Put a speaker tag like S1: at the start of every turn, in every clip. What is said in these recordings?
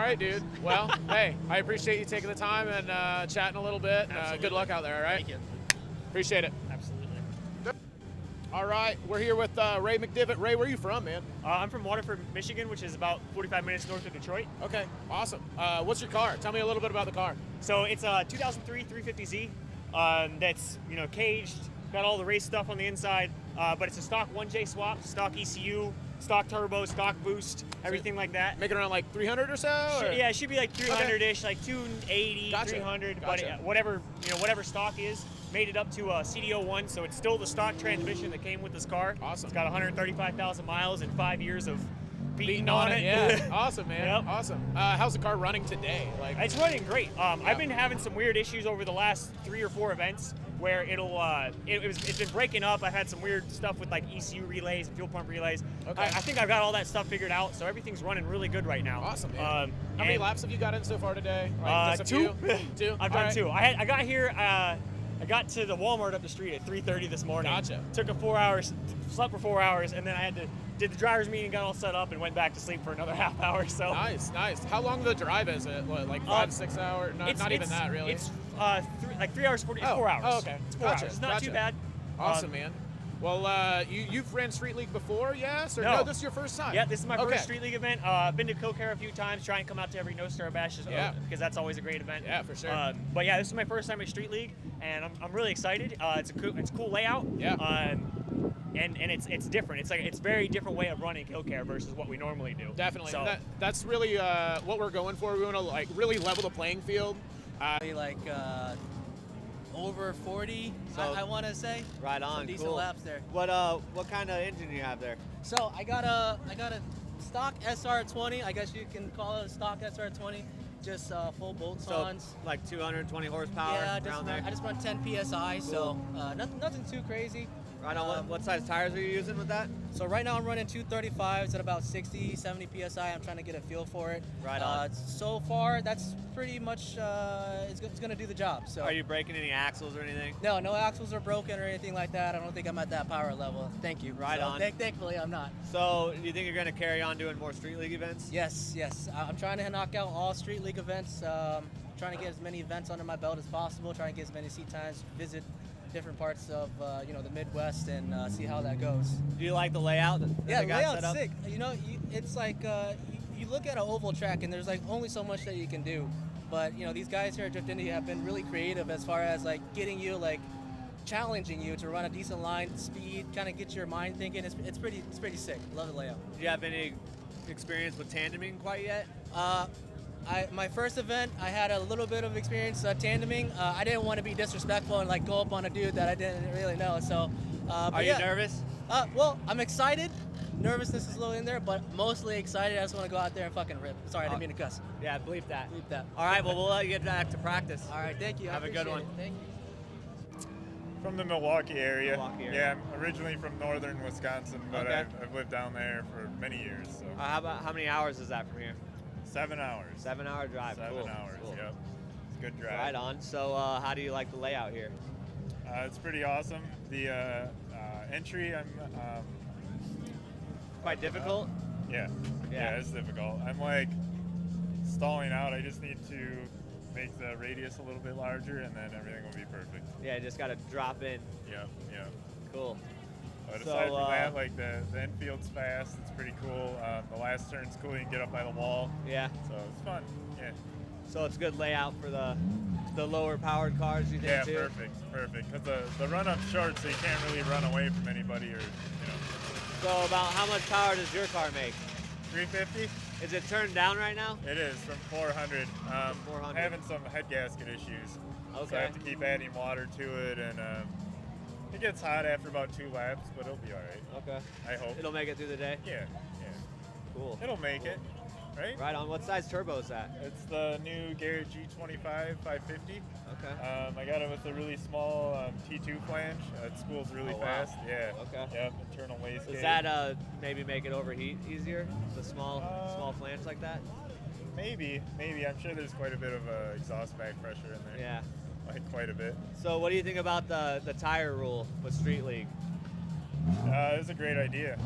S1: right, dude. Well, hey, I appreciate you taking the time and chatting a little bit. Good luck out there, all right?
S2: Thank you.
S1: Appreciate it.
S2: Absolutely.
S1: All right, we're here with Ray McDivitt. Ray, where are you from, man?
S2: I'm from Waterford, Michigan, which is about 45 minutes north of Detroit.
S1: Okay, awesome. What's your car? Tell me a little bit about the car.
S2: So it's a 2003 350Z that's caged, got all the race stuff on the inside, but it's a stock 1J swap, stock ECU, stock turbo, stock boost, everything like that.
S1: Make it around like 300 or so?
S2: Yeah, it should be like 300-ish, like 280,
S1: Gotcha.
S2: 300,
S1: Gotcha.
S2: but whatever stock is. Made it up to a CDO1, so it's still the stock transmission that came with this car.
S1: Awesome.
S2: It's got 135,000 miles and 5 years of beating
S1: on
S2: it.
S1: Yeah, awesome, man.
S2: Yep.
S1: Awesome. How's the car running today?
S2: It's running great. I've been having some weird issues over the last 3 or 4 events where it's been breaking up. I've had some weird stuff with like ECU relays and fuel pump relays.
S1: Okay.
S2: I think I've got all that stuff figured out, so everything's running really good right now.
S1: Awesome, man. How many laps have you got in so far today?
S2: Like,
S1: just a
S2: 2.
S1: few? 2?
S2: I've done 2. I got here. I got to the Walmart up the street at 3:30 this morning.
S1: Gotcha.
S2: Took 4 hours, slept for 4 hours, and then I did the driver's meeting, got all set up, and went back to sleep for another half hour. So
S1: nice. How long of the drive is it? What, like 5 to 6 hours? Not even that, really.
S2: It's 3 hours 40. It's 4 hours.
S1: Oh, okay.
S2: It's 4 hours. It's not too bad.
S1: Awesome, man. Well, you've ran Street League before, yes? Or no, this is your first time?
S2: Yeah, this is my first Street League event. I've been to Kilkare a few times, try and come out to every No Star Bash because that's always a great event.
S1: Yeah, for sure.
S2: But yeah, this is my first time at Street League, and I'm really excited. It's a cool layout.
S1: Yeah.
S2: And it's different. It's a very different way of running Kilkare versus what we normally do.
S1: Definitely.
S2: So,
S1: that's really what we're going for. We want to really level the playing field.
S3: Over 40,
S4: So-
S3: I want to say.
S4: Right on,
S3: Some decent
S4: cool.
S3: laps there.
S4: What kind of engine do you have there?
S3: So I got a stock SR20. I guess you can call it a stock SR20. Just full bolt-ons.
S4: Like 220 horsepower
S3: Yeah,
S4: around there?
S3: I just run 10 PSI, so nothing too crazy.
S4: Right on. What size tires are you using with that?
S3: So right now I'm running 235s at about 60, 70 PSI. I'm trying to get a feel for it.
S4: Right on.
S3: So far, that's pretty much, it's going to do the job. So.
S4: Are you breaking any axles or anything?
S3: No axles are broken or anything like that. I don't think I'm at that power level. Thank you.
S4: Right on.
S3: Thankfully, I'm not.
S4: So, do you think you're going to carry on doing more Street League events?
S3: Yes. I'm trying to knock out all Street League events. Trying to get as many events under my belt as possible. Trying to get as many seat times, visit different parts of the Midwest and see how that goes.
S4: Do you like the layout that
S3: Yeah,
S4: they
S3: the
S4: got
S3: layout's
S4: set up?
S3: sick. It's like you look at an oval track and there's like only so much that you can do. But these guys here at Drift Indy have been really creative as far as like getting you challenging you to run a decent line, speed, kind of get your mind thinking. It's pretty sick. Love the layout.
S4: Do you have any experience with tandeming quite yet?
S3: My first event, I had a little bit of experience tandeming. I didn't want to be disrespectful and go up on a dude that I didn't really know. So,
S4: Are you nervous?
S3: Well, I'm excited. Nervousness is a little in there, but mostly excited. I just want to go out there and fucking rip. Sorry, I didn't mean to cuss.
S4: Yeah, bleep that.
S3: Bleep that.
S4: All right, well, we'll let you get back to practice.
S3: All right, thank you.
S4: Have a good one.
S3: Thank you.
S5: From the Milwaukee area.
S4: Yeah,
S5: I'm originally from northern Wisconsin, but
S4: Okay.
S5: I've lived down there for many years. So
S4: how many hours is that from here?
S5: 7 hours.
S4: 7-hour drive.
S5: 7
S4: Cool.
S5: hours.
S4: Cool.
S5: Yep. It's a good drive.
S4: Right on. So, how do you like the layout here?
S5: It's pretty awesome. The entry, I'm.
S4: Quite difficult?
S5: Yeah.
S4: Yeah.
S5: It's difficult. I'm stalling out. I just need to make the radius a little bit larger, and then everything will be perfect.
S4: Yeah, just got to drop in.
S5: Yep.
S4: Cool.
S5: But
S4: So,
S5: aside from that, the infield's fast. It's pretty cool. The last turn's cool. You can get up by the wall.
S4: Yeah.
S5: So it's fun. Yeah.
S4: So it's good layout for the lower powered cars, you think,
S5: Yeah,
S4: too?
S5: perfect. Because the run-up's short, so you can't really run away from anybody or.
S4: So about how much power does your car make?
S5: 350.
S4: Is it turned down right now?
S5: It is from 400.
S4: 400.
S5: Having some head gasket issues.
S4: Okay.
S5: So I have to keep adding water to it, and it gets hot after about 2 laps, but it'll be all right.
S4: Okay.
S5: I hope.
S4: It'll make it through the day?
S5: Yeah.
S4: Cool.
S5: It'll make it, right?
S4: Right on. What size turbo is that?
S5: It's the new Garrett G25 550.
S4: Okay.
S5: I got it with a really small T2 flange. It spools really
S4: Oh, wow.
S5: fast. Yeah.
S4: Okay.
S5: Yep. Internal wastegate.
S4: Does that maybe make it overheat easier? The small flange like that?
S5: Maybe. I'm sure there's quite a bit of exhaust back pressure in there.
S4: Yeah.
S5: Quite a bit.
S4: So what do you think about the tire rule with Street League?
S5: It's a great idea.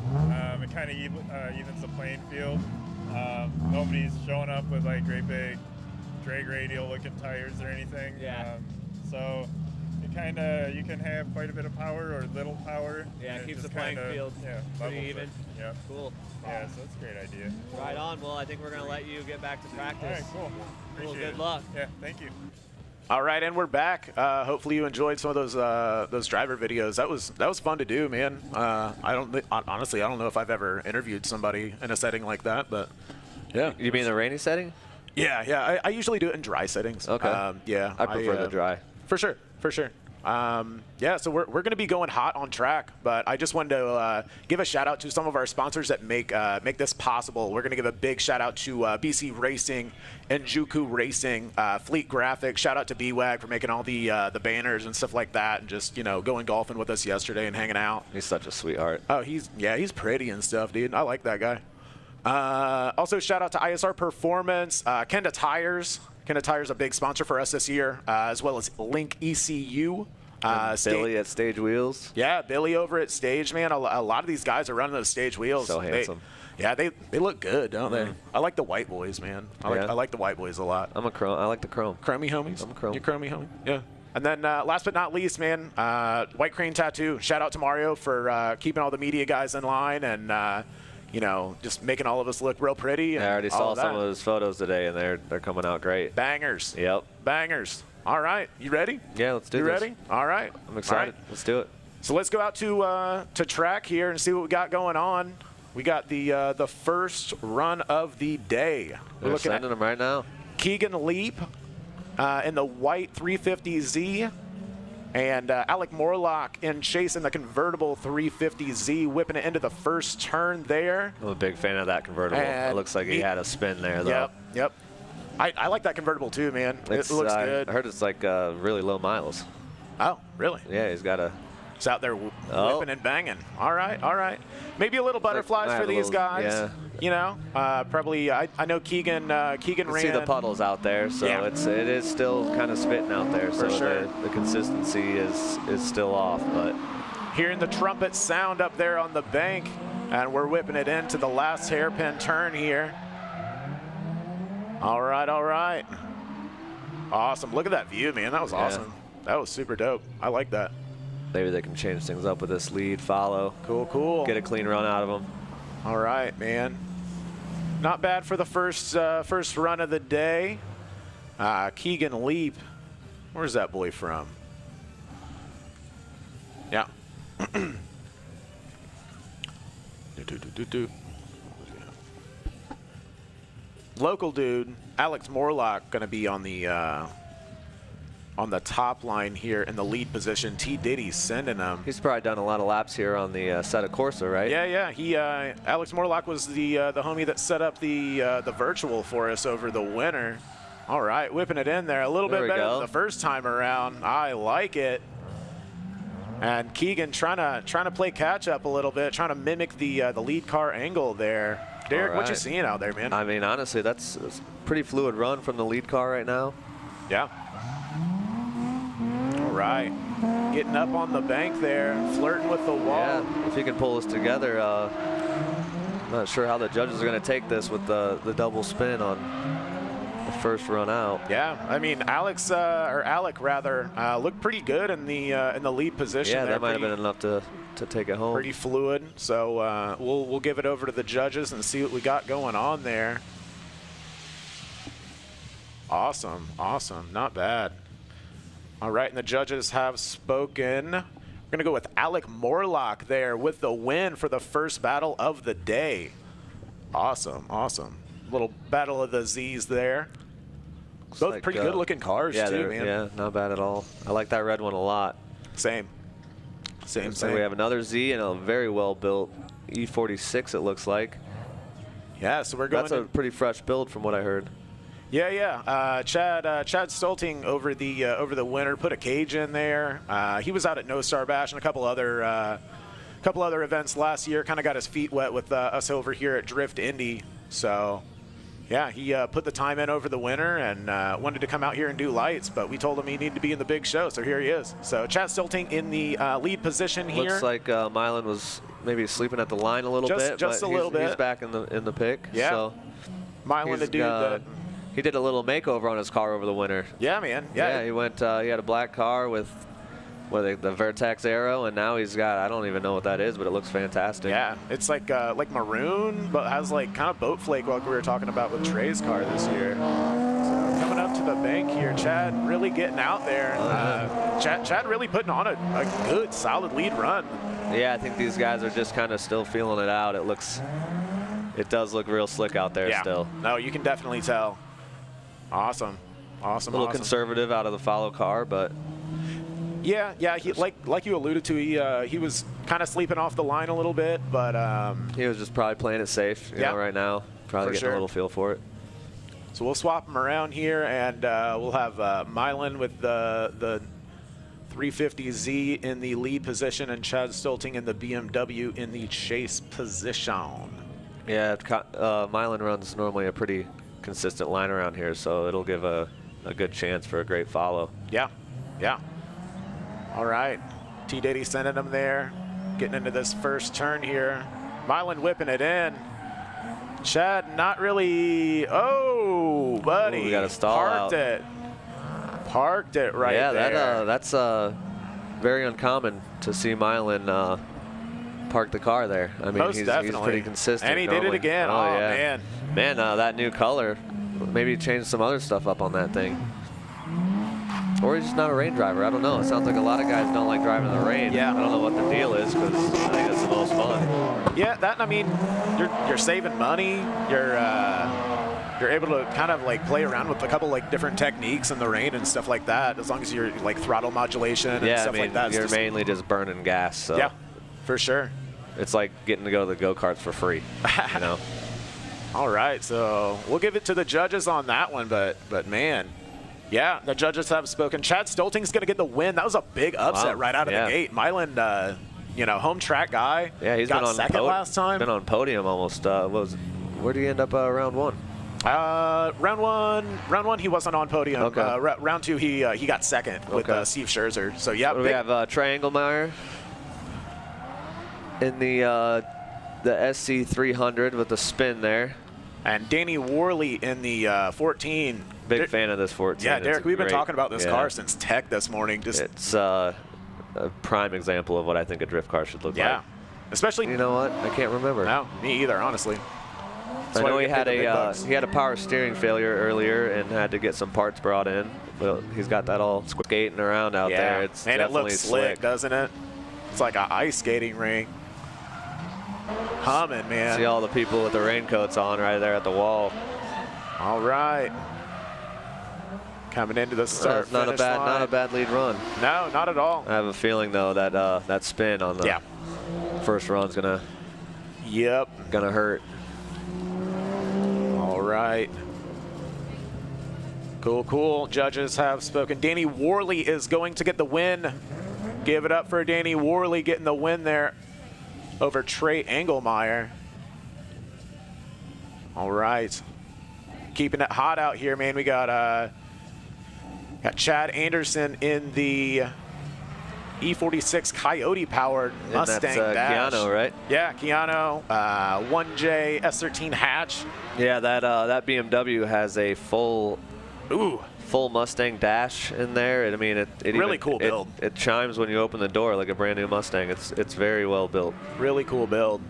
S5: It kind of evens the playing field. Nobody's showing up with like great big drag radial looking tires or anything.
S4: Yeah.
S5: So it you can have quite a bit of power or little power.
S4: Yeah,
S5: and
S4: it keeps
S5: just
S4: the playing field
S5: level
S4: pretty even.
S5: Yeah.
S4: Cool.
S5: Yeah, so it's a great idea.
S4: Right on. Well, I think we're going to let you get back to practice.
S5: All right, cool.
S4: Cool.
S5: Appreciate
S4: Good
S5: it.
S4: luck.
S5: Yeah, thank you.
S1: All right, and we're back. Hopefully you enjoyed some of those driver videos. That was fun to do, man. Honestly, I don't know if I've ever interviewed somebody in a setting like that, but yeah.
S6: You mean the rainy setting?
S1: Yeah. I usually do it in dry settings.
S6: Okay.
S1: Yeah.
S6: I prefer the dry.
S1: For sure. Yeah, so we're going to be going hot on track, but I just wanted to give a shout out to some of our sponsors that make this possible. We're going to give a big shout out to BC Racing and Juku Racing, Fleet Graphics. Shout out to BWAG for making all the banners and stuff like that, and just going golfing with us yesterday and hanging out.
S6: He's such a sweetheart.
S1: Oh, he's pretty and stuff, dude. I like that guy. Also, shout out to ISR Performance, Kenda Tires. Kenda Tires a big sponsor for us this year, as well as Link ECU.
S6: Billy at Stage Wheels.
S1: Yeah, Billy over at Stage, man. A lot of these guys are running those Stage Wheels.
S6: So handsome.
S1: They look good, don't they? I like the white boys, man. I like the white boys a lot.
S6: I'm a chrome. I like the chrome.
S1: Chromey homies?
S6: I'm a chrome.
S1: You chromey homie? Yeah. And then last but not least, man, White Crane Tattoo. Shout out to Mario for keeping all the media guys in line and just making all of us look real pretty. And
S6: I already saw some
S1: that.
S6: of his photos today, and they're coming out great.
S1: Bangers.
S6: Yep.
S1: Bangers. All right. You ready?
S6: Yeah, let's do
S1: this.
S6: this.
S1: You ready? All right.
S6: I'm excited.
S1: All right.
S6: Let's do it.
S1: So let's go out to track here and see what we got going on. We got the first run of the day.
S6: We're looking at them right now.
S1: Keegan Leap in the white 350Z. And Alec Morlock in chase in the convertible 350Z, whipping it into the first turn there.
S6: I'm a big fan of that convertible.
S1: And
S6: it looks like he had a spin there, though.
S1: Yep. I like that convertible too, man. It looks good.
S6: I heard it's like really low miles.
S1: Oh, really?
S6: Yeah, he's got a...
S1: It's out there whipping and banging. All right. Maybe a little butterflies for these guys.
S6: Yeah.
S1: Probably. I know Keegan ran.
S6: See the puddles out there, so
S1: Yeah.
S6: it is still kind of spitting out there.
S1: For
S6: so
S1: sure.
S6: the consistency is still off, but
S1: Hearing the trumpet sound up there on the bank, and we're whipping it into the last hairpin turn here. All right. Awesome. Look at that view, man. That was awesome. That was super dope. I like that.
S6: maybe they can change things up with this lead, follow.
S1: Cool.
S6: Get a clean run out of them.
S1: All right, man. Not bad for the first run of the day. Keegan Leap. Where's that boy from? Yeah. Local dude, Alex Morlock, going to be on the top line here in the lead position. T. Diddy sending him.
S6: He's probably done a lot of laps here on the set of Corsa, right?
S1: Yeah. He Alex Morlock was the homie that set up the virtual for us over the winter. All right, whipping it in there a little bit better than the first time around. I like it. And Keegan trying to play catch up a little bit, trying to mimic the lead car angle there. Derek, what you seeing out there, man?
S6: I mean, honestly, that's a pretty fluid run from the lead car right now.
S1: Yeah. All right. Getting up on the bank there, flirting with the wall.
S6: Yeah, if he can pull this together, I'm not sure how the judges are going to take this with the double spin on the first run out.
S1: Yeah, I mean, Alec looked pretty good in the lead position.
S6: Yeah,
S1: there.
S6: that might have been enough to take it home.
S1: Pretty fluid. So we'll give it over to the judges and see what we got going on there. Awesome. Not bad. All right, and the judges have spoken. We're going to go with Alec Morlock there with the win for the first battle of the day. Awesome. Little battle of the Z's there.
S6: Looks
S1: Both
S6: like,
S1: pretty good-looking cars, too, man.
S6: Yeah, not bad at all. I like that red one a lot.
S1: Same.
S6: So we have another Z and a very well-built E46, it looks like.
S1: Yeah, so we're going.
S6: That's a pretty fresh build from what I heard.
S1: Yeah. Chad Stolting over the winter put a cage in there. He was out at No Star Bash and a couple other events last year. Kind of got his feet wet with us over here at Drift Indy. So, yeah, he put the time in over the winter and wanted to come out here and do lights, but we told him he needed to be in the big show, so here he is. So Chad Stolting in the lead position here.
S6: Looks like Milan was maybe sleeping at the line a little bit.
S1: Just
S6: but
S1: a little bit.
S6: He's back in the pick.
S1: Yeah.
S6: So
S1: Milan, the dude that.
S6: He did a little makeover on his car over the winter.
S1: Yeah, man. Yeah.
S6: He went. He had a black car with the Vertex Aero, and now he's got, I don't even know what that is, but it looks fantastic.
S1: Yeah, it's like maroon, but has like kind of boat flake like we were talking about with Trey's car this year. So coming up to the bank here, Chad really getting out there. Chad really putting on a good, solid lead run.
S6: Yeah, I think these guys are just kind of still feeling it out. It does look real slick out there still.
S1: No, you can definitely tell. Awesome.
S6: A little conservative out of the follow car, but.
S1: Yeah. He, like you alluded to, he was kind of sleeping off the line a little bit, but
S6: he was just probably playing it safe. You know, right now, probably getting a little feel for it.
S1: So we'll swap him around here, and we'll have Milan with the 350Z in the lead position, and Chad Stolting in the BMW in the chase position. Yeah,
S6: Milan runs normally a pretty consistent line around here, so it'll give a good chance for a great follow.
S1: Yeah. All right, T-Diddy sending him there, getting into this first turn here. Milan whipping it in. Chad not really, oh, buddy.
S6: Ooh, we got a stall
S1: Parked it. Parked it right there.
S6: Yeah, that's very uncommon to see Milan park the car there. I mean, he's pretty consistent.
S1: And he did it again. Oh, man.
S6: Man, that new color, maybe change some other stuff up on that thing. Or he's just not a rain driver. I don't know. It sounds like a lot of guys don't like driving in the rain.
S1: Yeah.
S6: I don't know what the deal is, because I think it's the most fun.
S1: Yeah, I mean, you're saving money. You're able to kind of like play around with a couple like different techniques in the rain and stuff like that. As long as you're like throttle modulation and stuff like that.
S6: You're mainly just burning gas. So
S1: yeah, for sure.
S6: It's like getting to go to the go-karts for free, you know.
S1: All right, so we'll give it to the judges on that one, but man. Yeah, the judges have spoken. Chad Stolting's going to get the win. That was a big upset right out of the gate. Milan, home track guy.
S6: Yeah, he's
S1: got
S6: been on
S1: second last time.
S6: Been on podium almost. Where did he end up round one?
S1: Round one, he wasn't on podium.
S6: Okay.
S1: Round two, he got second with Steve Scherzer. So yeah,
S6: we have Trey Engelmeyer in the SC 300 with the spin there,
S1: and Danny Worley in the 14.
S6: Big fan of this 14.
S1: Yeah, Derek, we've been talking about this car since Tech this morning.
S6: It's a prime example of what I think a drift car should look like.
S1: Yeah, especially.
S6: You know what? I can't remember.
S1: No, me either, honestly.
S6: I know he had a power steering failure earlier and had to get some parts brought in. But he's got that all skating around out there. It's
S1: and
S6: definitely
S1: it looks slick, doesn't it? It's like an ice skating rink. Humming, man.
S6: See all the people with the raincoats on right there at the wall.
S1: All right. Coming into the start.
S6: Not a bad lead run.
S1: No, not at all.
S6: I have a feeling though that that spin on the first run's gonna hurt.
S1: All right. Cool. Judges have spoken. Danny Worley is going to get the win. Give it up for Danny Worley getting the win there over Trey Engelmeyer. All right. Keeping it hot out here, man. We got Chad Anderson in the E46 Coyote-powered Mustang dash.
S6: Keanu, right?
S1: Yeah, Keanu, 1J S13 hatch.
S6: Yeah, that BMW has a full Mustang dash in there. I mean, it
S1: really cool build.
S6: It chimes when you open the door like a brand new Mustang. It's very well built.
S1: Really cool build.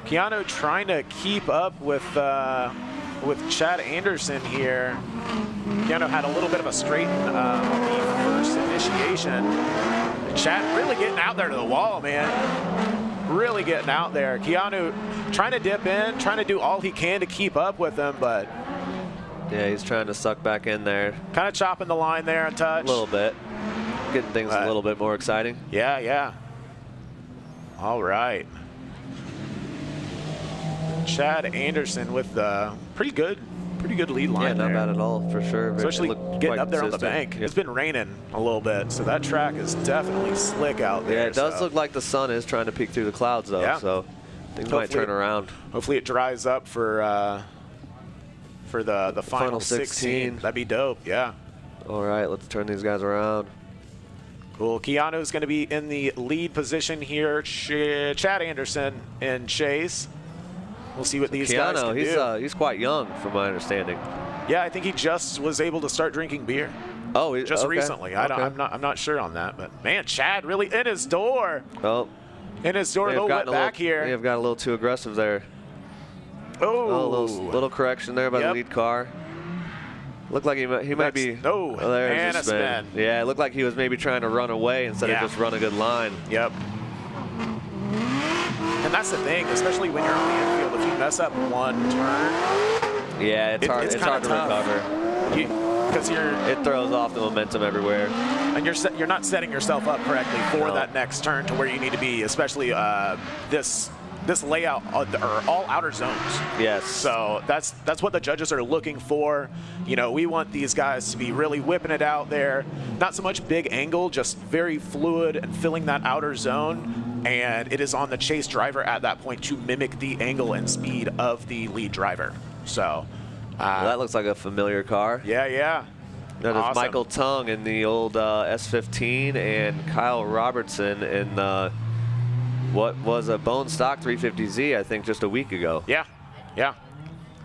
S1: Keanu trying to keep up with Chad Anderson here. Keanu had a little bit of a straighten on the first initiation. Chad really getting out there to the wall, man. Really getting out there. Keanu trying to dip in, trying to do all he can to keep up with him, but
S6: yeah, he's trying to suck back in there.
S1: Kind of chopping the line there a touch.
S6: A little bit. Getting things a little bit more exciting.
S1: Yeah. All right. Chad Anderson with the pretty good lead line.
S6: Yeah, not
S1: there.
S6: bad at all, for sure.
S1: Especially getting up there on the bank. It's been raining a little bit, so that track is definitely slick out there.
S6: Yeah, it does look like the sun is trying to peek through the clouds, though, so things might turn around.
S1: Hopefully it dries up for the final 16. That'd be dope, yeah.
S6: All right, let's turn these guys around.
S1: Cool. Keanu's going to be in the lead position here. Chad Anderson and Chase. We'll see what these guys can do.
S6: He's quite young, from my understanding.
S1: Yeah, I think he just was able to start drinking beer.
S6: Oh,
S1: just
S6: okay.
S1: recently.
S6: Okay.
S1: I'm not sure on that, but man, Chad really in his door.
S6: Oh,
S1: in his door. A little wet back here.
S6: They have got a little too aggressive there.
S1: Oh,
S6: little correction there by the lead car. Looked like he might be.
S1: Oh,
S6: there's
S1: and a spin.
S6: Yeah, it looked like he was maybe trying to run away instead of just run a good line.
S1: Yep. And that's the thing, especially when you're on the infield, if you mess up one turn.
S6: Yeah, it's hard to recover.
S1: Because
S6: it throws off the momentum everywhere.
S1: And you're not setting yourself up correctly for that next turn to where you need to be, especially this layout are all outer zones.
S6: Yes.
S1: So that's what the judges are looking for. You know, we want these guys to be really whipping it out there. Not so much big angle, just very fluid and filling that outer zone. And it is on the chase driver at that point to mimic the angle and speed of the lead driver. So
S6: well, that looks like a familiar car.
S1: Yeah.
S6: That is Michael Tung in the old S15 and Kyle Robertson in what was a bone stock 350Z, I think, just a week ago.
S1: Yeah.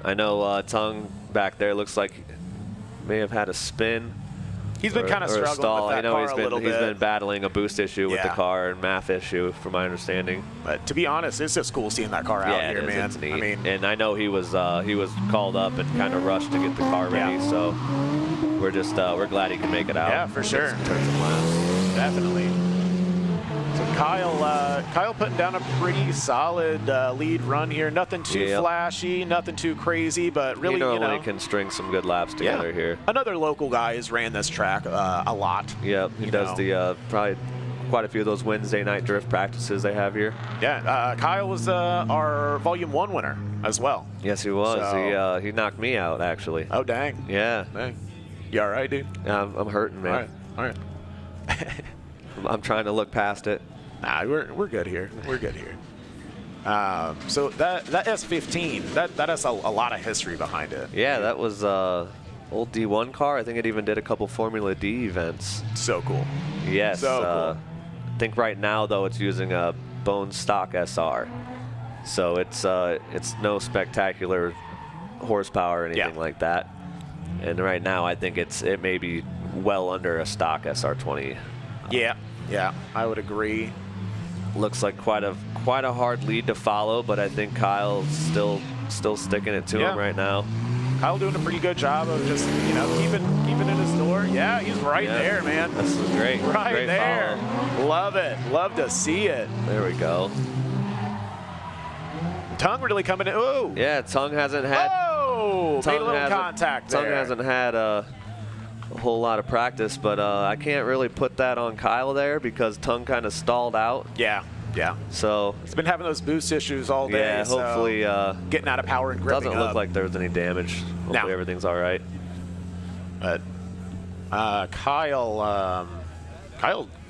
S6: I know Tung back there looks like may have had a spin.
S1: He's been kind of struggling with that car a little bit.
S6: He's been battling a boost issue with the car and MAF issue, from my understanding.
S1: But to be honest, it's just cool seeing that car out here, man.
S6: It's neat.
S1: I mean,
S6: and I know he was called up and kind of rushed to get the car ready. So we're just we're glad he can make it out.
S1: Yeah, for sure. Definitely. So Kyle putting down a pretty solid lead run here. Nothing too flashy, nothing too crazy, but really,
S6: he normally can string some good laps together here.
S1: Another local guy has ran this track a lot.
S6: Yep, he does the probably quite a few of those Wednesday night drift practices they have here.
S1: Yeah, Kyle was our Volume 1 winner as well.
S6: Yes, he was. So, he knocked me out, actually.
S1: Oh, dang.
S6: Yeah.
S1: Dang. You all right, dude?
S6: I'm hurting, man.
S1: All right.
S6: I'm trying to look past it.
S1: Nah, we're good here. We're good here. So that S15, that has a lot of history behind it.
S6: Yeah, that was old D1 car. I think it even did a couple Formula D events.
S1: So cool.
S6: Yes.
S1: So cool.
S6: I think right now though it's using a bone stock SR, so it's no spectacular horsepower or anything like that. And right now I think it may be well under a stock SR20.
S1: Yeah, I would agree.
S6: Looks like quite a hard lead to follow, but I think Kyle's still sticking it to him right now.
S1: Kyle doing a pretty good job of just keeping in his door. Yeah, he's right there, man.
S6: This is great.
S1: Right there.
S6: Follow.
S1: Love it. Love to see it.
S6: There we go.
S1: Tung really coming in. Oh.
S6: Yeah, Tung hasn't had.
S1: Oh, made a little contact there.
S6: Tung hasn't had a whole lot of practice, but I can't really put that on Kyle there because Tung kind of stalled out.
S1: Yeah.
S6: So
S1: it's been having those boost issues all day.
S6: Yeah, hopefully
S1: getting out of power and gripping
S6: doesn't look like there's any damage. Hopefully everything's all right.
S1: But Kyle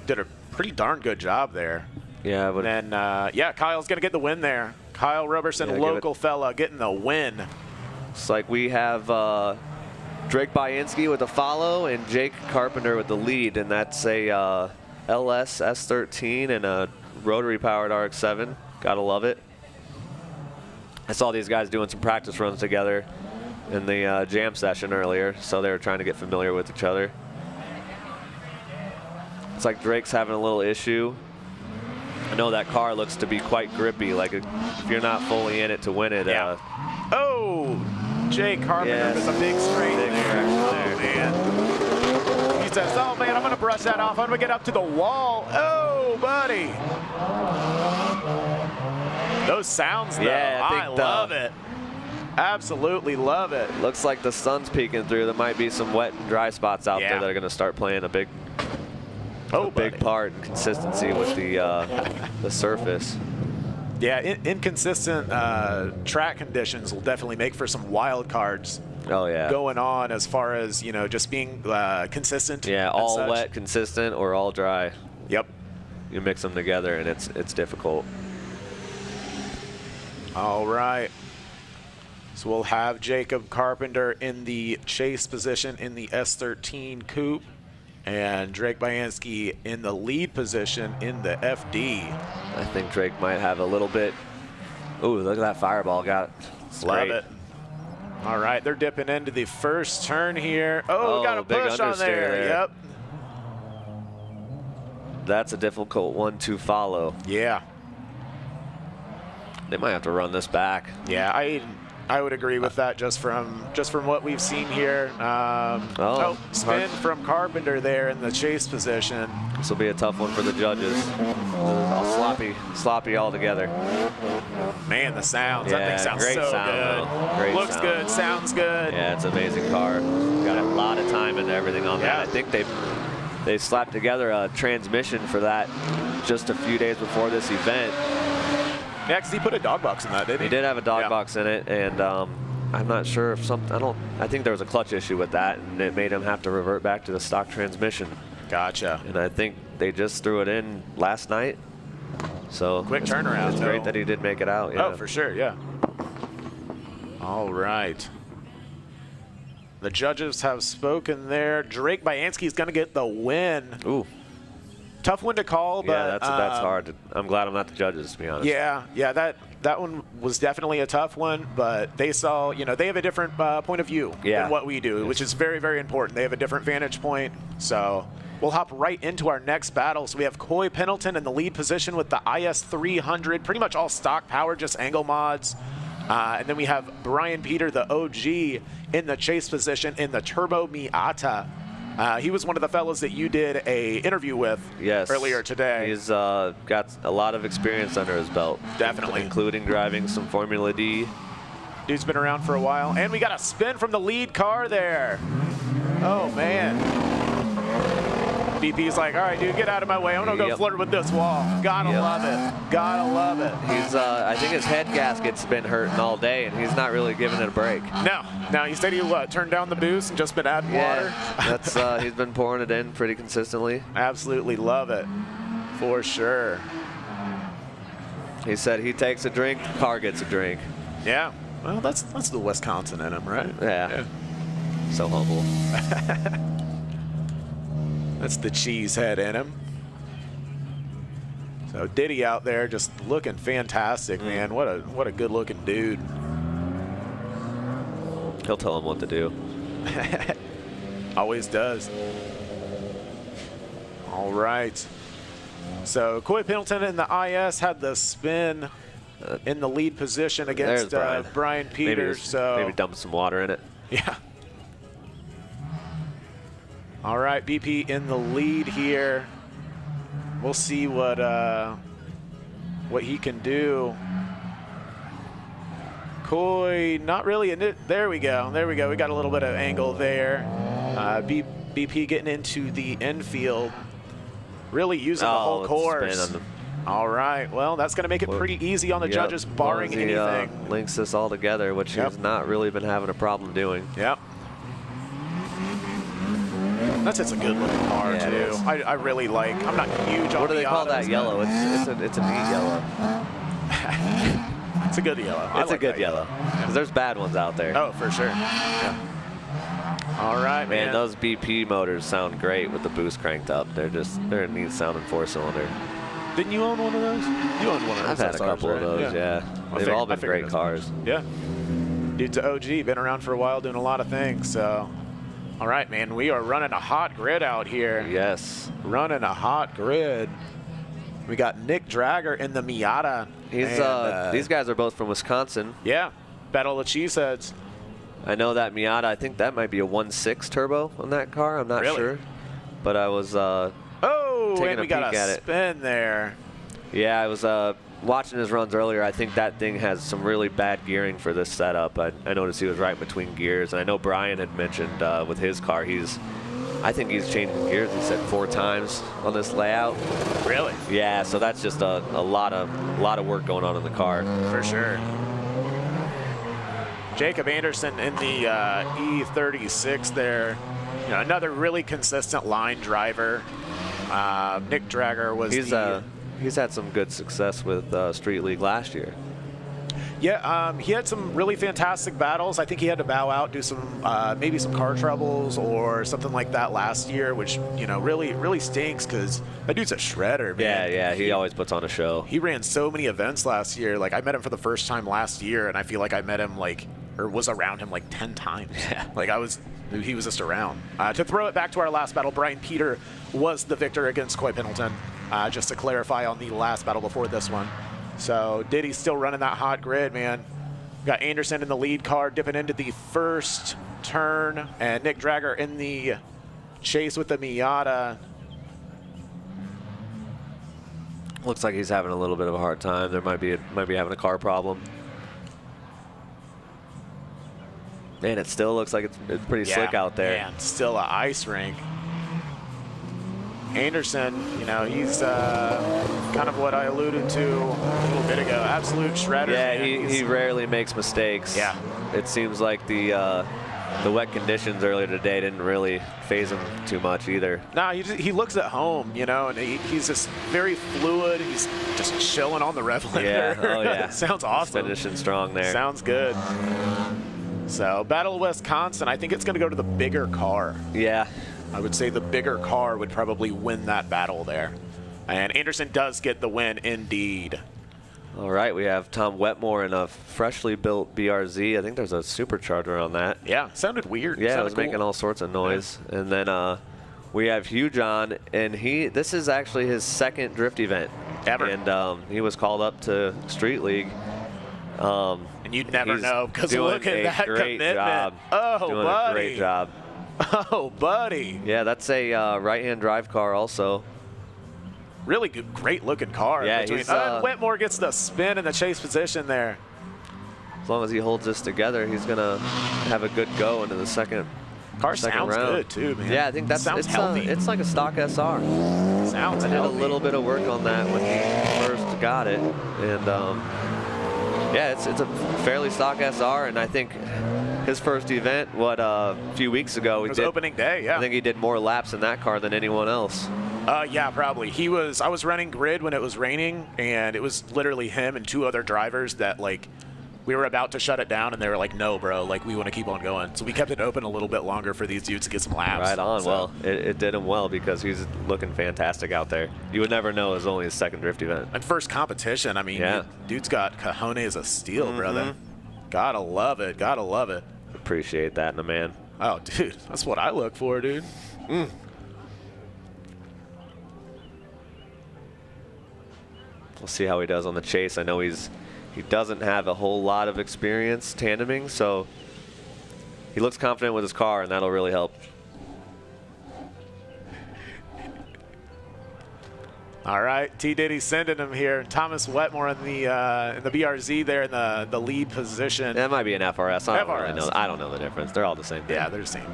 S1: did a pretty darn good job there.
S6: Yeah, but
S1: then Kyle's gonna get the win there. Kyle Roberson, local fella, getting the win.
S6: It's like we have Drake Bainski with the follow and Jake Carpenter with the lead, and that's a LS S13 and a rotary powered RX-7. Gotta love it. I saw these guys doing some practice runs together in the jam session earlier, so they were trying to get familiar with each other. It's like Drake's having a little issue. I know that car looks to be quite grippy, like if you're not fully in it to win it.
S1: Oh, Jake Carpenter with a big straight there. Oh, man. He says, oh, man, I'm going to brush that off. I'm going to get up to the wall. Oh, buddy. Those sounds, though.
S6: Yeah,
S1: I love it. Absolutely love it.
S6: Looks like the sun's peeking through. There might be some wet and dry spots out there that are going to start playing a big part in consistency with the surface.
S1: Yeah, inconsistent track conditions will definitely make for some wild cards.
S6: Oh yeah.
S1: Going on as far as just being consistent.
S6: Yeah, all wet, consistent, or all dry.
S1: Yep.
S6: You mix them together, and it's difficult.
S1: All right. So we'll have Jacob Carpenter in the chase position in the S13 coupe. And Drake Byansky in the lead position in the FD.
S6: I think Drake might have a little bit. Ooh, look at that fireball. Got it.
S1: Love it. All right, they're dipping into the first turn here. Oh, got a
S6: big
S1: push on
S6: understeer
S1: there. Yep.
S6: That's a difficult one to follow.
S1: Yeah.
S6: They might have to run this back.
S1: Yeah, I would agree with that just from what we've seen here. Spin from Carpenter there in the chase position.
S6: This will be a tough one for the judges. All sloppy all together.
S1: Man, the sounds.
S6: Yeah,
S1: that thing sounds
S6: great
S1: so
S6: sound,
S1: good.
S6: though. Great
S1: Looks
S6: sound.
S1: good, sounds good.
S6: Yeah, it's an amazing car. Got a lot of time and everything on that.
S1: Yeah.
S6: I think they slapped together a transmission for that just a few days before this event.
S1: Yeah, because he put a dog box in that, didn't he?
S6: He did have a dog
S1: Yeah.
S6: box in it, and I'm not sure if I think there was a clutch issue with that, and it made him have to revert back to the stock transmission.
S1: Gotcha.
S6: And I think they just threw it in last night. So
S1: Quick turnaround.
S6: It's great that he did make it out. Yeah.
S1: Oh, for sure, yeah. All right. The judges have spoken there. Drake Byansky is going to get the win.
S6: Ooh.
S1: Tough one to call, but
S6: Yeah, that's hard. I'm glad I'm not the judges, to be honest.
S1: Yeah, that one was definitely a tough one, but they saw, they have a different point of view than what we do, which is very, very important. They have a different vantage point, so we'll hop right into our next battle. So we have Coy Pendleton in the lead position with the IS300, pretty much all stock power, just angle mods. And then we have Brian Peter, the OG, in the chase position in the Turbo Miata. He was one of the fellows that you did a interview with earlier today.
S6: He's got a lot of experience under his belt.
S1: Definitely.
S6: Including driving some Formula D.
S1: Dude's been around for a while. And we got a spin from the lead car there. Oh, man. BP's like, all right, dude, get out of my way. I'm going to go flirt with this wall. Gotta love it. Gotta love it.
S6: He's, I think his head gasket's been hurting all day, and he's not really giving it a break.
S1: No, he said he turned down the boost and just been adding water.
S6: That's he's been pouring it in pretty consistently.
S1: Absolutely love it, for sure.
S6: He said he takes a drink, car gets a drink.
S1: Yeah, well, that's the Wisconsin in him, right?
S6: Yeah. So humble.
S1: That's the cheese head in him. So Diddy out there just looking fantastic, man. What a good looking dude.
S6: He'll tell him what to do.
S1: Always does. All right. So Coy Pendleton in the IS had the spin in the lead position against Brian Peters.
S6: Maybe dump some water in it.
S1: Yeah. All right, BP in the lead here. We'll see what he can do. Coy, not really in it. There we go. There we go. We got a little bit of angle there. BP getting into the infield. Really using the whole course. All right. Well, that's going to make it pretty easy on the judges, barring anything.
S6: Links this all together, which he's not really been having a problem doing.
S1: Yep. That's a good looking car too. I really like. I'm not huge on.
S6: What do they call that yellow? It's a neat yellow.
S1: It's a good yellow.
S6: It's a good yellow. Because there's bad ones out there.
S1: Oh, for sure. Yeah. All right, man.
S6: Those BP motors sound great with the boost cranked up. They're a neat sounding 4-cylinder.
S1: Didn't you own one of those? You owned one of those.
S6: I've had a couple of those. Yeah. They've all been great cars.
S1: Yeah. Dude's an OG. Been around for a while, doing a lot of things. So. All right, man, we are running a hot grid out here.
S6: Yes.
S1: Running a hot grid. We got Nick Drager in the Miata.
S6: These guys are both from Wisconsin.
S1: Yeah, Battle of Cheeseheads.
S6: I know that Miata, I think that might be a 1.6 turbo on that car. I'm not sure. But I was taking
S1: we got a spin there.
S6: Yeah, I was watching his runs earlier. I think that thing has some really bad gearing for this setup. I noticed he was right between gears. And I know Brian had mentioned with his car, I think he's changing gears, he said 4 times on this layout.
S1: Really?
S6: Yeah, so that's just a lot of work going on in the car.
S1: For sure. Jacob Anderson in the E36 there. Another really consistent line driver. Nick Drager was
S6: He's had some good success with Street League last year.
S1: Yeah, he had some really fantastic battles. I think he had to bow out, do some maybe some car troubles or something like that last year, which really stinks because that dude's a shredder, man.
S6: Yeah, he always puts on a show.
S1: He ran so many events last year. Like I met him for the first time last year, and I feel like I met him or was around him like 10 times.
S6: Yeah.
S1: Like he was just around. To throw it back to our last battle, Brian Peter was the victor against Coy Pendleton. Just to clarify on the last battle before this one. So Diddy's still running that hot grid, man. Got Anderson in the lead car, dipping into the first turn, and Nick Dragger in the chase with the Miata.
S6: Looks like he's having a little bit of a hard time. There might be having a car problem. Man, it still looks like it's pretty slick out there.
S1: Man, still an ice rink. Anderson, he's kind of what I alluded to a little bit ago. Absolute shredder.
S6: Yeah,
S1: man.
S6: he rarely makes mistakes.
S1: Yeah.
S6: It seems like the wet conditions earlier today didn't really phase him too much either.
S1: No, he looks at home, and he's just very fluid. He's just chilling on the rev limiter.
S6: Yeah, oh yeah.
S1: Sounds awesome.
S6: He's finishing strong there.
S1: Sounds good. So, Battle of Wisconsin, I think it's going to go to the bigger car.
S6: Yeah.
S1: I would say the bigger car would probably win that battle there. And Anderson does get the win indeed.
S6: All right, we have Tom Wetmore in a freshly built BRZ. I think there's a supercharger on that.
S1: Yeah, sounded weird.
S6: Yeah,
S1: sounded
S6: it was
S1: cool.
S6: making all sorts of noise. Yeah. And then we have Hugh John, and this is actually his second drift event.
S1: Ever.
S6: And he was called up to Street League.
S1: And you'd never know because look at that
S6: great
S1: commitment.
S6: Job.
S1: Oh,
S6: doing
S1: buddy.
S6: A great job.
S1: Oh, buddy.
S6: Yeah, that's a right-hand drive car also.
S1: Really good, great-looking car.
S6: Yeah,
S1: Wetmore gets the spin in the chase position there.
S6: As long as he holds this together, he's going to have a good go into the second
S1: Car sounds
S6: round.
S1: Good, too, man.
S6: Yeah, I think it's
S1: healthy.
S6: It's like a stock SR.
S1: Sounds
S6: I did
S1: healthy.
S6: a little bit of work on that when he first got it. And, yeah, it's a fairly stock SR, and I think his first event, a few weeks ago,
S1: it was opening day, yeah.
S6: I think he did more laps in that car than anyone else.
S1: Yeah, probably. I was running grid when it was raining, and it was literally him and two other drivers that, we were about to shut it down, and they were like, no, bro, we want to keep on going. So we kept it open a little bit longer for these dudes to get some laps.
S6: Right on.
S1: So.
S6: Well, it did him well because he's looking fantastic out there. You would never know it was only his second drift event.
S1: And first competition, I mean,
S6: yeah.
S1: Dude's got cojones of steel, brother. Gotta love it. Gotta love it.
S6: Appreciate that in a man.
S1: Oh, dude, that's what I look for, dude.
S6: We'll see how he does on the chase. I know he doesn't have a whole lot of experience tandeming, so he looks confident with his car, and that'll really help.
S1: All right, T. Diddy sending him here. Thomas Wetmore in the BRZ there in the lead position.
S6: That might be an FRS. I don't
S1: FRS.
S6: really know. I don't know the difference. They're all the same thing.
S1: Yeah, they're the same.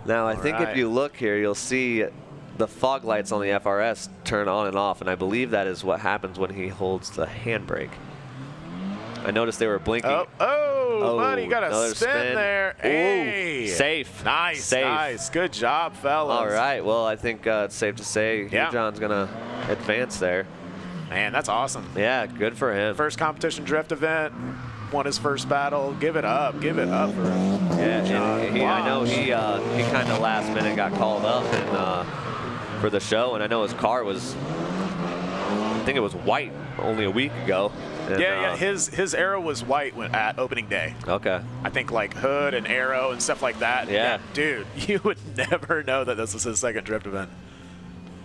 S6: Now, I think if you look here, you'll see the fog lights on the FRS turn on and off, and I believe that is what happens when he holds the handbrake. I noticed they were blinking.
S1: Oh, buddy, you got a spin there. Hey.
S6: Ooh, safe.
S1: Nice,
S6: safe.
S1: Nice. Good job, fellas.
S6: All right, well, I think it's safe to say Hugh John's going to advance there.
S1: Man, that's awesome.
S6: Yeah, good for him.
S1: First competition drift event, won his first battle. Give it up for him.
S6: Yeah, and I know he kind of last minute got called up for the show, and I know his car was, I think it was white only a week ago. And,
S1: yeah, his arrow was white at opening day.
S6: Okay.
S1: I think hood and arrow and stuff like that.
S6: Yeah.
S1: Dude, you would never know that this was his second drift event.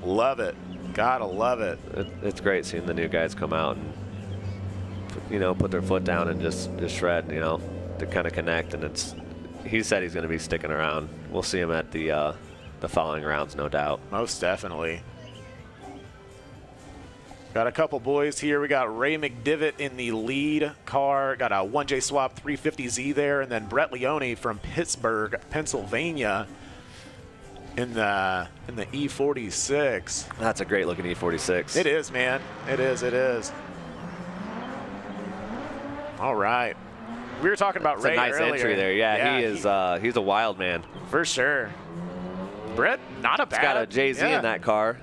S1: Love it. Gotta love it.
S6: It's great seeing the new guys come out and, put their foot down and just shred, to kind of connect. And he said he's going to be sticking around. We'll see him at the following rounds, no doubt.
S1: Most definitely. Got a couple boys here. We got Ray McDivitt in the lead car. Got a 1J Swap 350Z there. And then Brett Leone from Pittsburgh, Pennsylvania in the E46.
S6: That's a great looking E46.
S1: It is, man. It is. All right. We were talking about Ray
S6: earlier. It's a nice entry there. Yeah, he is. He's a wild man.
S1: For sure. Brett, not a bad.
S6: He's got a JZ in that car.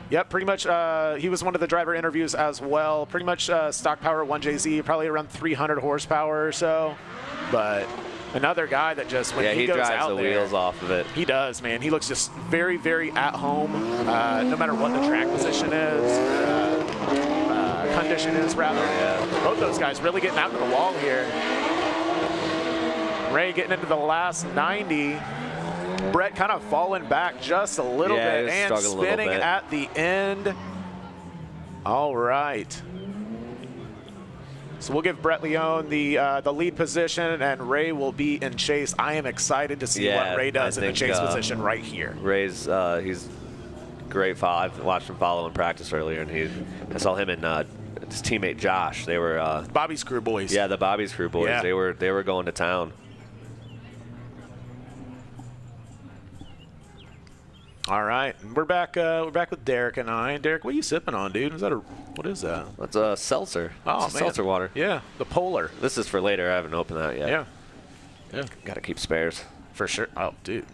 S1: Yep, pretty much. He was one of the driver interviews as well. Pretty much stock power 1JZ, probably around 300 horsepower or so. But another guy that just, when he goes
S6: drives
S1: out
S6: the
S1: there,
S6: wheels off of it.
S1: He does, man. He looks just very, very at home, no matter what the track position is, condition is, rather.
S6: Yeah.
S1: Both those guys really getting out to the wall here. Ray getting into the last 90. Brett kind of falling back just a little bit and spinning at the end. All right. So we'll give Brett Leone the lead position, and Ray will be in chase. I am excited to see what Ray does in the chase position right here.
S6: Ray's he's great follow. I've watched him follow in practice earlier, and I saw him and his teammate Josh. They were
S1: Bobby's Crew boys.
S6: Yeah, the Bobby's Crew boys.
S1: Yeah.
S6: They were going to town.
S1: All right, we're back. We're back with Derek and I. Derek, what are you sipping on, dude? Is that what is that?
S6: That's a seltzer.
S1: Oh,
S6: it's seltzer water.
S1: Yeah, the Polar.
S6: This is for later. I haven't opened that yet.
S1: Yeah.
S6: Got to keep spares.
S1: For sure. Oh, dude.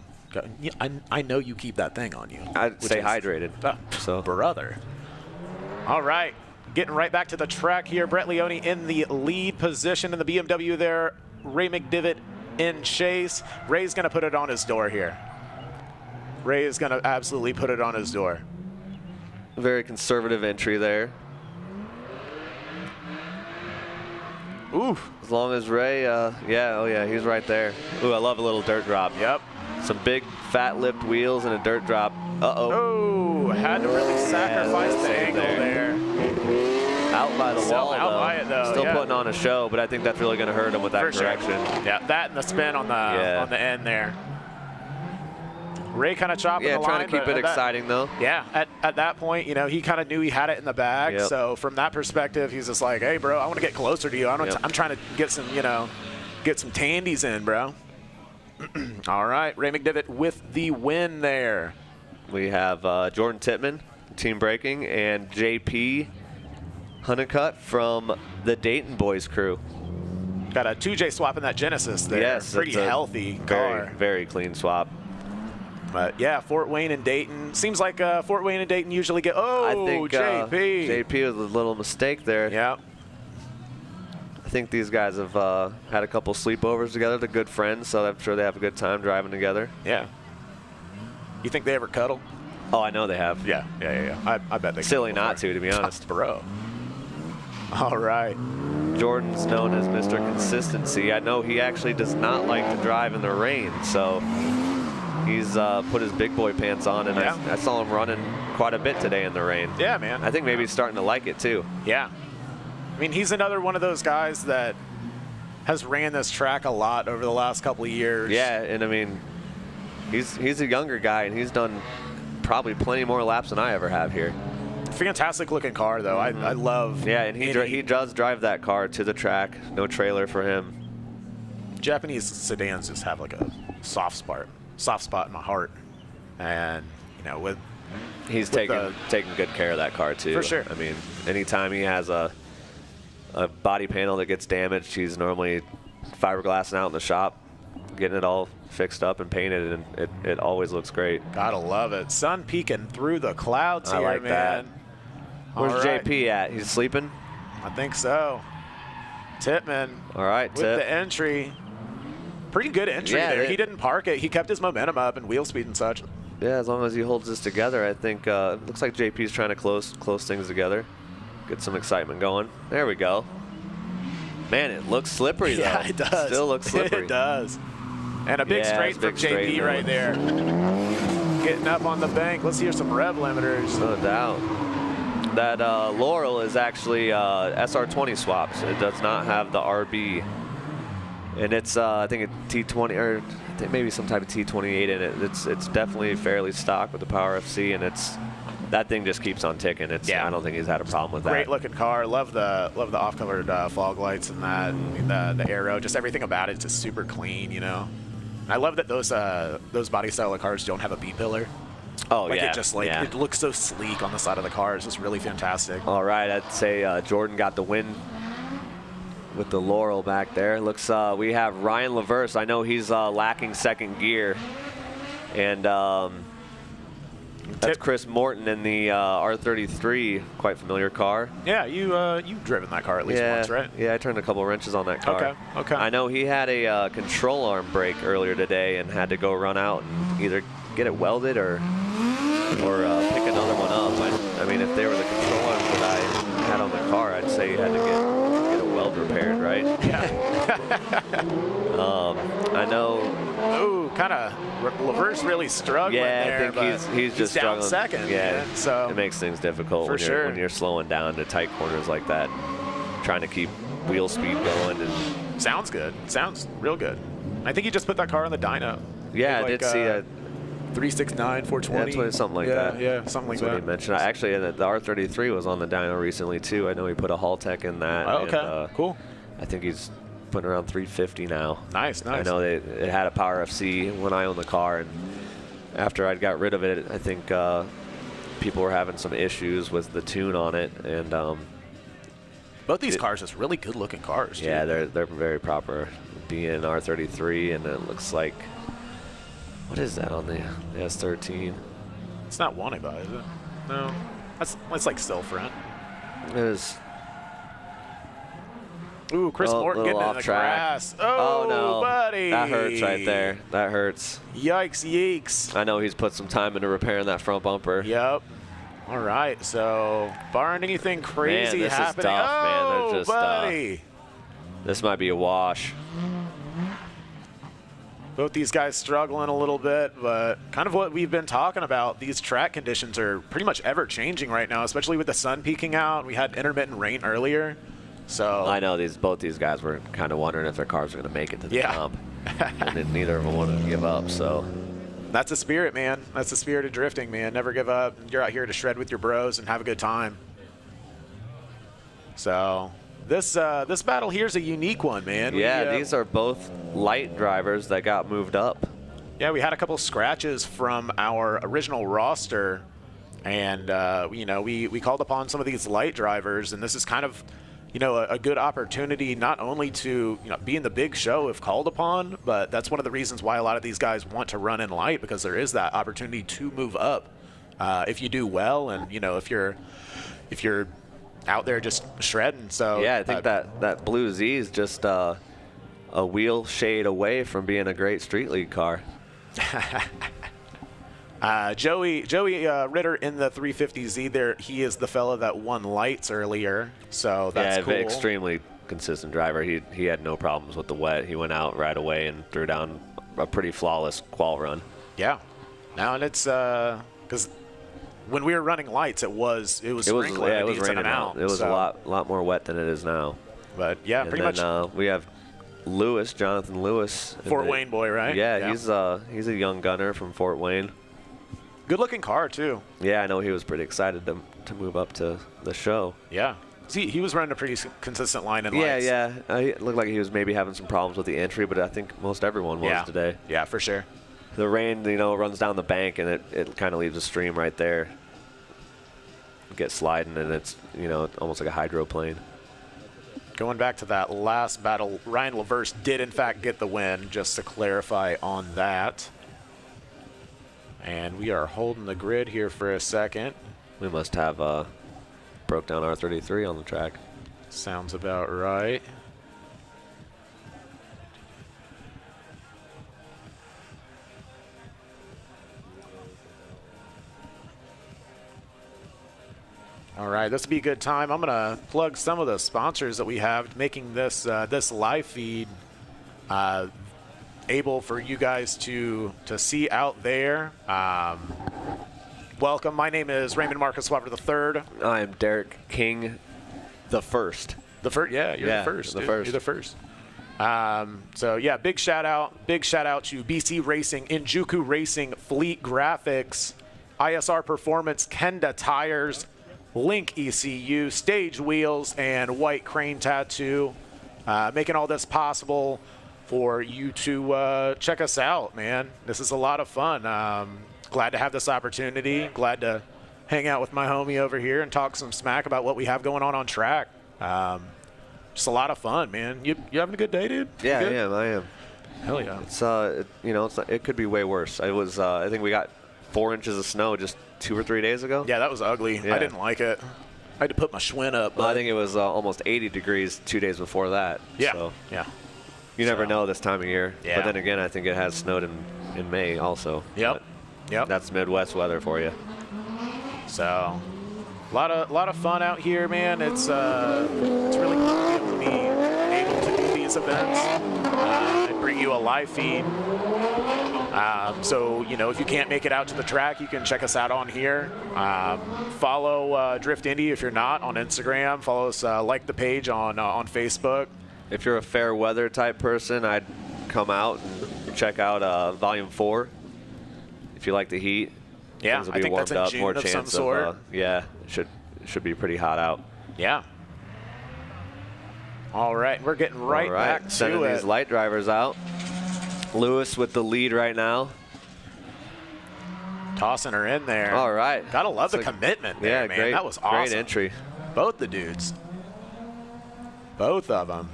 S1: I know you keep that thing on you.
S6: I'd stay hydrated.
S1: So, brother. All right, getting right back to the track here. Brett Leone in the lead position in the BMW there. Ray McDivitt in chase. Ray's gonna put it on his door here. Ray is going to absolutely put it on his door.
S6: Very conservative entry there.
S1: Ooh.
S6: As long as Ray, he's right there. Ooh, I love a little dirt drop.
S1: Yep.
S6: Some big fat lipped wheels and a dirt drop. Uh-oh.
S1: Oh, had to really sacrifice the angle there.
S6: Out by the wall,
S1: out by it, though.
S6: Still putting on a show, but I think that's really going to hurt him with that correction.
S1: Sure. Yeah, that and the spin on the end there. Ray kind of chopping the line.
S6: Yeah, trying to keep it exciting, though.
S1: Yeah, at that point, you know, he kind of knew he had it in the bag.
S6: Yep.
S1: So from that perspective, he's just like, hey, bro, I want to get closer to you. I'm trying to get some, get some tandies in, bro. All right, Ray McDivitt with the win there.
S6: We have Jordan Tittman, team braking, and JP Honeycutt from the Dayton Boys crew.
S1: Got a 2J swap in that Genesis there.
S6: Yes,
S1: pretty healthy car.
S6: Very clean swap.
S1: But yeah, Fort Wayne and Dayton. Seems like Fort Wayne and Dayton usually get. Oh,
S6: I think
S1: JP.
S6: JP was a little mistake there.
S1: Yeah.
S6: I think these guys have had a couple sleepovers together. They're good friends, so I'm sure they have a good time driving together.
S1: Yeah. You think they ever cuddle?
S6: Oh, I know they have.
S1: Yeah. I bet they.
S6: Silly not to be honest.
S1: Bro. All right.
S6: Jordan's known as Mr. Consistency. I know he actually does not like to drive in the rain, so he's put his big boy pants on, and I saw him running quite a bit today in the rain.
S1: Yeah, man.
S6: I think maybe he's starting to like it too.
S1: Yeah. I mean, he's another one of those guys that has ran this track a lot over the last couple of years.
S6: Yeah, and I mean, he's a younger guy, and he's done probably plenty more laps than I ever have here.
S1: Fantastic looking car, though. I love.
S6: Yeah, and he does drive that car to the track. No trailer for him.
S1: Japanese sedans just have like a soft spot in my heart, and
S6: he's taking good care of that car too.
S1: For sure.
S6: I mean, anytime he has a body panel that gets damaged, he's normally fiberglassing out in the shop, getting it all fixed up and painted, and it always looks great.
S1: Gotta love it. Sun peeking through the clouds here,
S6: like
S1: man.
S6: That. Where's JP at? He's sleeping?
S1: I think so. Tittman.
S6: All right,
S1: with the entry. Pretty good entry there. He didn't park it. He kept his momentum up and wheel speed and such.
S6: Yeah, as long as he holds this together, I think it looks like JP's trying to close things together, get some excitement going. There we go. Man, it looks slippery though.
S1: Yeah, it does.
S6: Still looks slippery.
S1: It does. And a big straight from JP right there. Getting up on the bank. Let's hear some rev limiters.
S6: No doubt. That Laurel is actually SR20 swaps. It does not have the RB. And it's, I think, a T20, or I think maybe some type of T28 in it. It's definitely fairly stock with the Power FC, and that thing just keeps on ticking. I don't think he's had a problem with that.
S1: Great looking car. Love the off-covered fog lights and that, the aero, just everything about it is just super clean, I love that those body style of cars don't have a B pillar.
S6: Oh,
S1: it just it looks so sleek on the side of the car. It's just really fantastic.
S6: All right, I'd say Jordan got the win with the Laurel back there. Looks we have Ryan LaVerse. I know he's lacking second gear, and That's Chris Morton in the R33, quite familiar car.
S1: Yeah, you've driven that car at least once, right?
S6: Yeah, I turned a couple wrenches on that car.
S1: Okay.
S6: I know he had a control arm break earlier today and had to go run out and either get it welded or pick another one up. I mean, if they were the control arms that I had on the car, I'd say you had to get a weld repaired, right?
S1: Yeah.
S6: I know.
S1: Ooh, kind of. LaVerse really struggling there.
S6: I think he's just
S1: down
S6: struggling.
S1: second.
S6: Yeah,
S1: so
S6: it makes things difficult when you're slowing down to tight corners like that, trying to keep wheel speed going. And
S1: sounds good. Sounds real good. I think he just put that car on the dyno.
S6: Yeah, I did see a
S1: 369, 420.
S6: Yeah, something like that.
S1: Yeah, something like
S6: That's
S1: that.
S6: what he mentioned. Actually, the R33 was on the dyno recently too. I know he put a Haltech in that.
S1: Oh, okay,
S6: and,
S1: cool.
S6: I think he's putting around 350 now.
S1: Nice.
S6: I know it had a Power FC when I owned the car, and after I'd got rid of it, I think people were having some issues with the tune on it, and
S1: both these cars are really good-looking cars. Too.
S6: Yeah, they're very proper. Being R33, and it looks like, what is that on the S13?
S1: It's not wanted by, is it? No, that's like still front.
S6: It is.
S1: Ooh, Chris Morton getting in the grass. Oh,
S6: no,
S1: buddy.
S6: That hurts right there. That hurts.
S1: Yikes, yeeks.
S6: I know he's put some time into repairing that front bumper.
S1: Yep. All right, so barring anything crazy
S6: man, this
S1: happening.
S6: Is tough, man.
S1: Oh,
S6: They're just,
S1: buddy.
S6: This might be a wash.
S1: Both these guys struggling a little bit, but kind of what we've been talking about. These track conditions are pretty much ever-changing right now, especially with the sun peeking out. We had intermittent rain earlier. So
S6: I know both these guys were kind of wondering if their cars were going to make it to the jump. And neither of them wanted to give up, so.
S1: That's the spirit, man. That's the spirit of drifting, man. Never give up. You're out here to shred with your bros and have a good time. So this battle here is a unique one, man.
S6: Yeah, these are both light drivers that got moved up.
S1: Yeah, we had a couple scratches from our original roster, and we called upon some of these light drivers, and this is kind of a good opportunity not only to be in the big show if called upon, but that's one of the reasons why a lot of these guys want to run in light, because there is that opportunity to move up if you do well, and if you're out there just shredding. So
S6: yeah, I think that Blue Z is just a wheel shade away from being a great street league car.
S1: Joey Ritter in the 350Z there, he is the fella that won lights earlier, so that's cool.
S6: Extremely consistent driver. He had no problems with the wet. He went out right away and threw down a pretty flawless qual run.
S1: Yeah. Now, and it's because when we were running lights, it was sprinkling.
S6: It was raining out. It was a lot more wet than it is now.
S1: But yeah,
S6: and
S1: pretty much.
S6: We have Jonathan Lewis,
S1: Fort Wayne boy, right?
S6: Yeah, he's a young gunner from Fort Wayne.
S1: Good looking car too.
S6: Yeah, I know he was pretty excited to move up to the show.
S1: Yeah. See, he was running a pretty consistent line in lights.
S6: Yeah. It looked like he was maybe having some problems with the entry, but I think most everyone was today.
S1: Yeah, for sure.
S6: The rain, runs down the bank, and it kind of leaves a stream right there. Get sliding, and it's almost like a hydroplane.
S1: Going back to that last battle, Ryan LaVerse did in fact get the win, just to clarify on that. And we are holding the grid here for a second.
S6: We must have broke down R33 on the track.
S1: Sounds about right. All right, this will be a good time. I'm gonna plug some of the sponsors that we have making this this live feed able for you guys to see out there. Welcome. My name is Raymond Marcus Weber III.
S6: I am Derek King, the first.
S1: The first, yeah, you're the first. You're the first. So yeah, big shout out to BC Racing, Injuku Racing, Fleet Graphics, ISR Performance, Kenda Tires, Link ECU, Stage Wheels, and White Crane Tattoo, making all this possible for you to check us out, man. This is a lot of fun. Glad to have this opportunity. Glad to hang out with my homie over here and talk some smack about what we have going on track. Just a lot of fun, man. You having a good day, dude?
S6: Yeah, I am.
S1: Hell yeah.
S6: It's it could be way worse. I think we got 4 inches of snow just 2 or 3 days ago.
S1: Yeah, that was ugly.
S6: Yeah.
S1: I didn't like it. I had to put my Schwinn up.
S6: Well, I think it was almost 80 degrees 2 days before that.
S1: Yeah,
S6: So
S1: yeah.
S6: you never know this time of year.
S1: Yeah.
S6: But then again, I think it has snowed in May also.
S1: Yep. Yep.
S6: That's Midwest weather for you.
S1: So, a lot of fun out here, man. It's really cool to be able to do these events and bring you a live feed. So, you know, if you can't make it out to the track, you can check us out on here. Follow Drift Indy if you're not on Instagram. Follow us, like the page on Facebook.
S6: If you're a fair weather type person, I'd come out and check out Volume 4. If you like the heat,
S1: Yeah,
S6: things will
S1: I
S6: be
S1: think
S6: warmed
S1: that's in
S6: up,
S1: June
S6: more
S1: of some
S6: chance
S1: sort.
S6: of yeah, it should be pretty hot out.
S1: Yeah. All right, we're getting right,
S6: All right,
S1: back
S6: sending
S1: to it.
S6: these light drivers out. Lewis with the lead right now.
S1: Tossing her in there.
S6: All right.
S1: Gotta love the
S6: It's a-
S1: commitment there,
S6: Yeah,
S1: man.
S6: great,
S1: That was awesome.
S6: great entry.
S1: Both the dudes. Both of them.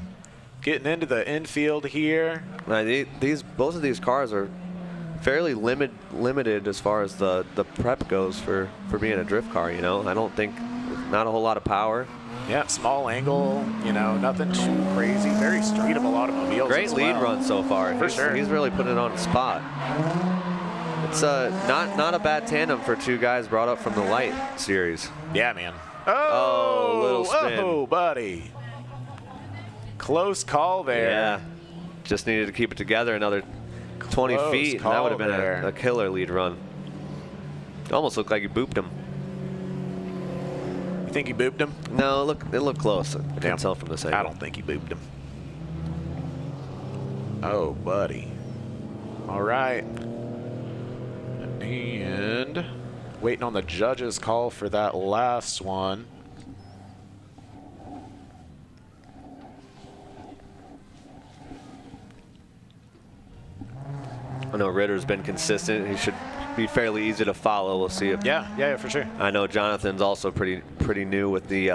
S1: Getting into the infield here.
S6: Now, both of these cars are fairly limited as far as the prep goes for being a drift car. You know, I don't think not a whole lot of power.
S1: Yeah, small angle, you know, nothing too crazy. Very streetable automobiles.
S6: Great
S1: as
S6: lead
S1: well.
S6: run so far.
S1: For sure.
S6: He's really putting it on the spot. It's not a bad tandem for two guys brought up from the light series.
S1: Yeah, man. Oh,
S6: little spin.
S1: Oh, buddy. Close call there.
S6: Yeah, just needed to keep it together another 20
S1: Close
S6: feet, and that
S1: call
S6: would have been
S1: there.
S6: a killer lead run. It almost looked like he booped him.
S1: You think he booped him?
S6: No, it looked close. I
S1: Damn.
S6: can't tell from this angle.
S1: I don't think he booped him. Oh, buddy. All right. And waiting on the judge's call for that last one.
S6: I know Ritter's been consistent. He should be fairly easy to follow. We'll see if.
S1: Yeah, for sure.
S6: I know Jonathan's also pretty new with the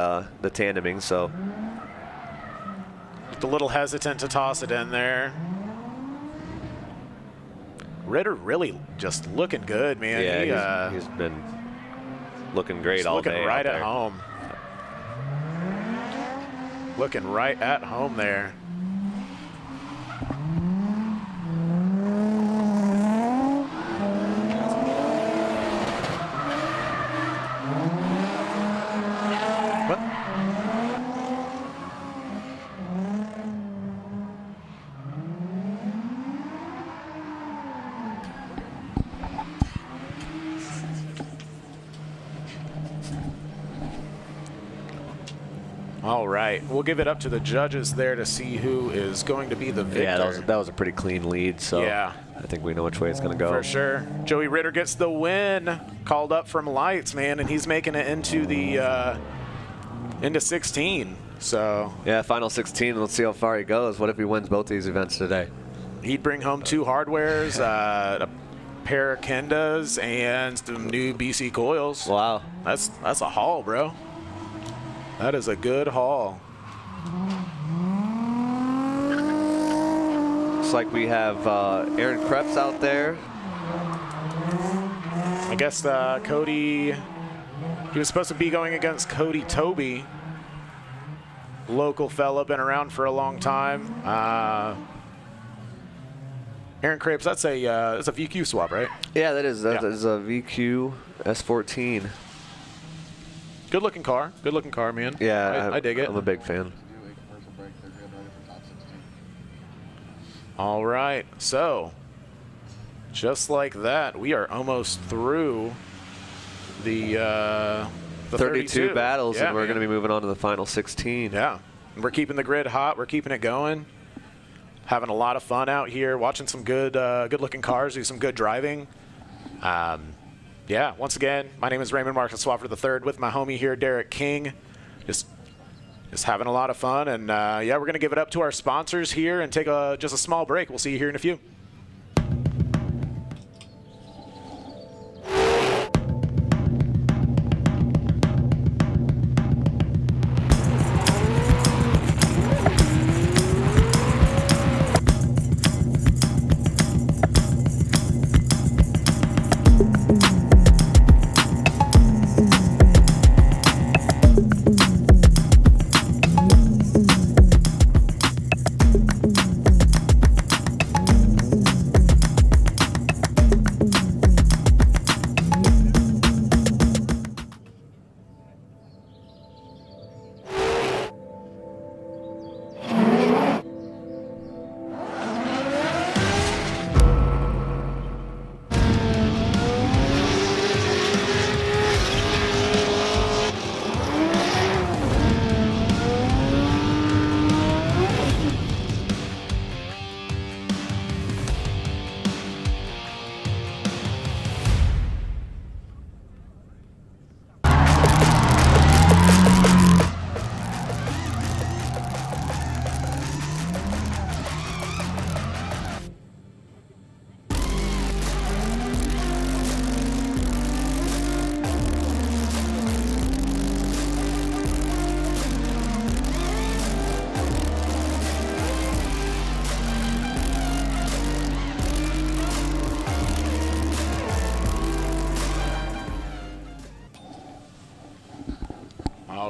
S6: tandeming, so.
S1: Just a little hesitant to toss it in there. Ritter really just looking good, man.
S6: Yeah, he's been looking great
S1: He's
S6: all
S1: looking
S6: day.
S1: right
S6: out
S1: at
S6: there.
S1: home. Looking right at home there. What? All right, we'll give it up to the judges there to see who is going to be the victor.
S6: Yeah, that was a pretty clean lead. So
S1: Yeah.
S6: I think we know which way it's going to go.
S1: For sure. Joey Ritter gets the win, called up from lights, man, and he's making it into the into 16. So
S6: Yeah, final 16. Let's see how far he goes. What if he wins both these events today?
S1: he'd bring home 2 hardwares, a pair of Kendas, and some new BC coils.
S6: Wow.
S1: That's a haul, bro. That is a good haul.
S6: Looks like we have Aaron Krebs out there.
S1: I guess Cody, he was supposed to be going against Cody Toby. Local fella, been around for a long time. Aaron Krebs, that's a VQ swap, right?
S6: Yeah, that is
S1: Yeah.
S6: a VQ S14.
S1: Good looking car, man.
S6: Yeah,
S1: I dig it.
S6: I'm a big fan.
S1: All right, so just like that, we are almost through the
S6: 32 battles,
S1: Yeah,
S6: and we're
S1: man.
S6: going to be moving on to the final 16.
S1: Yeah, we're keeping the grid hot. We're keeping it going. Having a lot of fun out here, watching some good-looking cars do some good driving. Yeah, once again, my name is Raymond Marcus Swafford III with my homie here, Derek King. Just having a lot of fun, and yeah, we're gonna give it up to our sponsors here and take just a small break. We'll see you here in a few.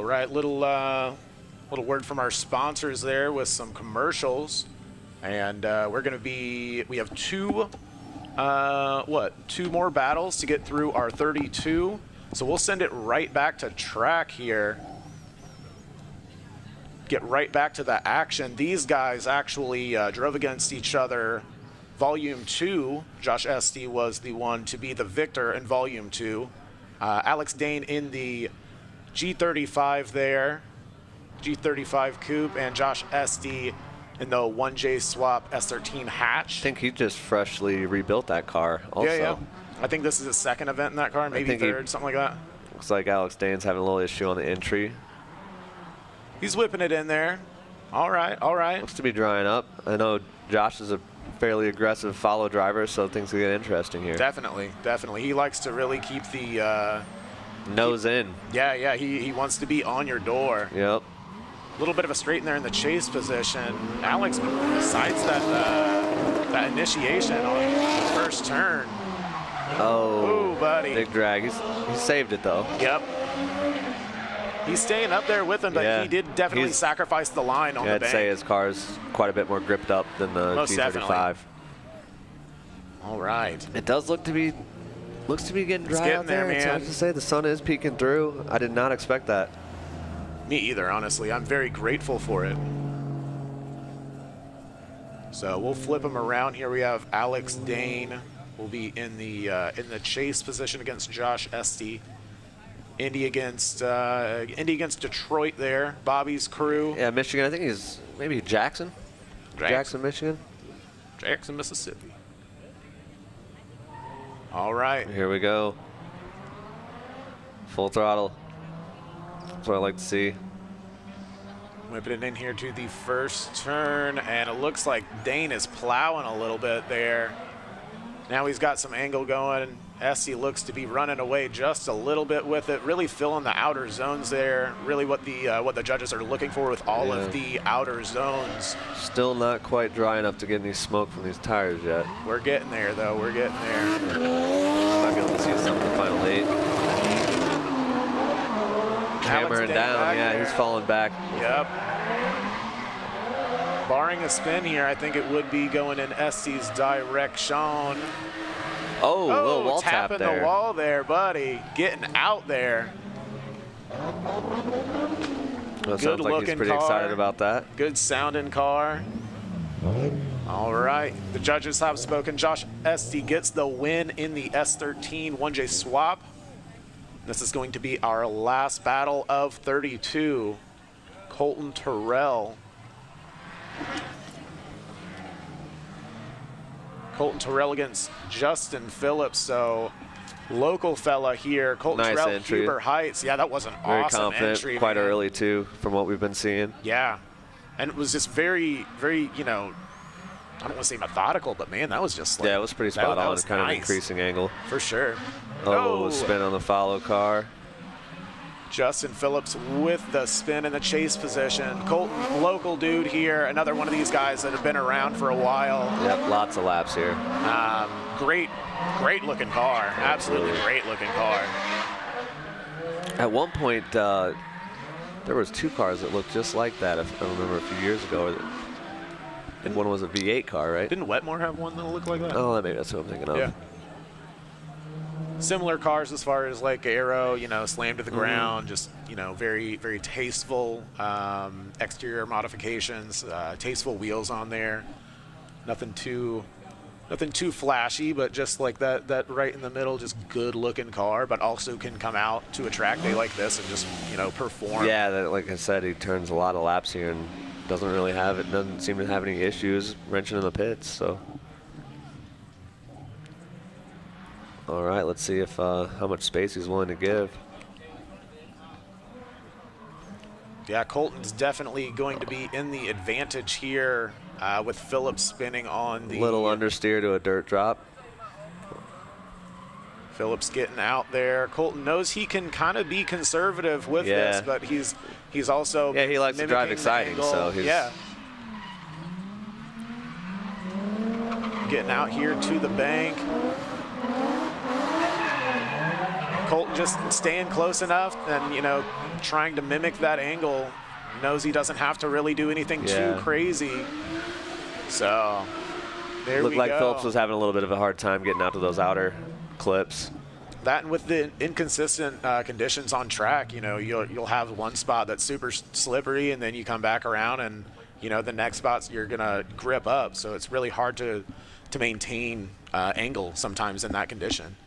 S1: right, little word from our sponsors there with some commercials, and we have two more battles to get through our 32. So we'll send it right back to track here. Get right back to the action. These guys actually drove against each other. Volume 2, Josh Esty was the one to be the victor in Volume 2. Alex Dane in the G35 there, G35 Coupe, and Josh Esty in the 1J Swap S13 hatch.
S6: I think he just freshly rebuilt that car also.
S1: Yeah. I think this is his second event in that car, maybe third, something like that.
S6: Looks like Alex Dane's having a little issue on the entry.
S1: He's whipping it in there. All right.
S6: Looks to be drying up. I know Josh is a fairly aggressive follow driver, so things will get interesting here.
S1: Definitely. He likes to really keep the
S6: nose in.
S1: Yeah. He wants to be on your door.
S6: Yep.
S1: A little bit of a straight in there in the chase position. Alex, besides that initiation on the first turn.
S6: Oh,
S1: ooh, buddy.
S6: Big drag. He saved it though.
S1: Yep. He's staying up there with him, but
S6: yeah.
S1: He did definitely sacrifice the line on the bank.
S6: I'd say his car is quite a bit more gripped up than the
S1: Most
S6: G35.
S1: definitely. All right.
S6: It does looks to be getting dry
S1: getting
S6: out there.
S1: there,
S6: It's hard
S1: man.
S6: to say. The sun is peeking through. I did not expect that.
S1: Me either, honestly. I'm very grateful for it. So we'll flip him around here. We have Alex Dane will be in the chase position against Josh Esty. Indy against Detroit there. Bobby's crew.
S6: Yeah, Michigan. I think he's maybe Jackson, Michigan.
S1: Jackson, Mississippi. All right.
S6: Here we go. Full throttle. That's what I like to see.
S1: Whipping it in here to the first turn, and it looks like Dane is plowing a little bit there. Now he's got some angle going. Esty looks to be running away just a little bit with it, really filling the outer zones there. Really what the judges are looking for with all of the outer zones.
S6: Still not quite dry enough to get any smoke from these tires yet.
S1: We're getting there, though. We're getting there.
S6: Might be able to see some in the final 8. Hammering down, yeah, he's falling back.
S1: Yep. Barring a spin here, I think it would be going in Esty's direction.
S6: Oh, a little wall tap
S1: tapping
S6: there.
S1: the wall there, buddy. Getting out there.
S6: Well, sounds like he's pretty excited about that.
S1: Good sounding car. All right, the judges have spoken. Josh Esty gets the win in the S13 1J swap. This is going to be our last battle of 32. Colton Terrell. Colton Terrell against Justin Phillips. So local fella here. Colton
S6: Nice
S1: Terrell,
S6: entry.
S1: Huber Heights. Yeah, that was an
S6: Very
S1: awesome
S6: confident,
S1: entry.
S6: quite
S1: man.
S6: early too, from what we've been seeing.
S1: Yeah, and it was just very, very, I don't want to say methodical, but man, that was just like,
S6: Yeah, it was pretty spot
S1: that
S6: on,
S1: was
S6: kind of
S1: nice.
S6: increasing angle.
S1: For sure.
S6: Oh, spin on the follow car.
S1: Justin Phillips with the spin in the chase position. Colton, local dude here, another one of these guys that have been around for a while.
S6: Yep, lots of laps here.
S1: Great looking car. Absolutely great looking car.
S6: At one point, there was 2 cars that looked just like that, if I remember a few years ago. And one was a V8 car, right?
S1: Didn't Wetmore have one that looked like that?
S6: Oh, maybe that's what I'm thinking of.
S1: Yeah. Similar cars as far as like aero, slammed to the ground, just, very, very tasteful exterior modifications, tasteful wheels on there. Nothing too flashy, but just like that right in the middle, just good looking car, but also can come out to a track day like this and just, perform.
S6: Yeah, like I said, he turns a lot of laps here and doesn't seem to have any issues wrenching in the pits, so. All right, let's see if how much space he's willing to give.
S1: Yeah, Colton's definitely going to be in the advantage here with Phillips spinning on the...
S6: Little understeer to a dirt drop.
S1: Phillips getting out there. Colton knows he can kind of be conservative with this, but he's also...
S6: Yeah, he likes to drive exciting, so he's...
S1: Yeah. Getting out here to the bank. Colton just staying close enough and, you know, trying to mimic that angle. Knows he doesn't have to really do anything too crazy. So there we go.
S6: Looked like Phillips was having a little bit of a hard time getting out to those outer clips.
S1: That and with the inconsistent conditions on track, you know, you'll have one spot that's super slippery, and then you come back around, and you know the next spots you're gonna grip up. So it's really hard to maintain angle sometimes in that condition.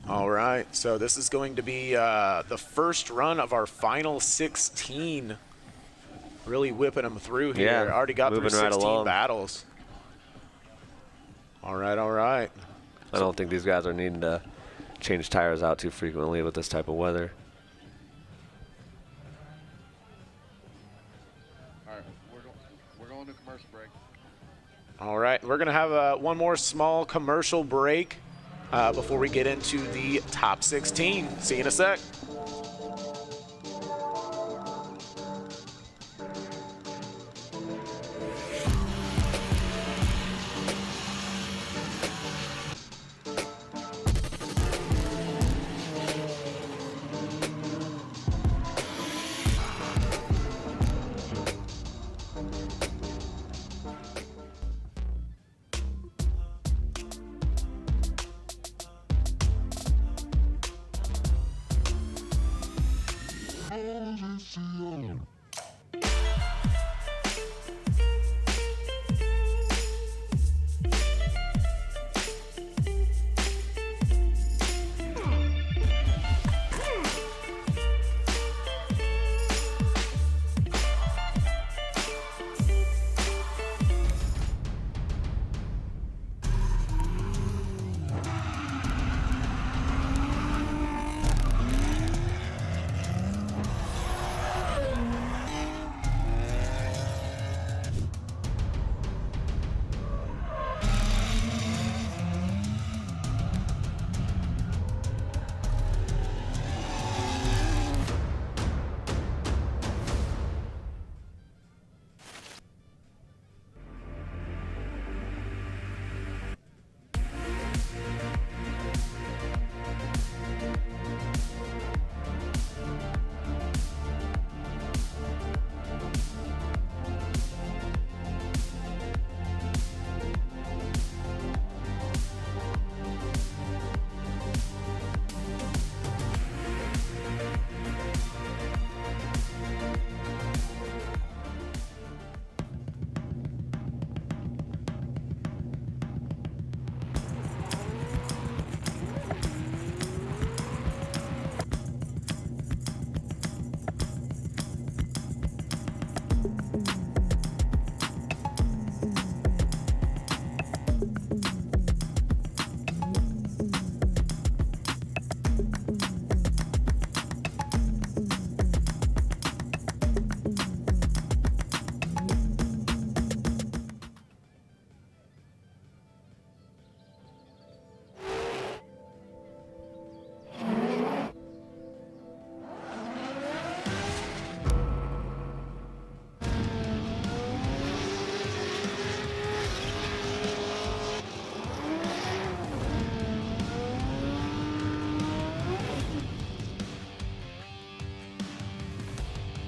S1: All right, so this is going to be the first run of our final 16. Really whipping them through here.
S6: Yeah,
S1: Already got through 16
S6: along.
S1: battles. All right, all right.
S6: I don't think these guys are needing to change tires out too frequently with this type of weather.
S7: All right, we're going to commercial break.
S1: All right, we're going to have one more small commercial break before we get into the top 16. See you in a sec.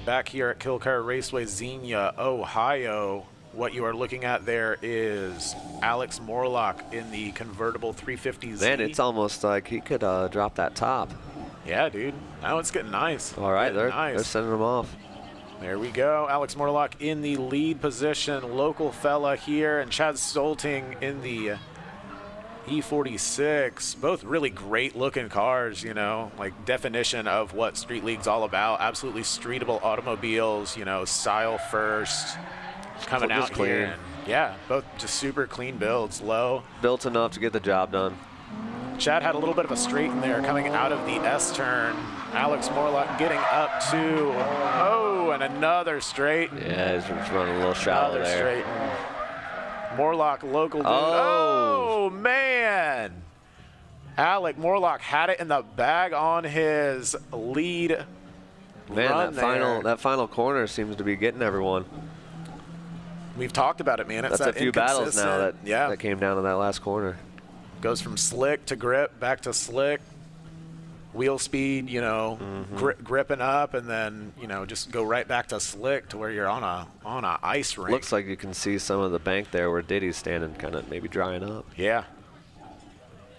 S1: Back here at Kilkare Raceway, Xenia, Ohio. What you are looking at there is Alex Morlock in the convertible 350Z.
S6: Man, it's almost like he could drop that top.
S1: Yeah, dude. Now it's getting nice.
S6: All right, they're sending him off.
S1: There we go. Alex Morlock in the lead position. Local fella here. And Chad Stolting in the E46. Both really great looking cars, you know, like definition of what Street League's all about. Absolutely streetable automobiles, you know, style first. Coming out
S6: clean.
S1: here. And yeah, both just super clean builds, low.
S6: Built enough to get the job done.
S1: Chad had a little bit of a straight in there coming out of the S turn. Alex Morlock getting up to, oh, and another straight.
S6: Yeah, he's running a little shallow
S1: Another
S6: there.
S1: straight. Morlock local dude.
S6: Oh.
S1: Oh, man. Alec Morlock had it in the bag on his lead
S6: Man,
S1: run
S6: that final corner seems to be getting everyone.
S1: We've talked about it, man. It's
S6: That's a few battles now
S1: inconsistent-
S6: that came down to that last corner.
S1: Goes from slick to grip, back to slick. Wheel speed, you know, gripping up, and then, you know, just go right back to slick to where you're on a ice rink.
S6: Looks like you can see some of the bank there where Diddy's standing, kind of maybe drying up.
S1: Yeah.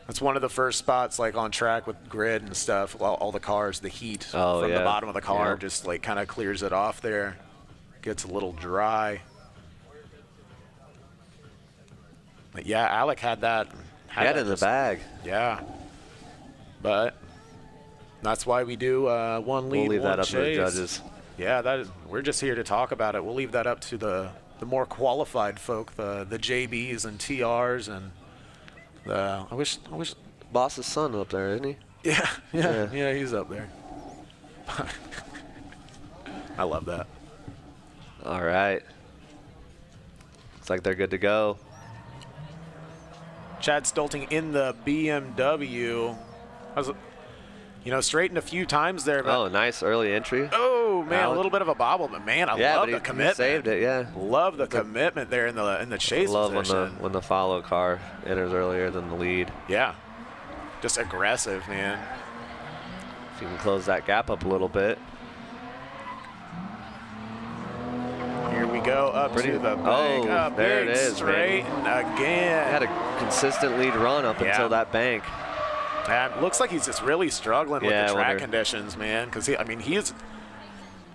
S1: That's one of the first spots, like on track with grid and stuff. All the cars, the heat from the bottom of the car just like kind of clears it off there. Gets a little dry. But yeah, Alec had that.
S6: Had it in the bag.
S1: Yeah. But that's why we do one lead,
S6: We'll leave
S1: one
S6: that up to the
S1: chase.
S6: judges.
S1: Yeah, we're just here to talk about it. We'll leave that up to the more qualified folk, the JBs and TRs and the. I wish.
S6: Boss's son up there, isn't he?
S1: Yeah, he's up there. I love that.
S6: All right. Looks like they're good to go.
S1: Chad Stolting in the BMW. You know, straightened a few times there. But
S6: Nice early entry.
S1: Oh man,
S6: Alec.
S1: a little bit of a bobble, but man, I love the commitment.
S6: He saved it, yeah.
S1: Love the commitment there in the chase position.
S6: When the follow car enters earlier than the lead.
S1: Yeah, just aggressive, man.
S6: If you can close that gap up a little bit.
S1: Here we go up to the bank.
S6: There it is,
S1: straight again.
S6: Had a consistent lead run up until that bank.
S1: And looks like he's just really struggling with the track conditions, man. Because he is,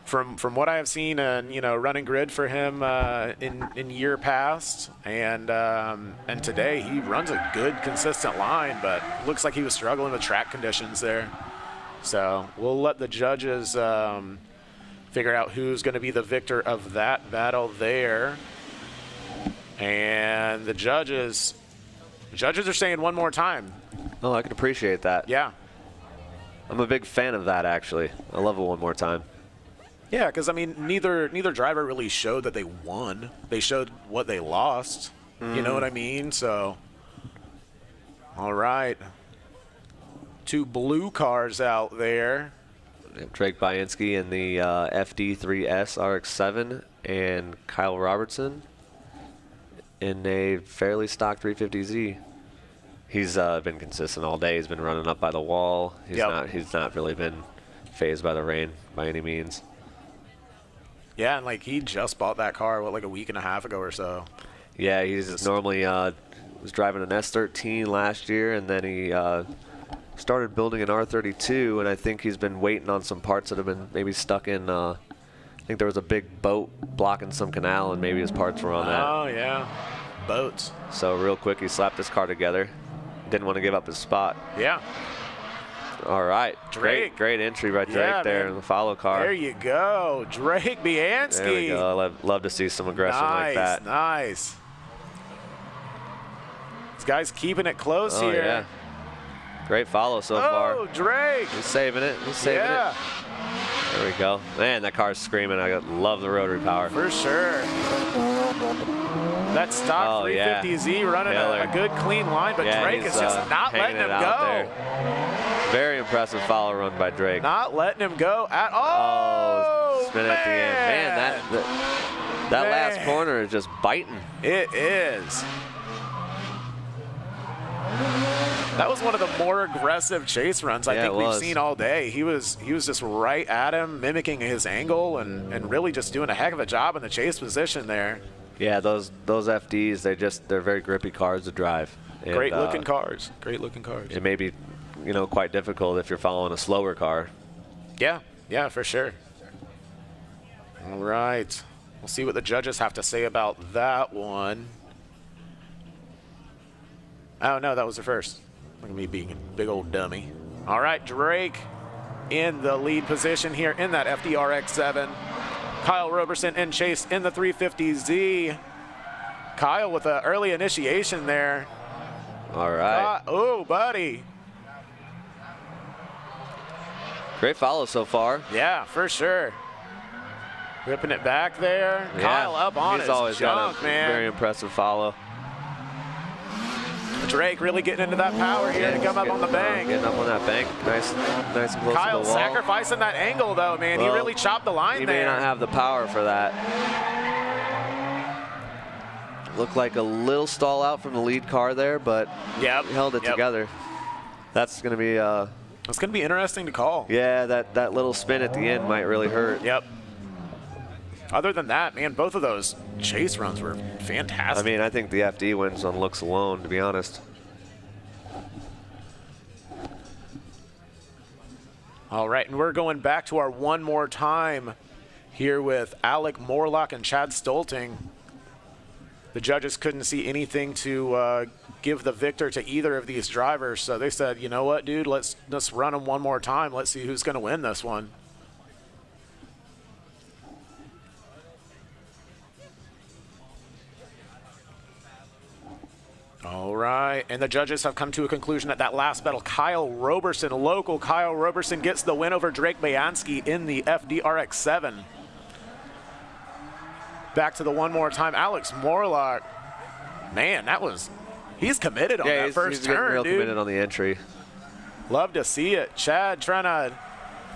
S1: from what I have seen, and running grid for him in year past, and today he runs a good consistent line, but looks like he was struggling with track conditions there. So we'll let the judges figure out who's going to be the victor of that battle there. And the judges are saying one more time.
S6: Oh, I can appreciate that.
S1: Yeah.
S6: I'm a big fan of that, actually. I love it one more time.
S1: Yeah, because, I mean, neither driver really showed that they won. They showed what they lost. You know what I mean? So, all right. 2 blue cars out there.
S6: Drake Bianski in the FD3S RX-7 and Kyle Robertson in a fairly stock 350Z. He's been consistent all day. He's been running up by the wall. He's not really been phased by the rain by any means.
S1: Yeah, and like he just bought that car like a week and a half ago or so.
S6: Yeah, he's normally was driving an S13 last year, and then he started building an R32, and I think he's been waiting on some parts that have been maybe stuck in. I think there was a big boat blocking some canal, and maybe his parts were on that.
S1: Oh yeah, boats.
S6: So real quick, he slapped his car together. Didn't want to give up his spot.
S1: Yeah.
S6: All right.
S1: Drake.
S6: Great entry by Drake there in the follow car.
S1: There you go. Drake Bianski.
S6: There we go. I love to see some aggression like that.
S1: Nice. This guy's keeping it close here.
S6: Yeah. Great follow so far.
S1: Oh, Drake.
S6: He's saving it. He's saving it. There we go. Man, that car's screaming. I love the rotary power.
S1: For sure. That stock 350Z running a good, clean line, but Drake is just not letting him go.
S6: Very impressive follow run by Drake.
S1: Not letting him go at all.
S6: Oh, spin at the end. Man, that last corner is just biting.
S1: It is. That was one of the more aggressive chase runs I think we've seen all day. He was just right at him, mimicking his angle and really just doing a heck of a job in the chase position there.
S6: Yeah, those FDs, they're very grippy cars to drive. And,
S1: great looking cars. Great looking cars.
S6: It may be, quite difficult if you're following a slower car.
S1: Yeah, for sure. All right. We'll see what the judges have to say about that one. Oh, no, that was the first. Look at me being a big old dummy. All right, Drake in the lead position here in that FDRX7. Kyle Roberson and Chase in the 350Z. Kyle with an early initiation there.
S6: All right.
S1: Oh, buddy.
S6: Great follow so far.
S1: Yeah, for sure. Ripping it back there. Yeah. Kyle up on his
S6: always
S1: junk,
S6: got a
S1: man.
S6: Very impressive follow.
S1: Drake really getting into that power here to come up on the bank.
S6: Getting up on that bank. Nice and close
S1: Kyle
S6: to the wall.
S1: sacrificing that angle, though, man.
S6: Well,
S1: he really chopped the line there.
S6: He may not have the power for that. Looked like a little stall out from the lead car there, but
S1: Yep.
S6: he held it
S1: Yep.
S6: together. That's going to be,
S1: It's going to be interesting to call.
S6: yeah, that little spin at the end might really hurt.
S1: Yep. Other than that, man, both of those chase runs were fantastic.
S6: I mean, I think the FD wins on looks alone, to be honest.
S1: All right, and we're going back to our one more time here with Alec Morlock and Chad Stolting. The judges couldn't see anything to give the victor to either of these drivers, so they said, you know what, dude, let's run them one more time. Let's see who's going to win this one. All right, and the judges have come to a conclusion at that last battle. Kyle Roberson, local Kyle Roberson, gets the win over Drake Bayansky in the FDRX7. Back to the one more time, Alex Morlock. Man, he's committed on that first
S6: he's getting
S1: turn,
S6: real
S1: dude.
S6: committed on the entry.
S1: Love to see it. Chad trying to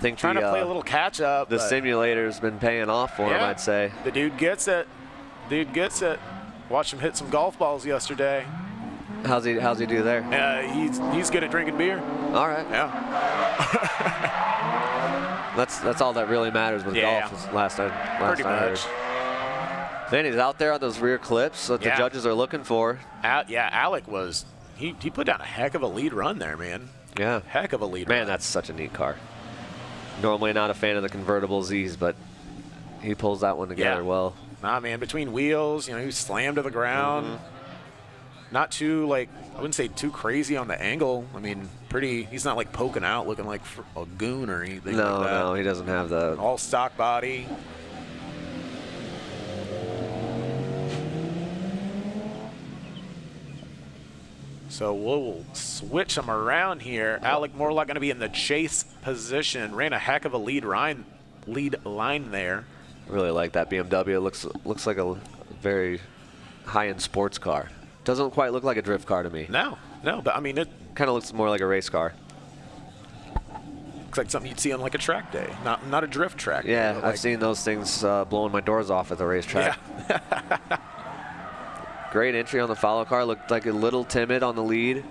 S1: play a little catch up.
S6: The
S1: but
S6: simulator's been paying off for him,
S1: yeah,
S6: I'd say.
S1: The dude gets it. Watched him hit some golf balls yesterday.
S6: How's he do there?
S1: He's good at drinking beer.
S6: All right.
S1: Yeah.
S6: That's all that really matters with
S1: Yeah.
S6: golf. Is last
S1: Pretty
S6: I heard.
S1: much.
S6: Man, he's out there on those rear clips that the
S1: Yeah.
S6: judges are looking for.
S1: Alec was he put down a heck of a lead run there, man.
S6: Yeah.
S1: Heck of a lead
S6: Man,
S1: run.
S6: that's such a neat car. Normally not a fan of the convertible Zs, but he pulls that one together well.
S1: Nah, man, between wheels, he was slammed to the ground. Not too, I wouldn't say too crazy on the angle. I mean, he's not poking out looking like a goon or anything like that.
S6: No, he doesn't have the...
S1: All stock body. So we'll switch them around here. Alec Morlock going to be in the chase position. Ran a heck of a lead line there.
S6: Really like that BMW. It looks like a very high-end sports car. Doesn't quite look like a drift car to me.
S1: No, but I mean, it
S6: kind of looks more like a race car.
S1: looks like something you'd see on a track day, not a drift track.
S6: Yeah, I've seen those things blowing my doors off at the racetrack.
S1: Yeah.
S6: Great entry on the follow car. Looked like a little timid on the lead.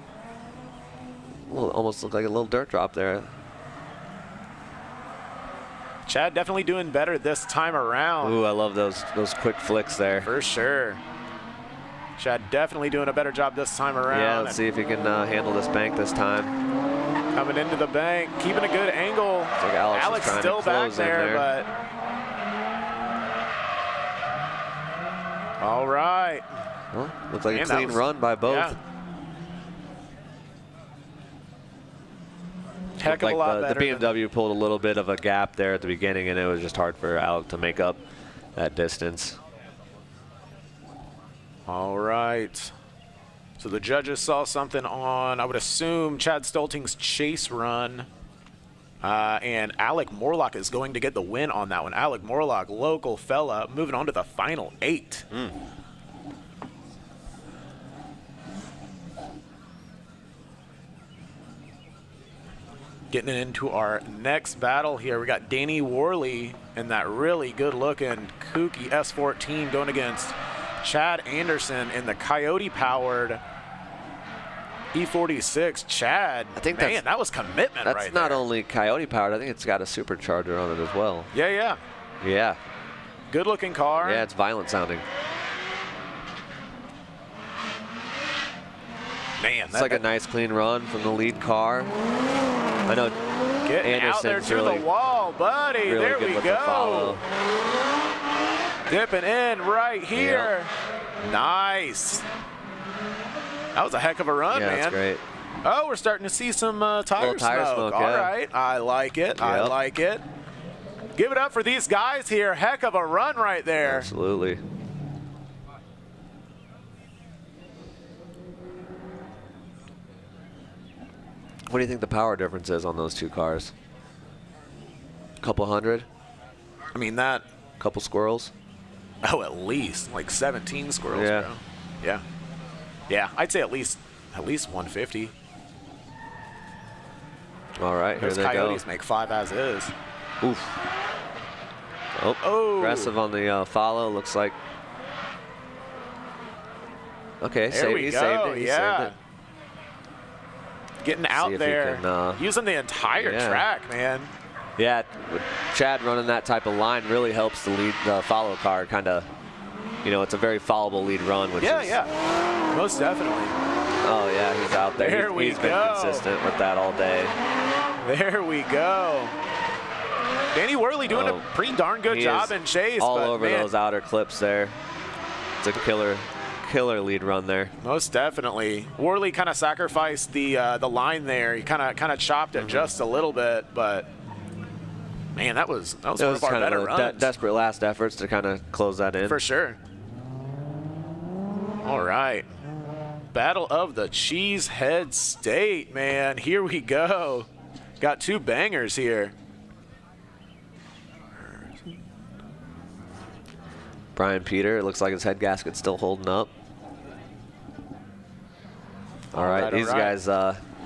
S6: Almost looked like a little dirt drop there.
S1: Chad definitely doing better this time around.
S6: Ooh, I love those quick flicks there.
S1: For sure. Chad definitely doing a better job this time around.
S6: Yeah, let's see if he can handle this bank this time.
S1: Coming into the bank, keeping a good angle.
S6: Looks like Alex is trying
S1: still
S6: to
S1: back
S6: close in
S1: there, but all right.
S6: Well, looks like
S1: Man,
S6: a
S1: that
S6: clean
S1: was-
S6: run by both.
S1: Yeah. Heck of
S6: Looked
S1: a lot
S6: like the
S1: better than-
S6: BMW pulled a little bit of a gap there at the beginning, and it was just hard for Alec to make up that distance.
S1: All right. So the judges saw something on, I would assume, Chad Stolting's chase run. And Alec Morlock is going to get the win on that one. Alec Morlock, local fella, moving on to the final 8. Getting into our next battle here, we got Danny Worley in that really good-looking kooky S14 going against Chad Anderson in the Coyote-powered E46. Chad,
S6: I think
S1: man, that was commitment
S6: That's
S1: right
S6: not
S1: there.
S6: only Coyote powered, I think it's got a supercharger on it as well.
S1: Yeah.
S6: Yeah.
S1: Good-looking car.
S6: Yeah, it's violent sounding.
S1: Man,
S6: It's like a nice clean run from the lead car. I know
S1: getting out there
S6: Anderson's
S1: to
S6: really,
S1: the wall, buddy.
S6: really
S1: There
S6: good
S1: we
S6: with the
S1: go.
S6: follow.
S1: Dipping in right here. Nice. That was a heck of a run,
S6: Yeah,
S1: man.
S6: that's great.
S1: Oh, we're starting to see some tire
S6: Little tire smoke,
S1: All
S6: yeah.
S1: right, I like it. I
S6: Yep.
S1: like it. Give it up for these guys here. Heck of a run right there.
S6: Absolutely. What do you think the power difference is on those two cars? Couple hundred?
S1: I mean, that,
S6: Couple squirrels?
S1: oh, at least like 17 squirrels,
S6: Yeah.
S1: bro. Yeah, I'd say at least 150.
S6: All right, here
S1: Those
S6: they
S1: Coyotes
S6: go.
S1: make 5 as is.
S6: Oof. Oh,
S1: Oh.
S6: aggressive on the follow. Looks like Okay,
S1: There we
S6: he
S1: go.
S6: saved it. He
S1: yeah.
S6: saved it.
S1: Getting
S6: See
S1: out
S6: if he
S1: there,
S6: can,
S1: using the entire
S6: yeah.
S1: track, man.
S6: Yeah, with Chad running that type of line really helps the follow car kind of, it's a very followable lead run, which is.
S1: Yeah, most definitely.
S6: Oh, yeah, he's out there.
S1: There we
S6: He's been
S1: go.
S6: consistent with that all day.
S1: There we go. Danny Worley doing a pretty darn good job in chase.
S6: All
S1: but
S6: over
S1: man,
S6: those outer clips there. It's a killer lead run there.
S1: Most definitely. Worley kind of sacrificed the line there. He kind of chopped it just a little bit, but man, that was one of our
S6: kind
S1: better
S6: of
S1: runs.
S6: Desperate last efforts to kind of close that in.
S1: For sure. All right. Battle of the Cheesehead State, man. Here we go. Got two bangers here.
S6: Brian Peter, it looks like his head gasket's still holding up. All right, these guys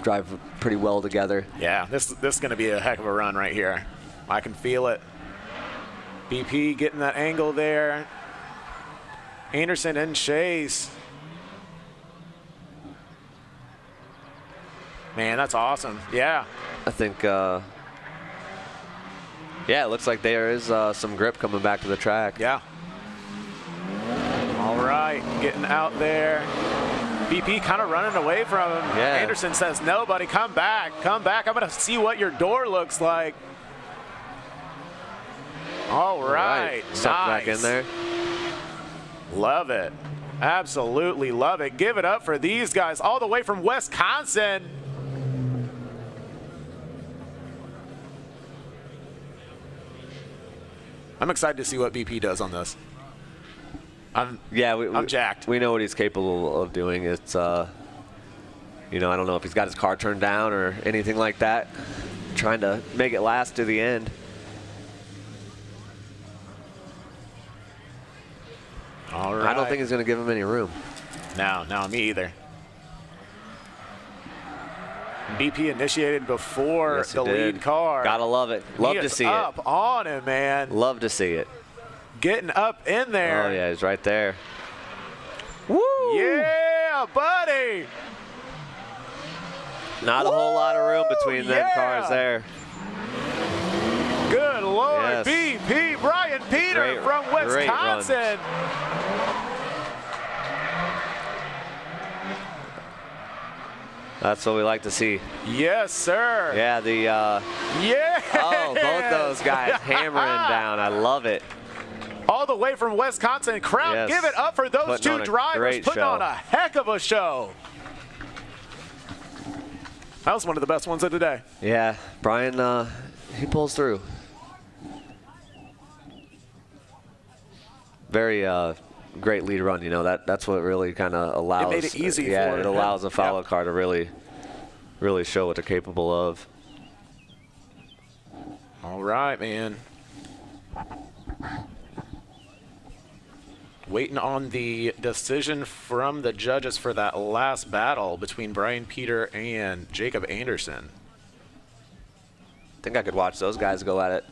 S6: drive pretty well together.
S1: Yeah, this is going to be a heck of a run right here. I can feel it. BP getting that angle there. Anderson and Chase. Man, that's awesome. Yeah.
S6: I think, yeah, it looks like there is some grip coming back to the track.
S1: Yeah. All right, getting out there. BP kind of running away from him.
S6: Yeah.
S1: Anderson says, no, buddy, come back. Come back. I'm going to see what your door looks like. All right.
S6: Step
S1: nice.
S6: back in there.
S1: Love it. Absolutely love it. Give it up for these guys all the way from Wisconsin. I'm excited to see what BP does on this. I'm jacked.
S6: We know what he's capable of doing. It's, I don't know if he's got his car turned down or anything like that. Trying to make it last to the end.
S1: All right.
S6: I don't think he's going to give him any room.
S1: No, me either. BP initiated before
S6: Yes, he
S1: the
S6: did.
S1: lead car.
S6: Gotta love it. Love
S1: He
S6: to
S1: is
S6: see it.
S1: up on him, man.
S6: Love to see it.
S1: Getting up in there.
S6: Oh, yeah, he's right there.
S1: Woo! Yeah, buddy.
S6: Not a whole lot of room between them cars there.
S1: Good Lord,
S6: Yes.
S1: BP, Brian Peter from
S6: great run.
S1: Wisconsin.
S6: That's what we like to see.
S1: Yes, sir.
S6: Yeah,
S1: Yeah.
S6: oh, both those guys hammering down. I love it.
S1: All the way from Wisconsin. Crowd,
S6: Yes.
S1: give it up for those
S6: Putting
S1: two
S6: on a
S1: drivers
S6: great
S1: putting
S6: show.
S1: on a heck of a show. That was one of the best ones of the day.
S6: Yeah, Brian, he pulls through. Very great lead run. That's what really kind of allows.
S1: It made it easy
S6: yeah,
S1: for
S6: it
S1: him.
S6: allows a follow
S1: Yep.
S6: car to really show what they're capable of.
S1: All right, man. Waiting on the decision from the judges for that last battle between Brian Peter and Jacob Anderson.
S6: I think I could watch those guys go at it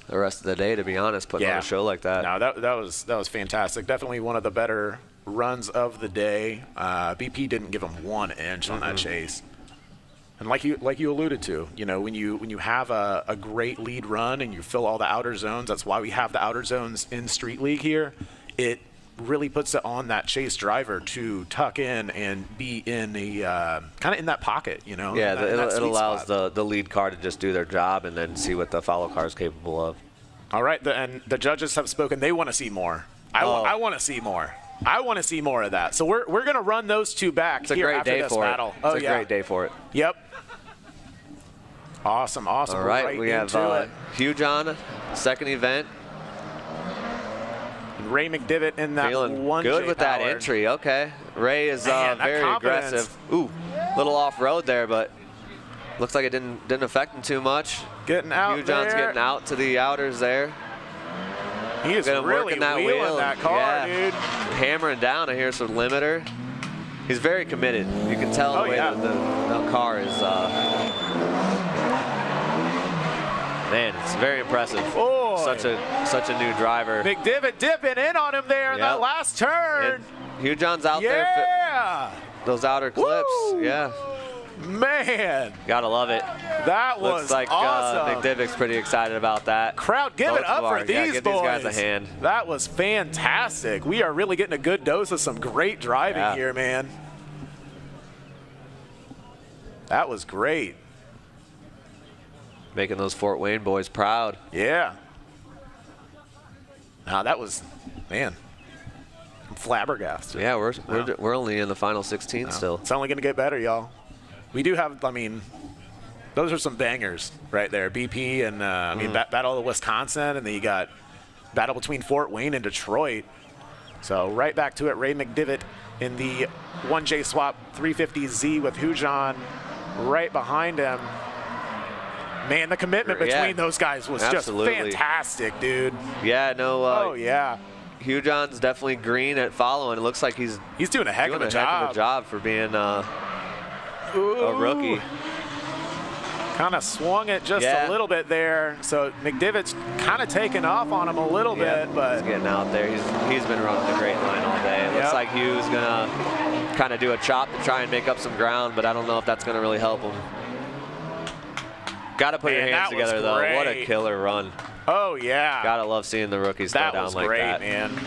S6: the rest of the day, to be honest, putting on a show like that.
S1: No, that was fantastic. Definitely one of the better runs of the day. BP didn't give him 1 inch on that chase. And like you alluded to, when you have a great lead run and you fill all the outer zones, that's why we have the outer zones in Street League here. It really puts it on that chase driver to tuck in and be in the kind of in that pocket,
S6: Yeah,
S1: in that
S6: it
S1: sweet
S6: allows
S1: spot.
S6: the lead car to just do their job and then see what the follow car is capable of.
S1: All right, and the judges have spoken. They want to see more. I want to see more. I want to see more of that. So we're going to run those two back
S6: It's a
S1: here
S6: great
S1: after
S6: day
S1: this
S6: for
S1: battle.
S6: it. It's a great day for it.
S1: Yep. Awesome.
S6: All
S1: We're
S6: right, we have
S1: into
S6: Hugh John, second event.
S1: it. Ray McDivitt in that
S6: Feeling
S1: one.
S6: good with that entry. Okay. Ray is
S1: Man, that
S6: very
S1: confidence.
S6: aggressive. Ooh, little off-road there, but looks like it didn't affect him too much.
S1: Getting out
S6: Hugh John's
S1: there.
S6: getting out to the outers there.
S1: He is
S6: Gonna
S1: really
S6: working that
S1: wheeling
S6: wheel.
S1: that car,
S6: Yeah.
S1: dude.
S6: Hammering down. I hear some limiter. He's very committed. You can tell the way that the car is. Man, it's very impressive.
S1: Boy.
S6: Such a new driver.
S1: McDivitt dipping in on him there in that last turn.
S6: And Hugh John's out there.
S1: Yeah, Yeah.
S6: Those outer clips.
S1: Woo!
S6: Yeah.
S1: Man.
S6: Gotta love it.
S1: That was
S6: Looks like
S1: awesome.
S6: McDivic's pretty excited about that.
S1: Crowd, give it
S6: Both
S1: up
S6: of
S1: for
S6: ours.
S1: these
S6: Yeah, give
S1: boys.
S6: these guys a hand.
S1: That was fantastic. We are really getting a good dose of some great driving here, man. That was great.
S6: Making those Fort Wayne boys proud.
S1: Yeah. Now that was, man, I'm flabbergasted.
S6: Yeah, we're only in the final 16 still.
S1: It's only going to get better, y'all. We do have, I mean, those are some bangers right there. BP and, I mean, Battle of Wisconsin, and then you got battle between Fort Wayne and Detroit. So right back to it, Ray McDivitt in the 1J swap 350Z with Hujan right behind him. Man, the commitment between those guys was just fantastic, dude.
S6: Yeah, no.
S1: Oh, yeah.
S6: Hujon's definitely green at following. It looks like he's
S1: doing a heck of a
S6: job for being a rookie.
S1: Kind of swung it just a little bit there. So McDivitt's kind of taking off on him a little bit, but
S6: he's getting out there. He's been running the great line all day. It looks like Hugh's gonna kind of do a chop to try and make up some ground, but I don't know if that's gonna really help him. Got to put your hands together, though. What a killer run.
S1: Oh, yeah.
S6: Got to love seeing the rookies throw down like that.
S1: That was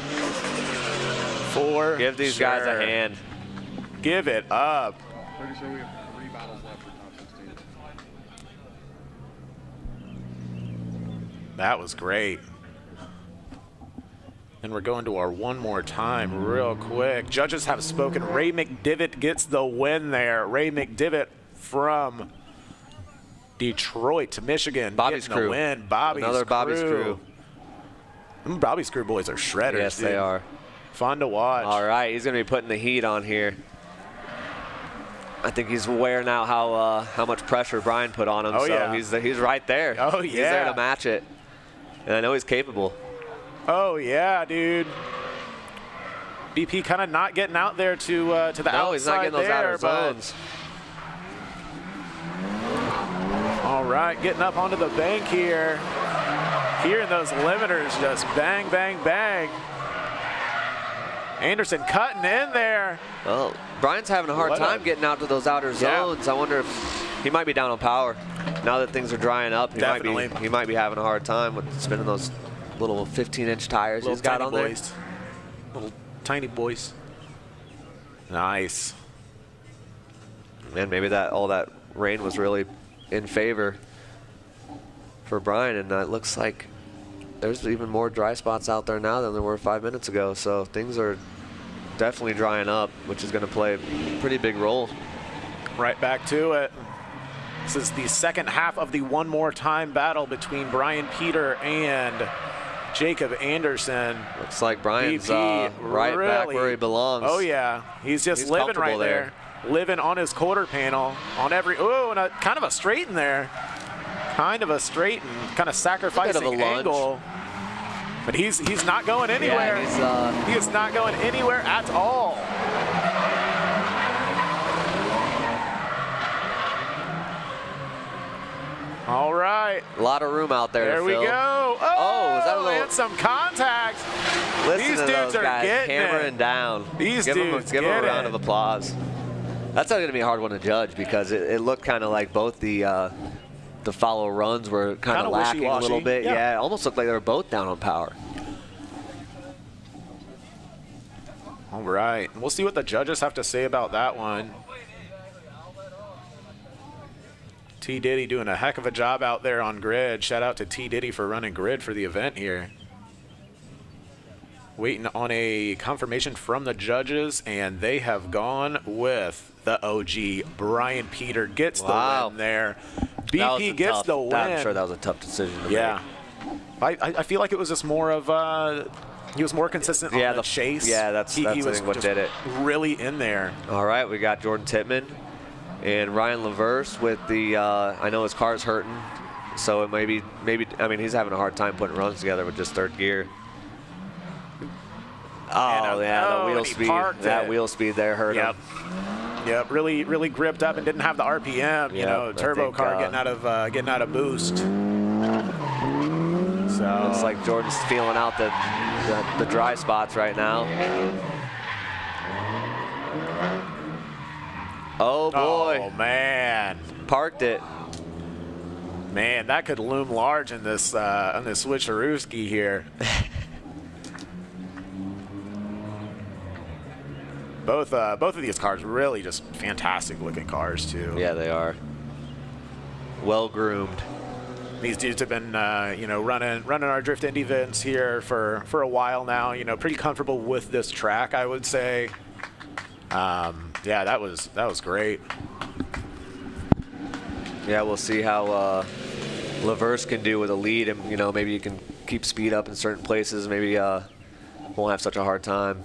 S1: great, man.
S6: Give these guys a hand.
S1: Give it up.
S7: Pretty sure we have 3 battles left for top 16.
S1: That was great. And we're going to our one more time real quick. Judges have spoken. Ray McDivitt gets the win there. Ray McDivitt from Detroit to Michigan.
S6: Bobby's
S1: crew. The win.
S6: Another Bobby's crew.
S1: Bobby's crew boys are shredders.
S6: Yes, they are.
S1: Fun to watch.
S6: All right, he's going to be putting the heat on here. I think he's aware now how much pressure Brian put on him.
S1: Oh,
S6: so
S1: yeah.
S6: he's right there.
S1: Oh, yeah.
S6: He's there to match it. And I know he's capable.
S1: Oh, yeah, dude. BP kind of not getting out there to the outside.
S6: No, he's not getting those outer zones.
S1: All right, getting up onto the bank here. Hearing those limiters just bang, bang, bang. Anderson cutting in there.
S6: Well, Brian's having a hard time getting out to those outer zones. I wonder if he might be down on power. Now that things are drying up, he might be having a hard time with spinning those little 15-inch tires he's got on there.
S1: Little tiny boys. Nice.
S6: And maybe all that rain was really in favor for Brian, and it looks like there's even more dry spots out there now than there were 5 minutes ago. So things are definitely drying up, which is going to play a pretty big role.
S1: Right back to it. This is the second half of the one more time battle between Brian Peter and Jacob Anderson.
S6: Looks like Brian's
S1: BP
S6: right back where he belongs.
S1: Oh, yeah. He's living right there. Living on his quarter panel on every, and a kind of a straighten there. Kind of a straighten, kind of sacrificing angle. But he's not going anywhere.
S6: Yeah,
S1: he is not going anywhere at all. All right.
S6: A lot of room out there.
S1: There we go.
S6: Oh, is that a little?
S1: And some contact.
S6: Listen
S1: These
S6: to
S1: dudes
S6: those
S1: are
S6: guys
S1: getting
S6: hammering down.
S1: These dudes
S6: give them a round of applause. That's going to be a hard one to judge because it looked kind of like both the follow runs were kind of lacking a little bit. Yeah, it almost looked like they were both down on power.
S1: All right. We'll see what the judges have to say about that one. T. Diddy doing a heck of a job out there on grid. Shout out to T. Diddy for running grid for the event here. Waiting on a confirmation from the judges, and they have gone with the OG. Brian Peter gets the win there. BP gets the win.
S6: I'm sure that was a tough decision to make.
S1: I feel like it was just more of he was more consistent on the chase.
S6: Yeah, that's I think what did it.
S1: Really in there.
S6: All right, we got Jordan Tittman and Ryan LaVerse with the, I know his car's hurting, so it maybe, I mean, he's having a hard time putting runs together with just third gear. Oh, yeah, the wheel speed. That wheel speed there hurt him.
S1: Yep, really gripped up and didn't have the RPM. You know, turbo car getting out of boost. So
S6: looks like Jordan's feeling out the dry spots right now. Oh, boy.
S1: Oh, man.
S6: Parked it.
S1: Man, that could loom large in this on this switcherooski here. Both of these cars really just fantastic looking cars too.
S6: Yeah, they are. Well groomed.
S1: These dudes have been you know, running our Drift Indy events here for a while now. You know, pretty comfortable with this track, I would say. Yeah, that was great.
S6: Yeah, we'll see how LaVerse can do with a lead, and you know, maybe you can keep speed up in certain places. Maybe won't have such a hard time.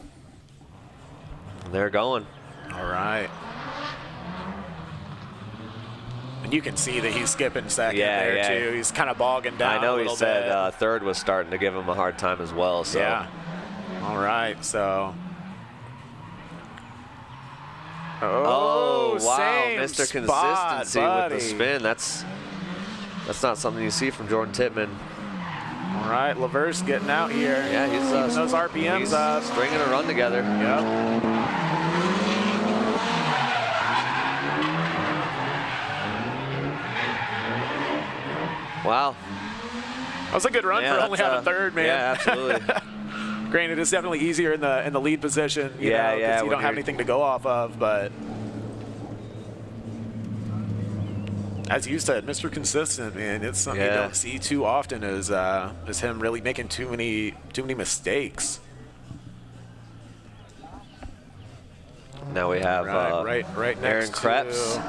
S6: They're going.
S1: All right. And you can see that he's skipping second there too. He's kind of bogging down.
S6: I know
S1: a
S6: he
S1: little
S6: said
S1: bit.
S6: third was starting to give him a hard time as well. So.
S1: Yeah. All right. So.
S6: Oh, wow,
S1: same
S6: Mr.
S1: spot,
S6: Consistency
S1: buddy.
S6: with the spin. That's not something you see from Jordan Tittman.
S1: All right, LaVerse getting out here.
S6: Yeah, he's
S1: keeping those RPMs
S6: he's
S1: up.
S6: stringing a run together.
S1: Yep.
S6: Wow.
S1: That was a good run for only having third, man.
S6: Yeah, absolutely.
S1: Granted, it's definitely easier in the lead position. You know, 'cause you don't have anything to go off of, but as you said, Mr. Consistent, man, it's something you don't see too often. Is him really making too many mistakes?
S6: Now we have
S1: right next
S6: Aaron Krebs.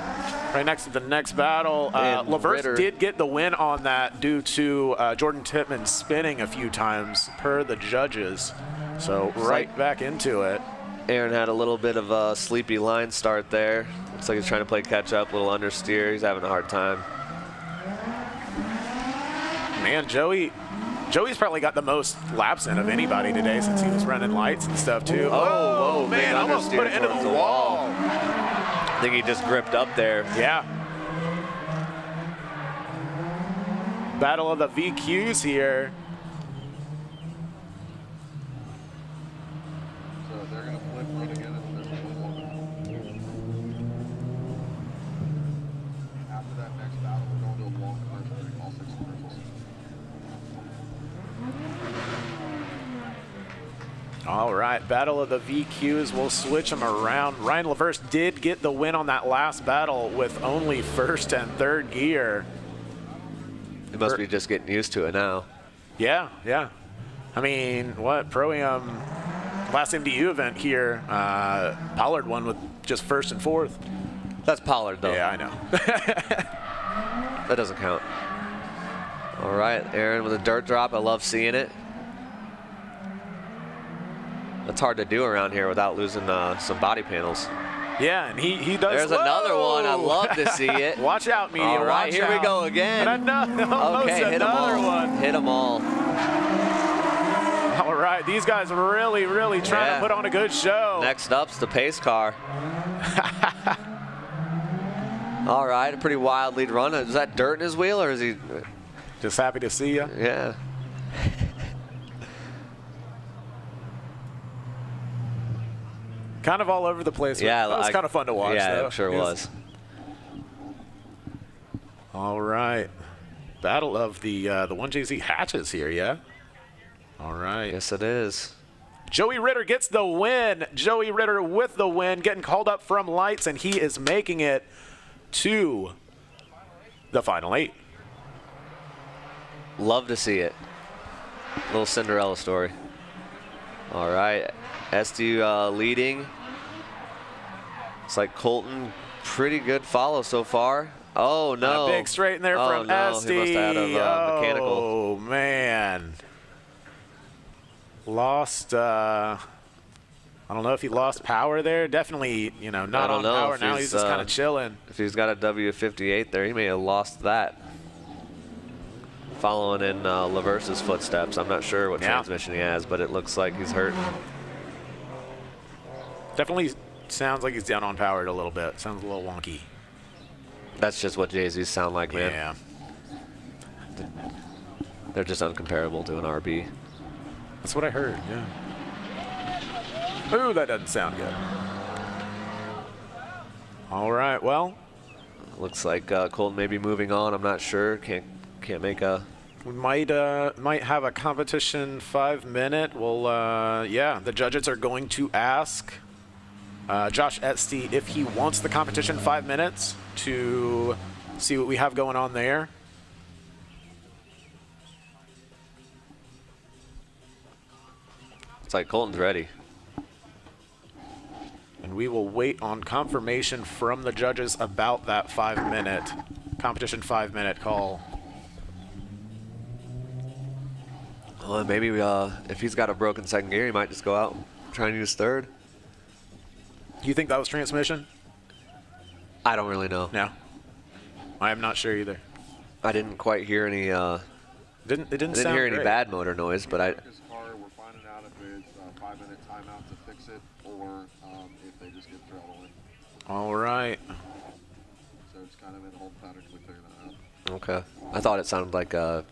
S1: Right next to the next battle. LaVerse did get the win on that due to Jordan Tittman spinning a few times per the judges. So back into it.
S6: Aaron had a little bit of a sleepy line start there. Looks like he's trying to play catch up, little understeer. He's having a hard time.
S1: Man, Joey's probably got the most laps in of anybody today since he was running lights and stuff too.
S6: Oh,
S1: man, almost put it into the wall.
S6: I think he just gripped up there.
S1: Yeah. Battle of the VQs here.
S7: So they're going to flip right again and there's one more. After that next battle, we're going to a long commercial, all 6 commercials.
S1: All right, battle of the VQs. We'll switch them around. Ryan LaVerse did get the win on that last battle with only first and third gear.
S6: He must be just getting used to it now.
S1: Yeah. I mean, Pro-Am last MDU event here, Pollard won with just first and fourth.
S6: That's Pollard, though.
S1: Yeah, I know.
S6: That doesn't count. All right, Aaron with a dirt drop. I love seeing it. That's hard to do around here without losing some body panels.
S1: Yeah, and he does.
S6: There's another one. I love to see it.
S1: Watch out, media.
S6: All right, here we go again.
S1: Okay,
S6: hit them all. Hit them all.
S1: All right, these guys are really trying to put on a good show.
S6: Next up's the pace car. All right, a pretty wild lead run. Is that dirt in his wheel, or is he
S1: just happy to see you?
S6: Yeah.
S1: Kind of all over the place.
S6: Yeah,
S1: that was kind of fun to watch.
S6: Yeah,
S1: though.
S6: it sure was.
S1: All right, battle of the 1JZ hatches here. Yeah. All right.
S6: Yes, it is.
S1: Joey Ritter gets the win. Joey Ritter with the win, getting called up from lights, and he is making it to the final 8.
S6: Love to see it. Little Cinderella story. All right, SDU leading. It's like Colton, pretty good follow so far. Oh, no.
S1: A big straight in there from
S6: no,
S1: SD.
S6: He must have had mechanical.
S1: Oh, man. Lost, I don't know if he lost power there. Definitely, not on power now. He's just kind of chilling.
S6: If he's got a W58 there, he may have lost that. Following in LaVerse's footsteps. I'm not sure what transmission he has, but it looks like he's hurting.
S1: Definitely sounds like he's down on power a little bit. Sounds a little wonky.
S6: That's just what JZs sound like, man.
S1: Yeah.
S6: They're just uncomparable to an RB.
S1: That's what I heard, yeah. Ooh, that doesn't sound good. All right, well,
S6: Looks like Colton may be moving on. I'm not sure. Can't make a.
S1: we might have a competition 5-minute. Well, yeah, the judges are going to ask Josh Etsty if he wants the competition 5 minutes to see what we have going on there.
S6: It's like Colton's ready.
S1: And we will wait on confirmation from the judges about that 5-minute competition 5-minute call.
S6: Well, maybe if he's got a broken second gear, he might just go out and try and use third.
S1: You think that was transmission?
S6: I don't really know.
S1: No. I am not sure either.
S6: I didn't quite hear any.
S1: It didn't
S6: I didn't
S1: sound
S6: hear any
S1: great.
S6: bad motor noise, but I.
S7: His car, we're finding out if it's a 5-minute timeout to fix it or if they just get throttle in.
S1: All right.
S7: So it's kind of in the whole pattern till we figure that out.
S6: Okay. I thought it sounded like a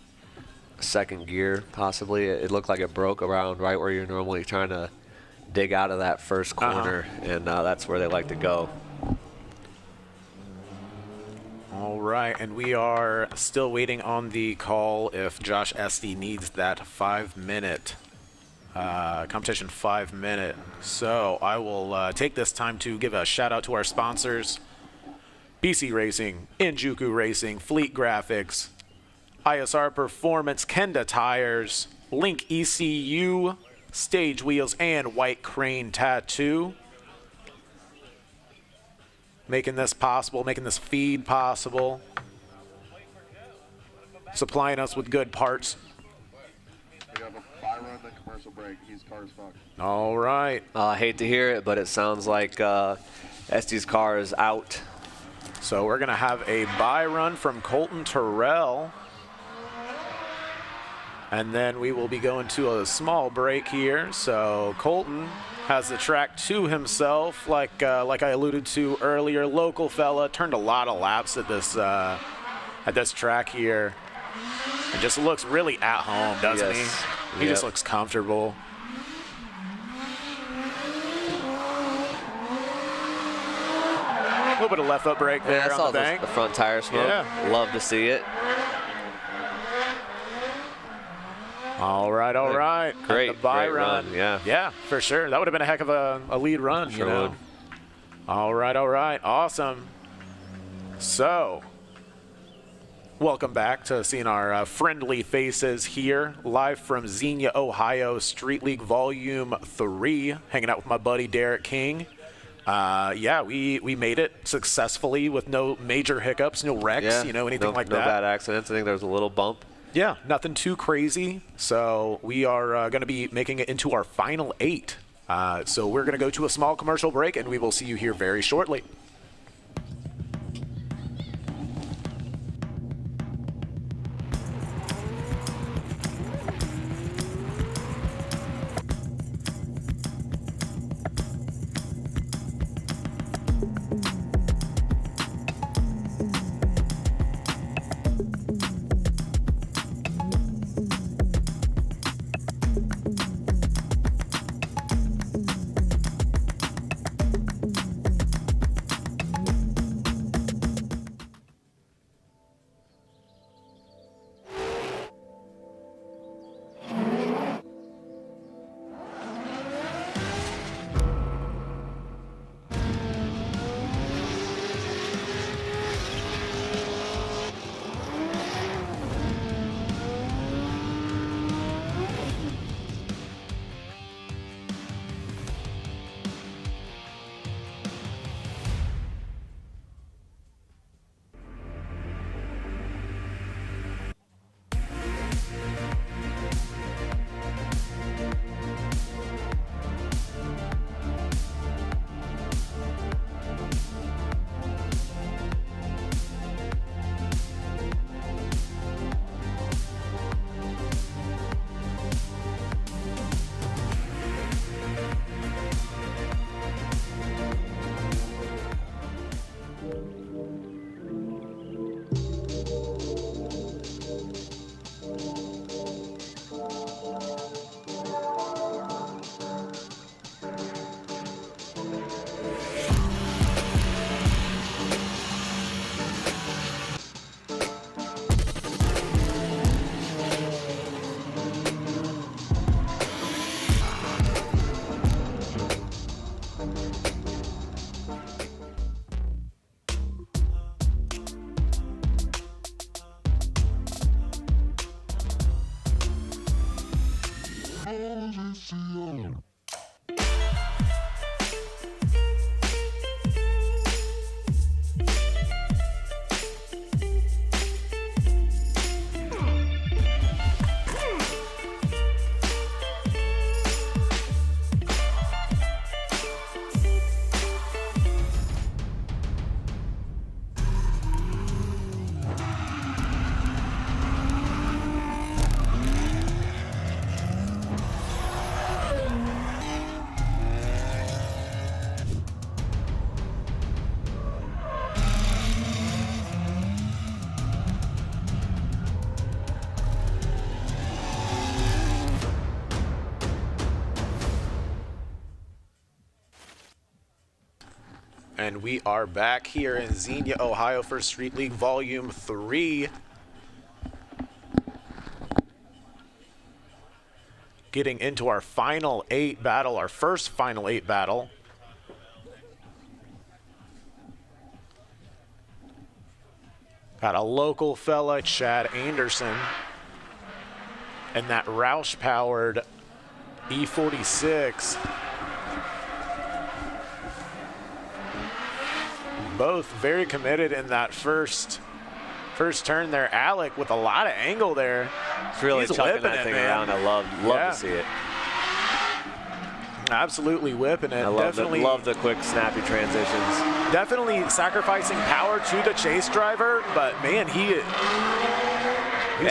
S6: second gear, possibly. It looked like it broke around right where you're normally trying to dig out of that first corner, and that's where they like to go.
S1: All right, and we are still waiting on the call if Josh Etsty needs that 5-minute competition 5-minute. So I will take this time to give a shout out to our sponsors: BC Racing, Injuku Racing, Fleet Graphics, ISR Performance, Kenda Tires, Link ECU, Stage Wheels, and White Crane Tattoo. Making this possible, making this feed possible, supplying us with good parts.
S7: We have a buy run, then commercial break. He's car as fuck.
S1: All right.
S6: I hate to hear it, but it sounds like Esty's car is out.
S1: So we're going to have a buy run from Colton Terrell. And then we will be going to a small break here. So Colton has the track to himself, like I alluded to earlier. Local fella, turned a lot of laps at this track here, and just looks really at home, doesn't
S6: Yes.
S1: he? He just looks comfortable. A little bit of left foot brake there
S6: I saw
S1: on the bank.
S6: the front tire smoke.
S1: Yeah.
S6: Love to see it.
S1: All right, all right.
S6: Great,
S1: And the buy
S6: great run, yeah.
S1: Yeah, for sure. That would have been a heck of a lead run,
S6: Sure
S1: you know.
S6: would.
S1: All right, awesome. So, welcome back to seeing our friendly faces here, live from Xenia, Ohio, Street League Volume 3, hanging out with my buddy Derek King. Yeah, we made it successfully with no major hiccups, no wrecks,
S6: Yeah.
S1: anything like
S6: no
S1: that.
S6: No bad accidents. I think there was a little bump.
S1: Yeah, nothing too crazy. So we are going to be making it into our final 8. So we're going to go to a small commercial break, and we will see you here very shortly. And we are back here in Xenia, Ohio for Street League Volume 3. Getting into our final 8 battle, our first final 8 battle. Got a local fella, Chad Anderson, and that Roush-powered E46. Both very committed in that first turn there. Alec with a lot of angle there.
S6: It's really
S1: He's
S6: chucking
S1: whipping
S6: that
S1: it,
S6: thing
S1: man.
S6: around. I love
S1: Yeah.
S6: to see it.
S1: Absolutely whipping it.
S6: I love the quick, snappy transitions.
S1: Definitely sacrificing power to the chase driver, but man, he's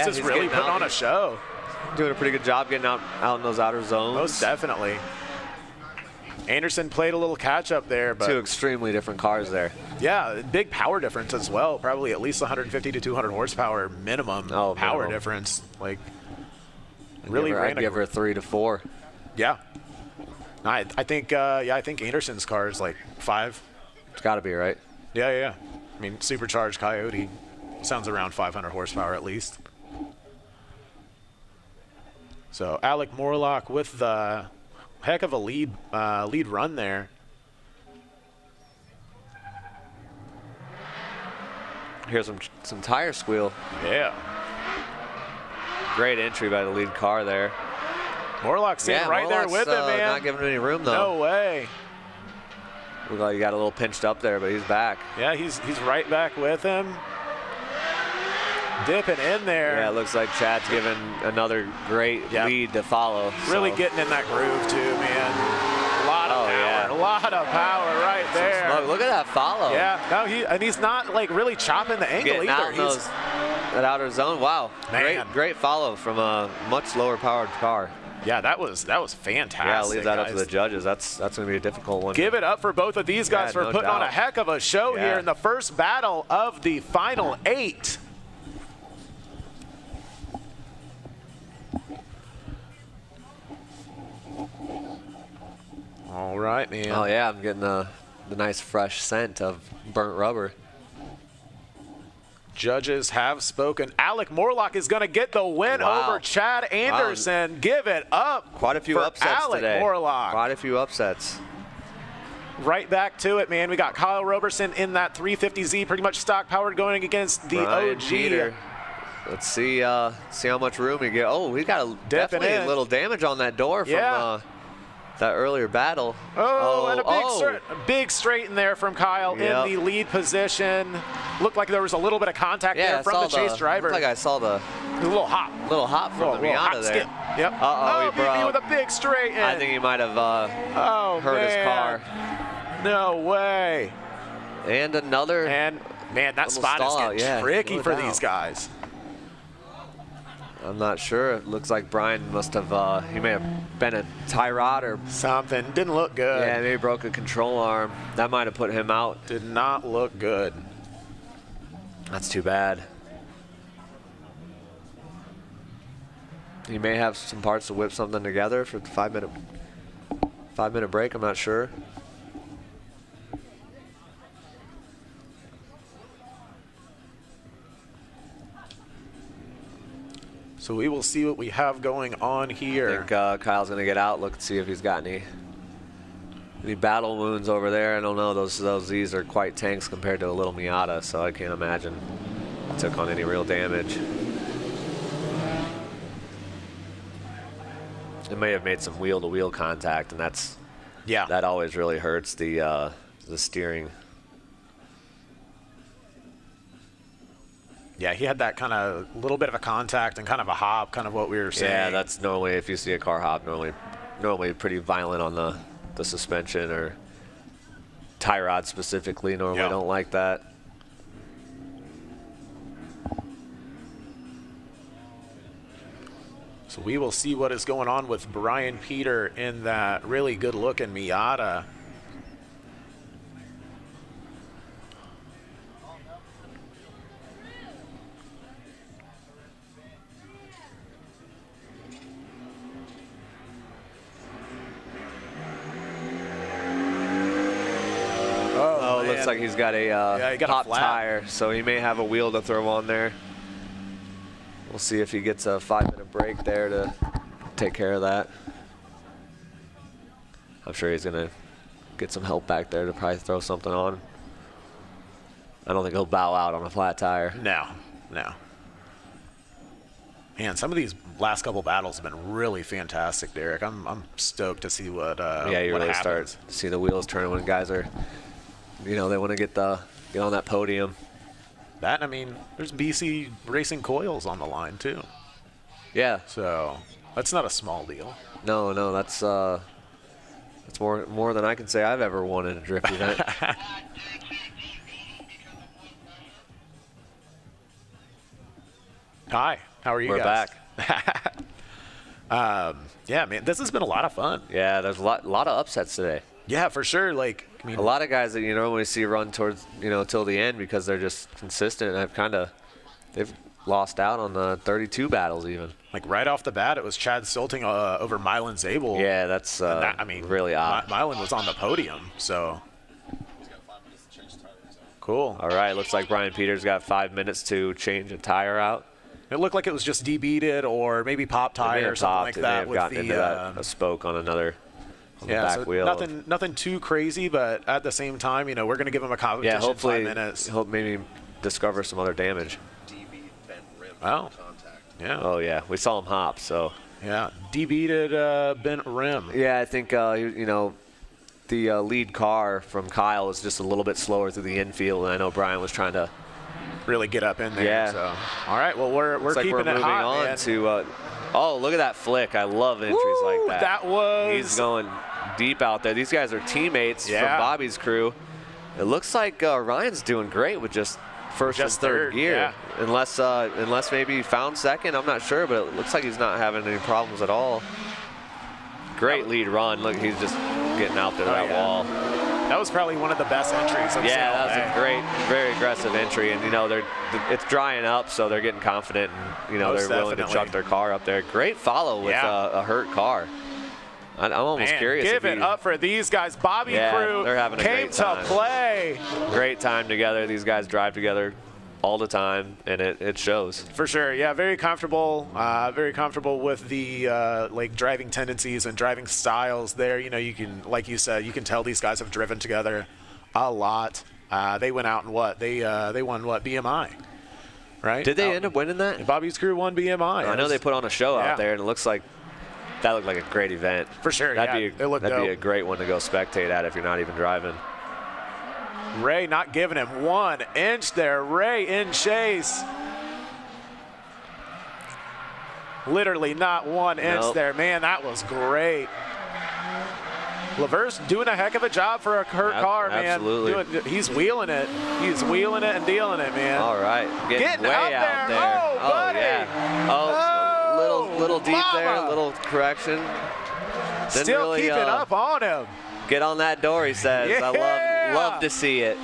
S1: just really putting on a show.
S6: Doing a pretty good job getting out in those outer zones.
S1: Most definitely. Anderson played a little catch up there, but
S6: 2 extremely different cars there.
S1: yeah, big power difference as well. Probably at least 150 to 200 horsepower minimum power difference. Like, really
S6: I'd give her a 3 to 4.
S1: Yeah. I think I think Anderson's car is like 5.
S6: It's got to be, right?
S1: Yeah. I mean, supercharged Coyote sounds around 500 horsepower at least. So Alec Morlock with the heck of a lead run there.
S6: Here's some tire squeal.
S1: Yeah.
S6: Great entry by the lead car there.
S1: Morlock's sitting right there with him, man.
S6: Not giving him any room, though.
S1: No way.
S6: Looked like he got a little pinched up there, but he's back.
S1: Yeah, he's right back with him. Dipping in there.
S6: Yeah, it looks like Chad's giving another great lead to follow.
S1: Really getting in that groove, too, man. A lot of power. A lot of power right there.
S6: Smoke. Look at that follow.
S1: Yeah, no, he's not like really chopping the angle
S6: Getting
S1: either.
S6: out in that outer zone. Wow,
S1: Man.
S6: great follow from a much lower powered car.
S1: Yeah, that was fantastic.
S6: Yeah, I'll leave that up to
S1: guys.
S6: the judges. That's going to be a difficult one.
S1: Give it up for both of these guys for
S6: no
S1: putting on a
S6: doubt.
S1: heck of a show here in the first battle of the final 8. All right, man.
S6: Oh yeah, I'm getting the nice fresh scent of burnt rubber.
S1: Judges have spoken. Alec Morlock is going to get the win over Chad Anderson. Give it up.
S6: Quite a few
S1: for
S6: upsets
S1: Alec
S6: today.
S1: Morlock.
S6: Quite a few upsets.
S1: Right back to it, man. We got Kyle Roberson in that 350Z, pretty much stock powered, going against the
S6: Brian
S1: OG.
S6: Jeter. Let's see how much room he get. Oh, we got definitely a little damage on that door from that earlier battle.
S1: And a big straight in there from Kyle in the lead position. Looked like there was a little bit of contact there from the chase driver.
S6: Looked like I saw the
S1: little hop
S6: from the Miata there.
S1: Skip. Yep.
S6: Uh-oh, he broke.
S1: with a big straight in.
S6: I think he might have hurt his car.
S1: No way.
S6: And another.
S1: And man, that spot is getting tricky for these guys.
S6: I'm not sure. It looks like Brian must have, he may have been a tie rod or
S1: something. Didn't look good.
S6: Yeah, maybe broke a control arm. That might have put him out.
S1: Did not look good.
S6: That's too bad. He may have some parts to whip something together for the 5-minute break. I'm not sure.
S1: So we will see what we have going on here.
S6: I think Kyle's going to get out, look and see if he's got any battle wounds over there. I don't know. Those Z's are quite tanks compared to a little Miata, so I can't imagine he took on any real damage. It may have made some wheel-to-wheel contact, and that always really hurts the steering.
S1: Yeah, he had that kind of little bit of a contact and kind of a hop, kind of what we were saying.
S6: Yeah, that's normally, if you see a car hop, normally pretty violent on the suspension, or tie rod specifically normally don't like that.
S1: So we will see what is going on with Brian Peter in that really good-looking Miata.
S6: Looks like he's got a pop tire, so he may have a wheel to throw on there. We'll see if he gets a 5-minute break there to take care of that. I'm sure he's going to get some help back there to probably throw something on. I don't think he'll bow out on a flat tire.
S1: No. Man, some of these last couple battles have been really fantastic, Derek. I'm stoked to see what
S6: yeah, you really start to see the wheels turn when guys are, they want to get on that podium.
S1: That, I mean, there's BC Racing coils on the line too.
S6: Yeah.
S1: So that's not a small deal.
S6: No, that's more than I can say I've ever won in a drift event.
S1: Hi, how are you
S6: We're
S1: guys?
S6: back.
S1: Yeah, man, this has been a lot of fun.
S6: Yeah, there's a lot of upsets today.
S1: Yeah, for sure. Like, I mean,
S6: a lot of guys that you normally see run towards, till the end because they're just consistent. And they've lost out on the 32 battles even.
S1: Like right off the bat, it was Chad Silting over Mylan Zabel.
S6: Yeah, that's really odd.
S1: Mylan was on the podium, so. Cool.
S6: All right, looks like Brian Peters got 5 minutes to change a tire out.
S1: It looked like it was just debeaded or maybe pop tire or something like that.
S6: They may have gotten into a spoke on another.
S1: Yeah,
S6: back wheel.
S1: Nothing too crazy, but at the same time, we're going to give him a competition.
S6: Yeah, hopefully
S1: 5 minutes.
S6: He'll maybe discover some other damage.
S1: Oh, yeah.
S6: Oh yeah, we saw him hop. So
S1: yeah, debeaded bent rim.
S6: Yeah, I think the lead car from Kyle is just a little bit slower through the infield, and I know Brian was trying to
S1: really get up in there.
S6: Yeah.
S1: So. All right. Well, we're keeping it
S6: moving
S1: hot,
S6: on
S1: man.
S6: to. Oh, look at that flick! I love entries like that.
S1: That was.
S6: He's going deep out there. These guys are teammates from Bobby's crew. It looks like Ryan's doing great with just first and third gear.
S1: Yeah.
S6: Unless maybe he found second. I'm not sure, but it looks like he's not having any problems at all. Great lead run. Look, he's just getting out there to that wall.
S1: That was probably one of the best entries I've seen all
S6: that was a great, very aggressive entry, and it's drying up, so they're getting confident, and they're willing to chuck their car up there. Great follow with a hurt car. I'm almost curious.
S1: Give it up for these guys. Bobby crew
S6: they're having a
S1: came
S6: great time.
S1: to play.
S6: Great time together. These guys drive together all the time, and it shows.
S1: For sure, yeah, very comfortable with the driving tendencies and driving styles there. You can, like you said, you can tell these guys have driven together a lot. They went out and they won BMI, right?
S6: Did they end up winning that?
S1: Bobby's crew won BMI.
S6: I know they put on a show out there, and it looks like that looked like a great event.
S1: For sure,
S6: that'd be a great one to go spectate at if you're not even driving.
S1: Ray not giving him 1 inch there. Ray in chase. Literally not 1 inch there. Man, that was great. Laverse doing a heck of a job for a hurt car, man.
S6: Absolutely.
S1: He's wheeling it. He's wheeling it and dealing it, man.
S6: All right. Getting way out there.
S1: Oh, buddy.
S6: Yeah. Oh, little deep there, little correction. Didn't
S1: Still
S6: really,
S1: keeping up on him.
S6: Get on that door, he says.
S1: Yeah.
S6: I love to see it.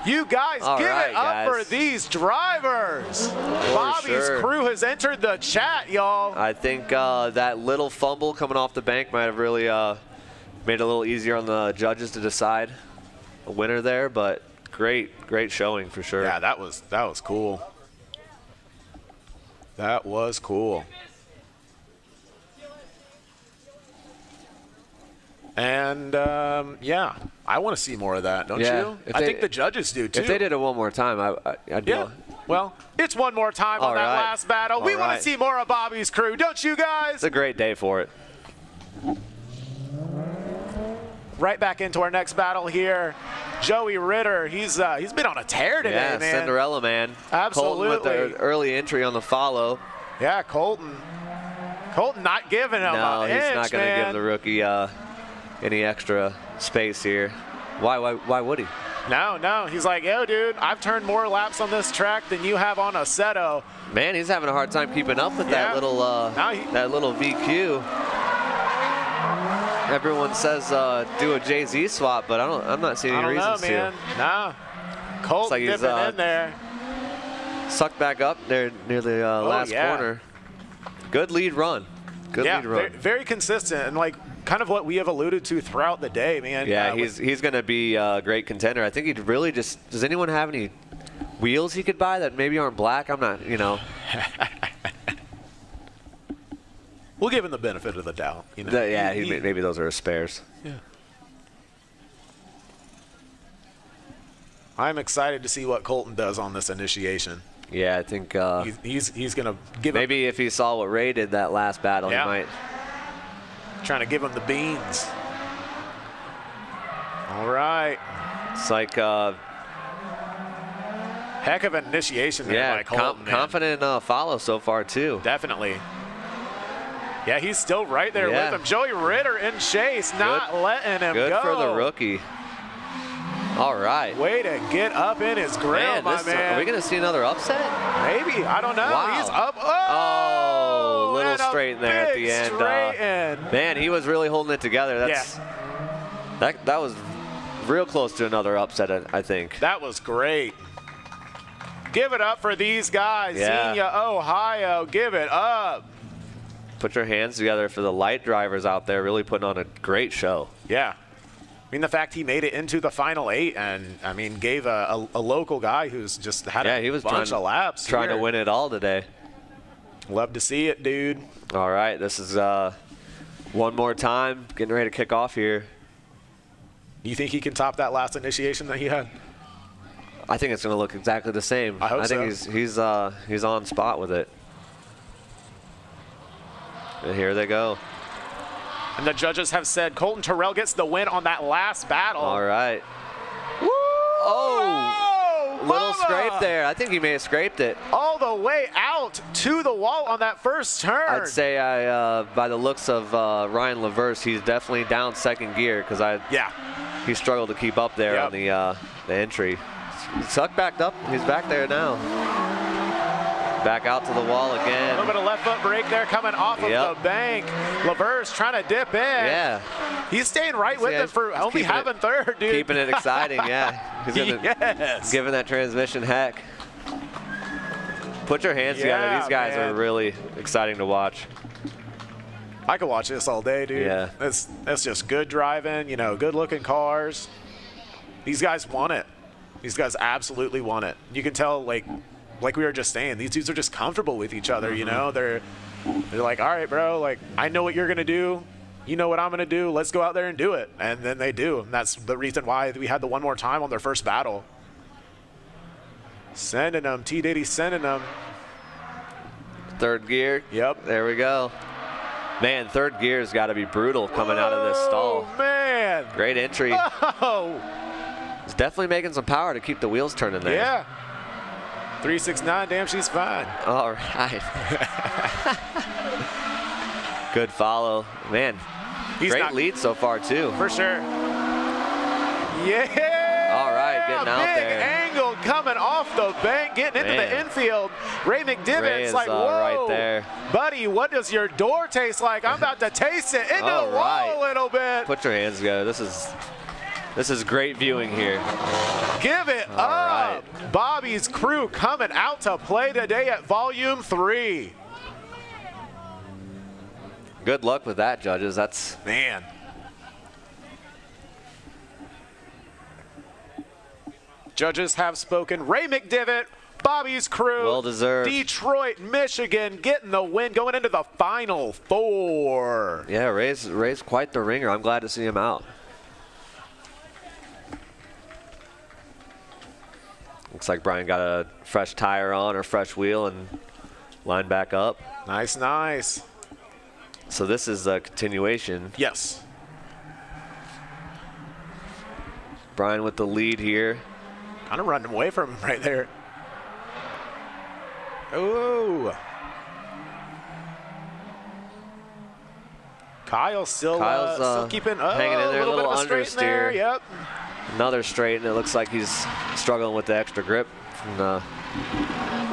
S1: You guys, give it up for these drivers. Bobby's crew has entered the chat, y'all.
S6: I think that little fumble coming off the bank might have really made it a little easier on the judges to decide a winner there, but great showing for sure.
S1: Yeah, that was cool. That was cool. And, yeah, I want to see more of that, don't you? I think the judges do, too.
S6: If they did it one more time, I'd
S1: yeah. Well, it's one more time on that last battle. We want to see more of Bobby's crew, don't you guys?
S6: It's a great day for it.
S1: right back into our next battle here. Joey Ritter, he's been on a tear today,
S6: yeah,
S1: man.
S6: Cinderella man.
S1: Absolutely.
S6: Colton with the early entry on the follow.
S1: Yeah, Colton not giving him an inch,
S6: he's not going to give the rookie any extra space here. Why would he?
S1: No. He's like, yo, dude, I've turned more laps on this track than you have on Aceto.
S6: Man, he's having a hard time keeping up with that little VQ. Everyone says do a JZ swap, but I'm not seeing any reasons to.
S1: Man. No. Colton
S6: like he's
S1: dipping in there.
S6: Sucked back up there near the last corner. Good lead run. Good lead run.
S1: Very consistent, and like kind of what we have alluded to throughout the day, man.
S6: Yeah, he's going to be a great contender. I think he'd really just. Does anyone have any wheels he could buy that maybe aren't black? I'm not.
S1: We'll give him the benefit of the doubt.
S6: Maybe those are his spares.
S1: Yeah. I'm excited to see what Colton does on this initiation.
S6: Yeah, I think
S1: he's gonna give.
S6: Maybe if he saw what Ray did that last battle, he might.
S1: Trying to give him the beans. All right.
S6: It's like
S1: heck of an initiation there by Colton.
S6: Confident follow so far too.
S1: Definitely. Yeah, he's still right there with him. Joey Ritter in chase, not letting him go.
S6: Good for the rookie. All right.
S1: Way to get up in his grill, my man.
S6: Are we going to see another upset?
S1: Maybe. I don't know.
S6: Wow.
S1: He's up.
S6: Oh, little straight in there at the end. Man, he was really holding it together. That was real close to another upset, I think.
S1: That was great. Give it up for these guys.
S6: Yeah.
S1: Xenia, Ohio. Give it up.
S6: Put your hands together for the light drivers out there, really putting on a great show.
S1: Yeah. I mean, the fact he made it into the final 8 and, I mean, gave a local guy who's just had a bunch of laps.
S6: Trying to win it all today.
S1: Love to see it, dude.
S6: All right, this is one more time, getting ready to kick off here.
S1: You think he can top that last initiation that he had?
S6: I think it's going to look exactly the same.
S1: I think
S6: he's on spot with it. And here they go.
S1: And the judges have said Colton Terrell gets the win on that last battle.
S6: All right.
S1: Woo!
S6: Oh, little scrape there. I think he may have scraped it.
S1: All the way out to the wall on that first turn.
S6: I'd say by the looks of Ryan LaVerse, he's definitely down second gear because he struggled to keep up there on the entry. Suck backed up. He's back there now. Back out to the wall again.
S1: A little bit of left foot brake there coming off of the bank. LaVerse trying to dip in.
S6: Yeah.
S1: He's staying right with it for only having third, dude.
S6: Keeping it exciting, yeah. He's giving that transmission heck. Put your hands together. These guys are really exciting to watch.
S1: I could watch this all day, dude.
S6: Yeah.
S1: That's just good driving, good looking cars. These guys want it. These guys absolutely want it. You can tell, like we were just saying, these dudes are just comfortable with each other, They're like, all right, bro, like, I know what you're going to do. You know what I'm going to do. Let's go out there and do it. And then they do. And that's the reason why we had the one more time on their first battle. Sending them. T-Diddy sending them.
S6: Third gear.
S1: Yep.
S6: There we go. Man, third gear's got to be brutal coming out of this stall.
S1: Oh, man.
S6: Great entry.
S1: Oh.
S6: He's definitely making some power to keep the wheels turning there.
S1: Yeah. 369, damn, she's fine.
S6: All right. Good follow. Man, great lead so far, too.
S1: For sure. Yeah!
S6: All right, getting out there.
S1: Big angle coming off the bank, getting into the infield. Ray McDivitt's like, whoa.
S6: Right there.
S1: Buddy, what does your door taste like? I'm about to taste it into the wall a little bit.
S6: Put your hands together. This is great viewing here.
S1: Give it up. Right. Bobby's crew coming out to play today at Volume 3.
S6: Good luck with that, judges. That's...
S1: Man. Judges have spoken. Ray McDivitt, Bobby's crew.
S6: Well deserved.
S1: Detroit, Michigan getting the win going into the Final 4.
S6: Yeah, Ray's quite the ringer. I'm glad to see him out. Looks like Brian got a fresh tire on or fresh wheel and lined back up.
S1: Nice, nice.
S6: So this is a continuation.
S1: Yes.
S6: Brian with the lead here.
S1: Kind of running away from him right there. Ooh. Kyle's still keeping
S6: hanging in there,
S1: a little bit of a
S6: understeer.
S1: there. Yep.
S6: Another straight, and it looks like he's struggling with the extra grip from the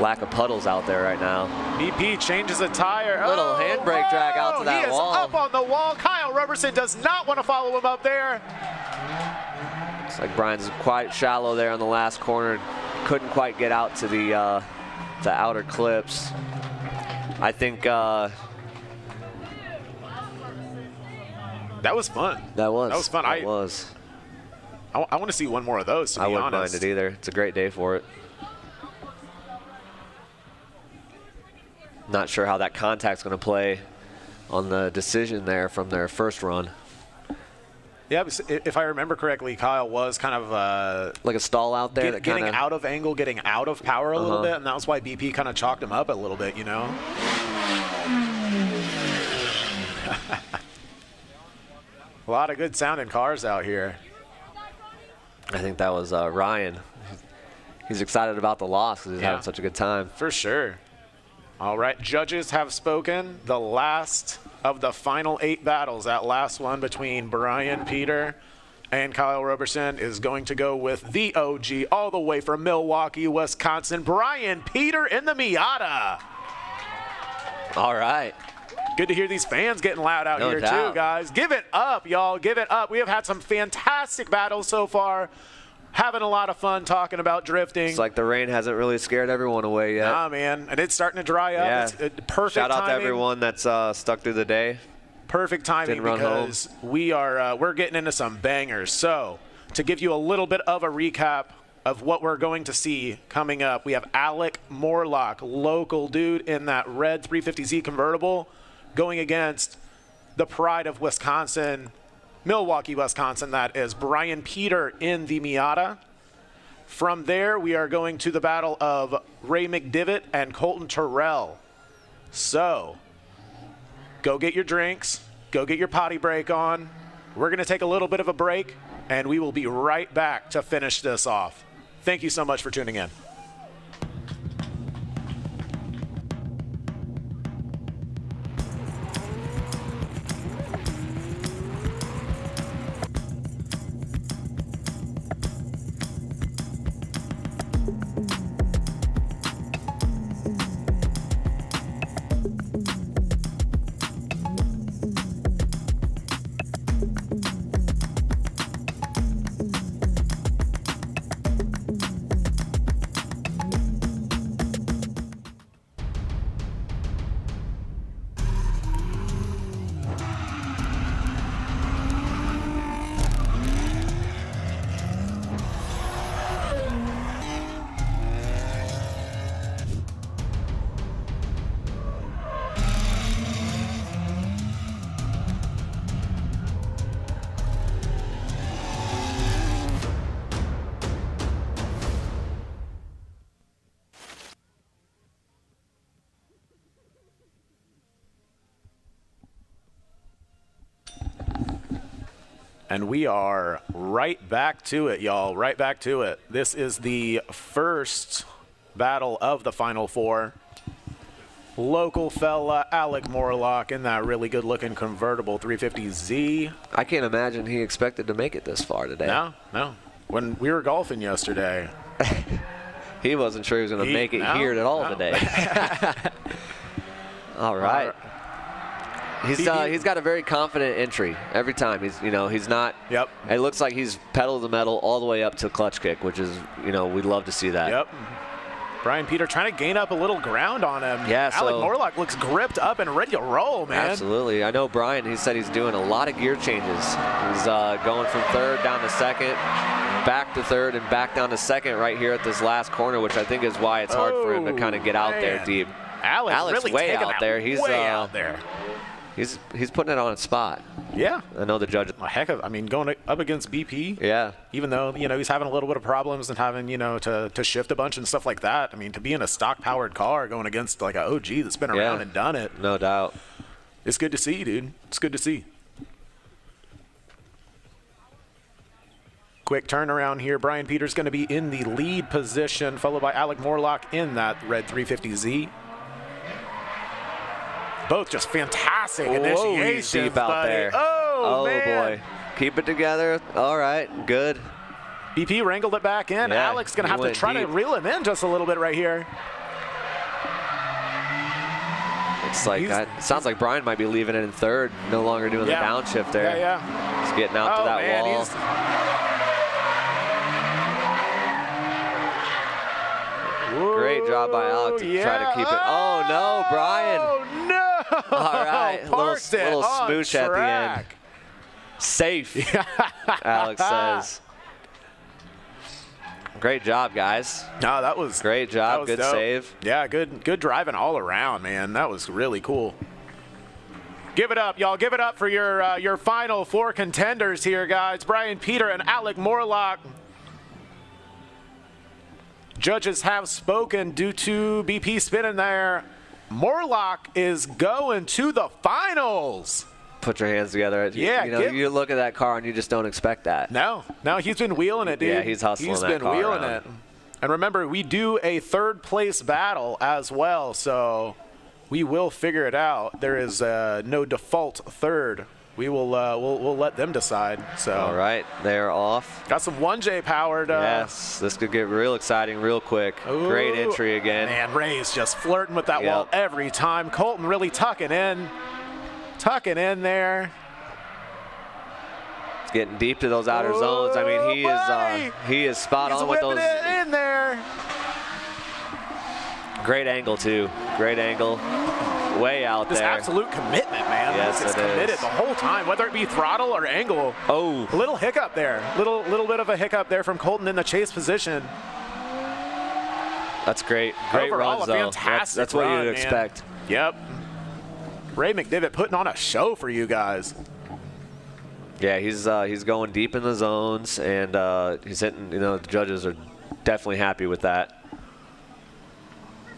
S6: lack of puddles out there right now.
S1: BP changes a tire.
S6: Little handbrake drag out to that wall.
S1: He is up on the wall. Kyle Roberson does not want to follow him up there.
S6: Looks like Brian's quite shallow there on the last corner. Couldn't quite get out to the outer clips. I think
S1: that was fun.
S6: That was
S1: fun.
S6: That was.
S1: I want to see one more of those, to be honest.
S6: I wouldn't mind it either. It's a great day for it. Not sure how that contact's going to play on the decision there from their first run.
S1: Yeah, if I remember correctly, Kyle was kind of
S6: like a stall out there,
S1: getting out of angle, getting out of power a little bit, and that was why BP kind of chalked him up a little bit, you know. A lot of good sounding cars out here.
S6: I think that was Ryan. He's excited about the loss because he's having such a good time.
S1: For sure. All right, judges have spoken. The last of the final 8 battles, that last one between Brian Peter and Kyle Roberson, is going to go with the OG all the way from Milwaukee, Wisconsin, Brian Peter in the Miata.
S6: All right.
S1: Good to hear these fans getting loud out here
S6: doubt.
S1: too, guys. Give it up, y'all. Give it up. We have had some fantastic battles so far. Having a lot of fun talking about drifting.
S6: It's like the rain hasn't really scared everyone away yet.
S1: Nah, man. And it's starting to dry up.
S6: Yeah.
S1: It's perfect
S6: Shout out
S1: timing.
S6: to everyone that's stuck through the day.
S1: Perfect timing
S6: Didn't run
S1: because we're getting into some bangers. So to give you a little bit of a recap of what we're going to see coming up, we have Alec Morlock, local dude in that red 350Z convertible, going against the pride of Wisconsin, Milwaukee, Wisconsin, that is Brian Peter in the Miata. From there, we are going to the battle of Ray McDivitt and Colton Terrell. So, go get your drinks, go get your potty break on. We're going to take a little bit of a break, and we will be right back to finish this off. Thank you so much for tuning in. And we are right back to it, y'all. Right back to it. This is the first battle of the Final Four. Local fella Alec Morlock in that really good-looking convertible 350Z.
S6: I can't imagine he expected to make it this far today.
S1: No. When we were golfing yesterday,
S6: he wasn't sure he was going to make it here at all today. All right. He's got a very confident entry every time. He's not.
S1: Yep.
S6: It looks like he's pedal to the metal all the way up to clutch kick, which is, we'd love to see that.
S1: Yep. Brian Peter trying to gain up a little ground on him.
S6: Yeah,
S1: Alec Morlock looks gripped up and ready to roll, man.
S6: Absolutely. I know Brian, he said he's doing a lot of gear changes. He's going from third down to second, back to third, and back down to second right here at this last corner, which I think is why it's hard for him to kind of get out there deep.
S1: Alec's
S6: really way out there. He's
S1: way out there.
S6: He's putting it on its spot.
S1: Yeah.
S6: I know the judge.
S1: Going up against BP.
S6: Yeah.
S1: Even though, he's having a little bit of problems and having, to shift a bunch and stuff like that. I mean, to be in a stock-powered car going against, like, a OG that's been around and done it.
S6: No doubt.
S1: It's good to see, dude. It's good to see. Quick turnaround here. Brian Peters going to be in the lead position, followed by Alec Morlock in that red 350Z. Both just fantastic initiations,
S6: deep out
S1: buddy.
S6: there.
S1: Oh, man.
S6: Boy. Keep it together. All right, good.
S1: BP wrangled it back in.
S6: Yeah,
S1: Alex going to
S6: he
S1: have to
S6: went
S1: try to
S6: deep.
S1: reel him in just a little bit right here.
S6: It's like, sounds like Brian might be leaving it in third, no longer doing the downshift there.
S1: Yeah.
S6: He's getting out to that
S1: man,
S6: wall. Great job by Alex to try to keep it. Oh, no, Brian.
S1: Oh, no.
S6: All right, little smooch at the end. Safe, Alex says. Great job, guys.
S1: No, that was
S6: great job.
S1: was
S6: Good
S1: dope.
S6: save.
S1: Yeah, good driving all around, man. That was really cool. Give it up, y'all. Give it up for your final 4 contenders here, guys. Brian Peter and Alec Morlock. Judges have spoken due to BP spinning there. Morlock is going to the finals.
S6: Put your hands together.
S1: Yeah,
S6: you look at that car and you just don't expect that.
S1: No, he's been wheeling it, dude.
S6: Yeah, he's hustling that car
S1: He's been wheeling
S6: around.
S1: it. And remember, we do a 3rd place battle as well, so we will figure it out. There is no default 3rd. We will we'll let them decide. So
S6: all right, they're off.
S1: Got some 1J powered.
S6: Yes, this could get real exciting real quick.
S1: Ooh,
S6: great entry again.
S1: Man, Ray's just flirting with that wall every time. Colton really tucking in there.
S6: It's getting deep to those outer zones. I mean, he is spot on with those.
S1: It in there.
S6: Great angle too. Great angle. Way out
S1: This
S6: there.
S1: absolute commitment, man.
S6: Yes,
S1: This is
S6: it
S1: committed
S6: is.
S1: the whole time, whether it be throttle or angle.
S6: Oh.
S1: A little hiccup there. Little bit of a hiccup there from Colton in the chase position.
S6: That's great. Great
S1: Overall,
S6: runs,
S1: a
S6: though.
S1: fantastic
S6: That's what
S1: run,
S6: you'd
S1: man.
S6: expect.
S1: Yep. Ray McDivitt putting on a show for you guys.
S6: Yeah, he's going deep in the zones, and he's hitting. The judges are definitely happy with that.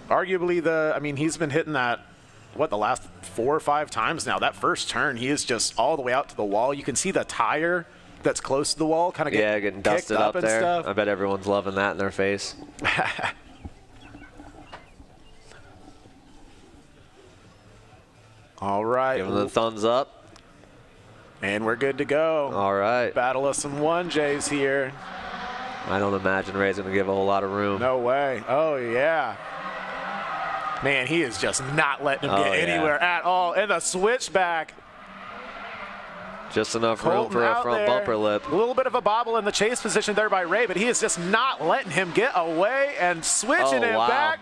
S1: Arguably, he's been hitting that, the last 4 or 5 times now. That first turn, he is just all the way out to the wall. You can see the tire that's close to the wall kind of
S6: getting dusted up
S1: and
S6: there.
S1: stuff.
S6: I bet everyone's loving that in their face.
S1: All right.
S6: Give him the thumbs up.
S1: And we're good to go.
S6: All right.
S1: Battle of some 1Js here.
S6: I don't imagine Ray's going to give a whole lot of room.
S1: No way. Oh, yeah. Man, he is just not letting him get anywhere at all. And the switchback.
S6: Just enough room for a front bumper lip.
S1: A little bit of a bobble in the chase position there by Ray, but he is just not letting him get away and switching it back.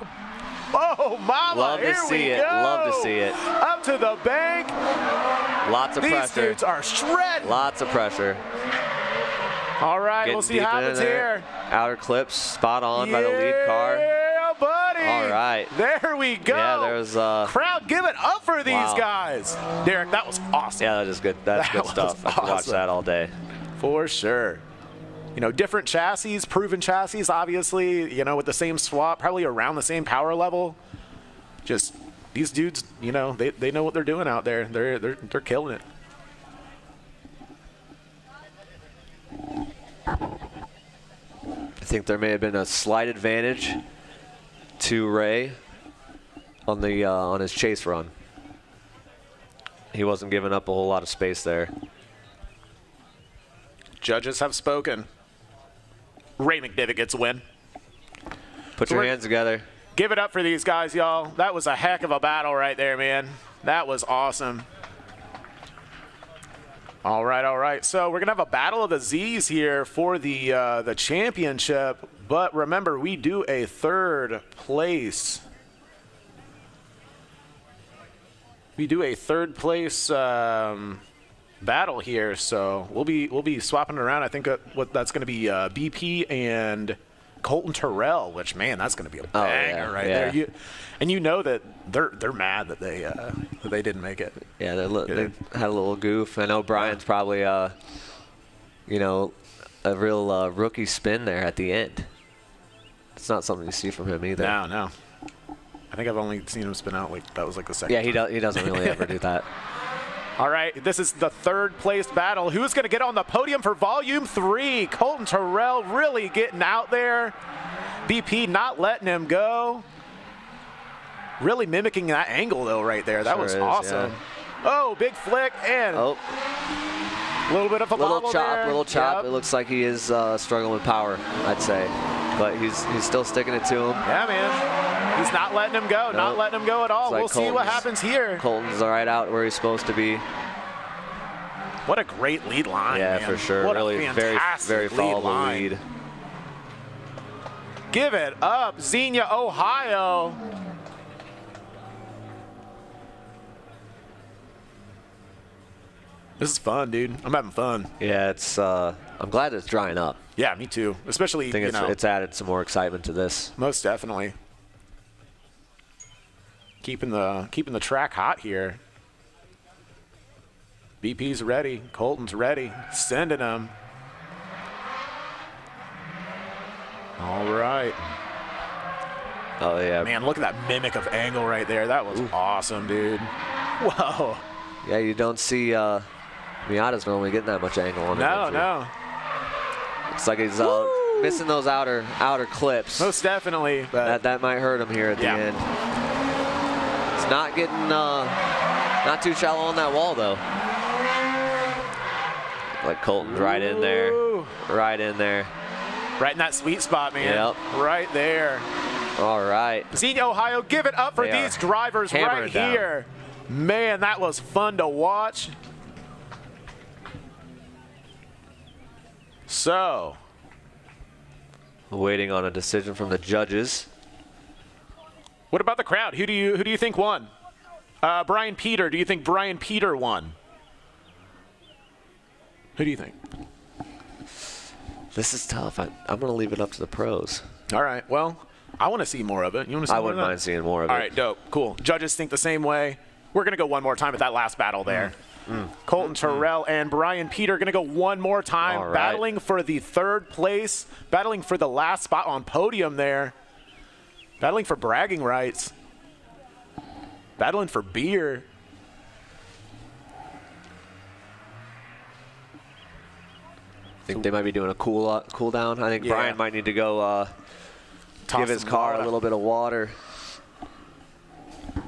S1: Oh, mama,
S6: Love to see it. Love to see it.
S1: Up to the bank.
S6: Lots of pressure.
S1: These dudes are shredding.
S6: Lots of pressure.
S1: All right, we'll see what happens here.
S6: Outer clips spot on by the lead car.
S1: Yeah, buddy.
S6: All right.
S1: There we go.
S6: Yeah, there's
S1: crowd give it up for these guys. Derek, that was awesome.
S6: Yeah, that is good. That's good stuff. I could watch that all day.
S1: For sure. Different chassis, proven chassis, obviously, with the same swap, probably around the same power level. Just these dudes, they know what they're doing out there. They're killing it.
S6: I think there may have been a slight advantage to Ray on his chase run. He wasn't giving up a whole lot of space there.
S1: Judges have spoken. Ray McDivitt gets a win.
S6: Put your hands together.
S1: Give it up for these guys, y'all. That was a heck of a battle right there, man. That was awesome. All right. So we're gonna have a battle of the Z's here for the championship. But remember, we do a 3rd place. We do a 3rd place battle here, so we'll be swapping it around. I think that's going to be BP and Colton Terrell, which, man, that's going to be a banger there. You know that they're mad that they didn't make it.
S6: Yeah, they had a little goof. I know Brian's probably a real rookie spin there at the end. It's not something you see from him either.
S1: No. I think I've only seen him spin out that was the second.
S6: Yeah, he doesn't really ever do that.
S1: All right, this is the third place battle. Who's going to get on the podium for Volume 3? Colton Terrell really getting out there. BP not letting him go. Really mimicking that angle, though, right there. That was awesome.
S6: Yeah.
S1: Oh, big flick and a little bit of a
S6: little chop.
S1: Yep.
S6: It looks like he is struggling with power, I'd say. But he's still sticking it to him.
S1: Yeah, man. He's not letting him go. Not letting him go at all.
S6: Like
S1: we'll see what happens here.
S6: Colton's right out where he's supposed to be.
S1: What a great lead line,
S6: Yeah,
S1: man.
S6: for sure.
S1: What
S6: really
S1: a
S6: very
S1: fantastic
S6: followable
S1: line.
S6: lead.
S1: Give it up, Xenia, Ohio. This is fun, dude. I'm having fun.
S6: Yeah, it's. I'm glad it's drying up.
S1: Yeah, me too. Especially,
S6: I think it's added some more excitement to this.
S1: Most definitely. Keeping the track hot here. BP's ready. Colton's ready. Sending him. All right.
S6: Oh yeah.
S1: Man, look at that mimic of angle right there. That was awesome, dude. Whoa.
S6: Yeah, you don't see Miata's normally getting that much angle on it.
S1: No.
S6: It's like he's missing those outer clips.
S1: Most definitely. But
S6: That might hurt him here at the end. It's not getting not too shallow on that wall though. Like Colton's right in there. Right in there.
S1: Right in that sweet spot, man.
S6: Yep.
S1: Right there.
S6: All right.
S1: Xenia, Ohio, give it up for
S6: They
S1: these
S6: are
S1: drivers right
S6: hammering it down.
S1: here. Man, that was fun to watch. So,
S6: Waiting on a decision from the judges.
S1: what about the crowd? Who do you think won? Brian Peter. Do you think Brian Peter won? Who do you think?
S6: This is tough. I'm going to leave it up to the pros.
S1: All right. Well, I want to see more of it. You want to see
S6: I
S1: more
S6: wouldn't
S1: of that?
S6: mind seeing more of
S1: All
S6: it.
S1: right, dope. Cool. Judges think the same way. We're going to go one more time at that last battle there. Colton Terrell and Brian Peter going to go one more time,
S6: All right.
S1: battling for the third place, battling for the last spot on podium there, battling for bragging rights, battling for beer.
S6: I think they might be doing a cool down. I think
S1: Yeah.
S6: Brian might need to go
S1: Toss
S6: give his
S1: some
S6: car
S1: water.
S6: a little bit of water.
S7: All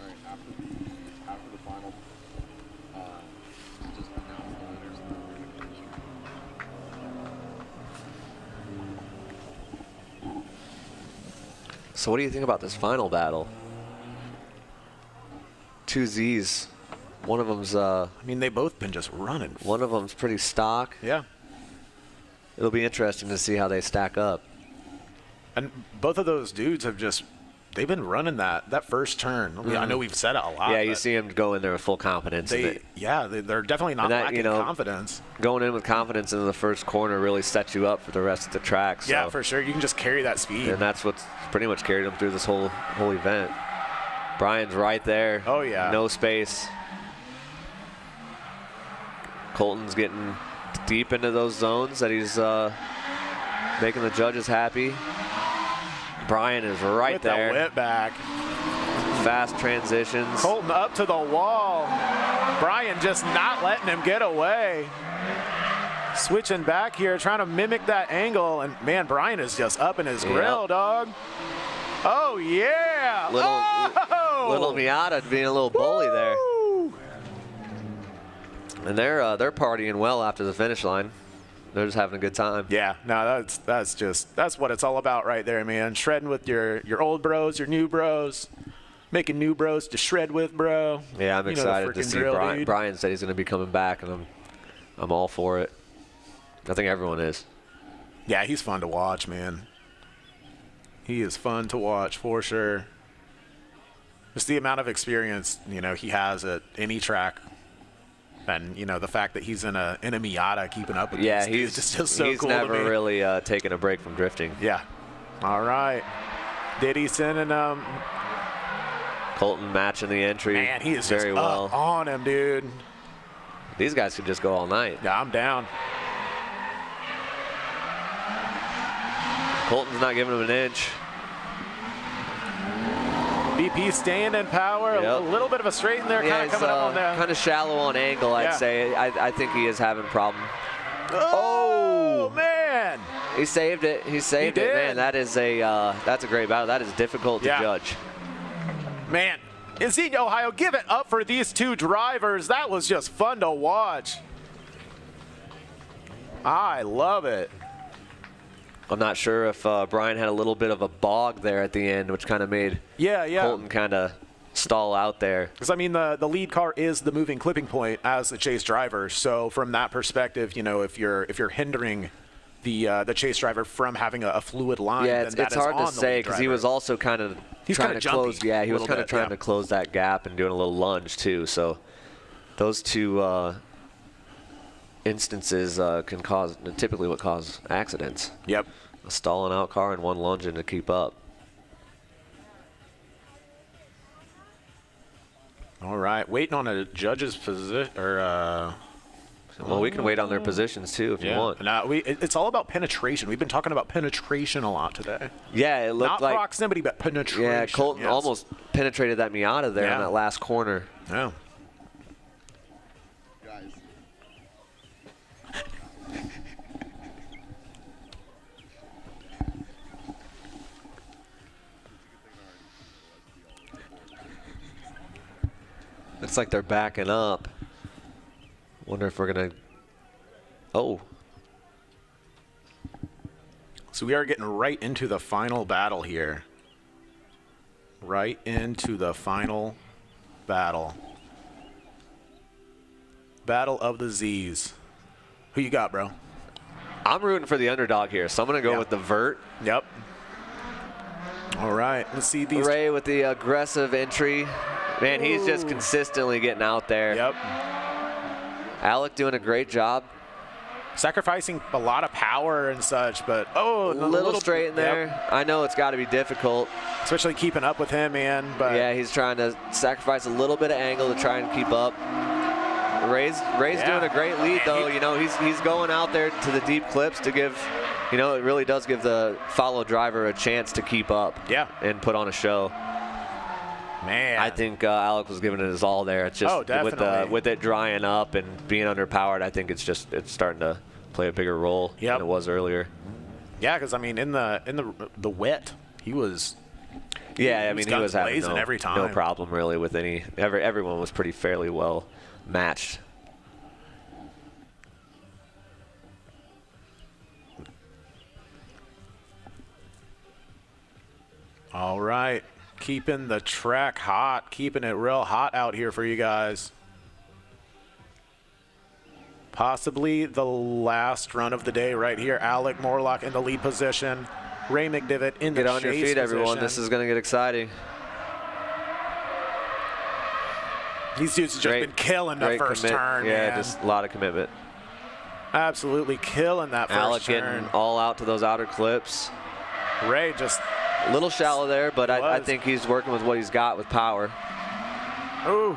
S7: right, after the final, just announce the winners and then we're going to finish.
S6: So what do you think about this final battle? Two Z's. One of them's
S1: I mean, they both been just running.
S6: pretty stock.
S1: Yeah.
S6: It'll be interesting to see how they stack up.
S1: And both of those dudes have just, they've been running that first turn. I know we've said it a lot.
S6: Yeah, you
S1: but
S6: see them go in there with full confidence. and
S1: they're definitely not
S6: And that,
S1: lacking
S6: you know,
S1: confidence.
S6: going in with confidence into the first corner really sets you up for the rest of the track. So.
S1: Yeah, for sure. You can just carry that speed.
S6: And that's what's pretty much carried them through this whole event. Brian's right there.
S1: Oh, yeah.
S6: No space. Colton's getting deep into those zones that he's making the judges happy. Brian is right
S1: With
S6: there.
S1: that whip back.
S6: Fast transitions.
S1: Colton up to the wall. Brian just not letting him get away. Switching back here, trying to mimic that angle. And, man, Brian is just up in his grill, dog. Oh, yeah.
S6: Little Miata being a little bully there. And they're partying well after the finish line. They're just having a good time.
S1: Yeah, no, that's what it's all about right there, man. Shredding with your old bros, your new bros, making new bros to shred with, bro.
S6: Yeah, I'm
S1: You know the
S6: excited to
S1: frickin'
S6: see
S1: drill,
S6: Brian.
S1: dude.
S6: Brian said he's going to be coming back, and I'm all for it. I think everyone is.
S1: Yeah, he's fun to watch, man. He is fun to watch for sure. Just the amount of experience, he has at any track. And, the fact that he's in a Miata keeping up with these dudes is just so
S6: he's
S1: cool
S6: never
S1: to me.
S6: really taken a break from drifting.
S1: Yeah. All right. Diddy sending
S6: Colton matching the entry.
S1: Man, he is
S6: very
S1: just
S6: well.
S1: up on him, dude.
S6: These guys could just go all night.
S1: Yeah, I'm down.
S6: Colton's not giving him an inch.
S1: MVP staying in power.
S6: Yep.
S1: A little bit of a straight in there,
S6: Yeah,
S1: kind of coming up on that.
S6: kind of shallow on angle, I'd
S1: Yeah.
S6: say. I think he is having a problem.
S1: Oh, man.
S6: He saved it. He saved it, man. That is that's a great battle. That is difficult to judge.
S1: Man, Xenia, Ohio, give it up for these two drivers. That was just fun to watch. I love it.
S6: I'm not sure if Brian had a little bit of a bog there at the end, which kind of made Colton kind of stall out there.
S1: Because, I mean, the lead car is the moving clipping point as the chase driver. So from that perspective, you know, if you're hindering the chase driver from having a fluid line,
S6: yeah,
S1: then
S6: it's hard to say because he was also kind of trying to close. Yeah, he was kind of trying to close that gap and doing a little lunge too. So those two instances can cause typically what cause accidents.
S1: Yep.
S6: A stalling out car and one lunging to keep up.
S1: All right, waiting on a judge's position or.
S6: Well, we can wait on their positions too if you want.
S1: It's all about penetration. We've been talking about penetration a lot today.
S6: Yeah, it looked
S1: not
S6: like
S1: proximity, but penetration.
S6: Yeah, Colton almost penetrated that Miata there in that last corner.
S1: Yeah.
S7: Guys.
S6: Looks like they're backing up. Wonder if we're gonna. Oh.
S1: So we are getting right into the final battle here. Right into the final battle. Battle of the Z's. Who you got, bro?
S6: I'm rooting for the underdog here, so I'm gonna go with the Vert.
S1: Yep. All right, let's see these.
S6: Ray with the aggressive entry. Man, he's just consistently getting out there.
S1: Yep.
S6: Alec doing a great job.
S1: Sacrificing a lot of power and such, but a
S6: little straight in there. Yep. I know it's got to be difficult.
S1: Especially keeping up with him, man. But
S6: yeah, he's trying to sacrifice a little bit of angle to try and keep up. Ray's doing a great lead, though. You know, he's going out there to the deep clips to give, you know, it really does give the follow driver a chance to keep up.
S1: Yeah.
S6: And put on a show.
S1: Man,
S6: I think Alec was giving it his all there. It's just with it drying up and being underpowered, I think it's starting to play a bigger role than it was earlier.
S1: Yeah, because I mean, in the wet, he was.
S6: Yeah, I mean, he was having
S1: every time.
S6: No problem really with everyone was pretty fairly well matched.
S1: All right. Keeping the track hot, keeping it real hot out here for you guys. Possibly the last run of the day right here. Alec Morlock in the lead position. Ray McDivitt in the chase position.
S6: Get on your feet, everyone. This is going to get exciting.
S1: These dudes have just been killing the first turn,
S6: Yeah,
S1: man.
S6: just a lot of commitment.
S1: Absolutely killing that first turn.
S6: Alec getting all out to those outer clips.
S1: Ray just...
S6: A little shallow there, but I think he's working with what he's got with power.
S1: Ooh.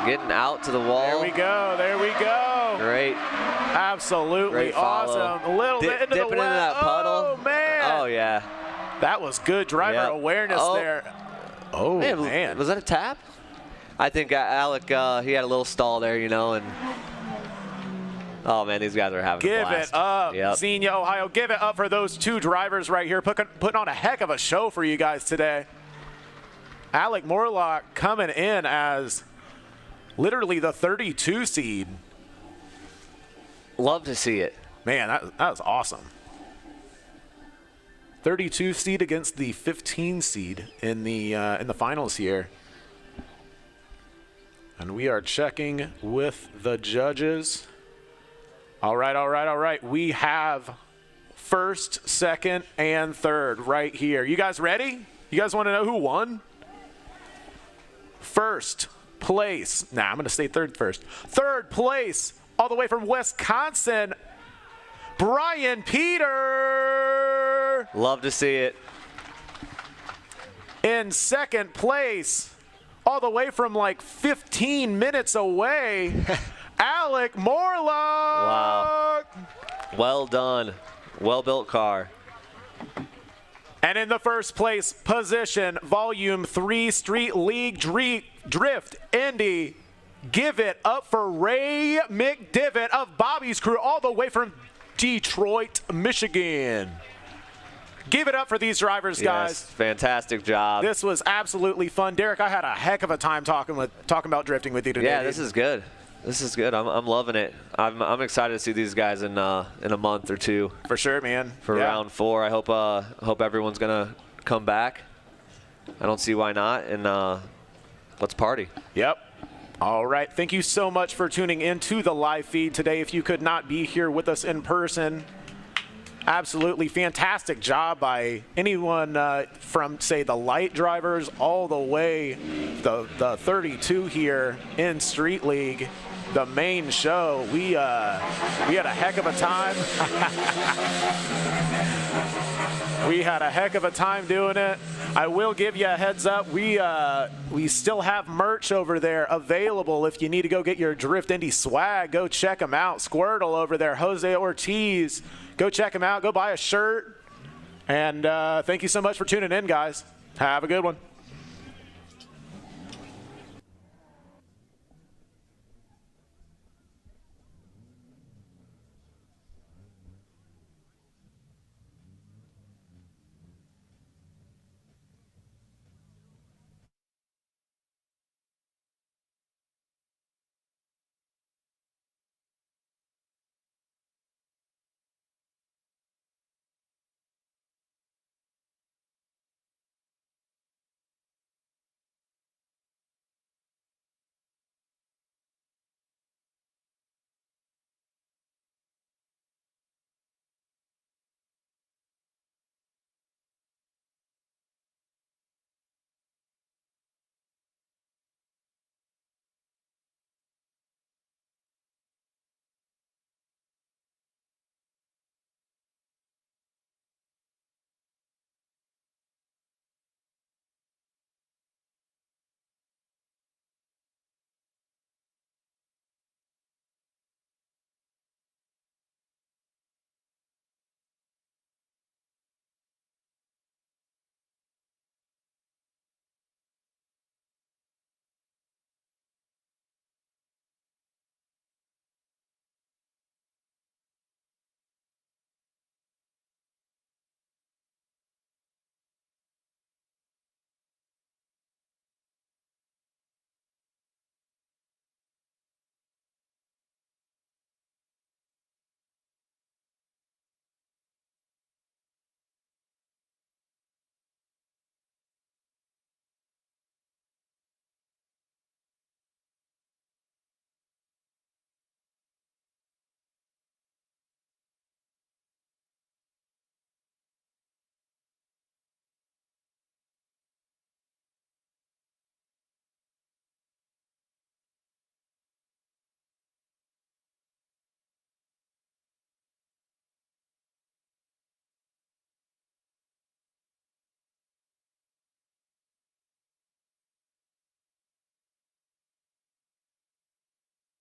S6: Getting out to the wall.
S1: There we go. There we go.
S6: Great.
S1: Absolutely
S6: Great follow.
S1: awesome. A little bit into
S6: dipping
S1: the wet.
S6: into that puddle.
S1: Oh, man.
S6: Oh, yeah.
S1: That was good driver awareness there. Oh, man.
S6: Was that a tap? I think Alec, he had a little stall there, you know, and oh, man, these guys are having a blast.
S1: Give it up,
S6: Yep.
S1: Xenia, Ohio. Give it up for those two drivers right here, putting on a heck of a show for you guys today. Alec Morlock coming in as literally the 32 seed.
S6: Love to see it.
S1: Man, that was awesome. 32 seed against the 15 seed in the finals here. And we are checking with the judges. All right, all right, all right. We have first, second, and third right here. You guys ready? You guys want to know who won? First place. Nah, I'm going to say third first. Third place, all the way from Wisconsin, Brian Peter.
S6: Love to see it.
S1: In second place, all the way from like 15 minutes away, Alec Morlock.
S6: Wow. Well done. Well-built car.
S1: And in the first place position, Volume 3 Street League Drift Indy. Give it up for Ray McDivitt of Bobby's crew all the way from Detroit, Michigan. Give it up for these drivers, guys.
S6: Yes, fantastic job.
S1: This was absolutely fun. Derek, I had a heck of a time talking about drifting with you today.
S6: Yeah, this is good. This is good. I'm loving it. I'm excited to see these guys in a month or two.
S1: For sure, man.
S6: For round 4. I hope everyone's gonna come back. I don't see why not. And let's party.
S1: Yep. All right. Thank you so much for tuning in to the live feed today. If you could not be here with us in person, absolutely fantastic job by anyone from, say, the light drivers all the way the 32 here in Street League, the main show. We had a heck of a time. We had a heck of a time doing it. I will give you a heads up. We still have merch over there available. If you need to go get your Drift Indy swag, go check them out. Squirtle over there, Jose Ortiz. Go check them out. Go buy a shirt. And thank you so much for tuning in, guys. Have a good one.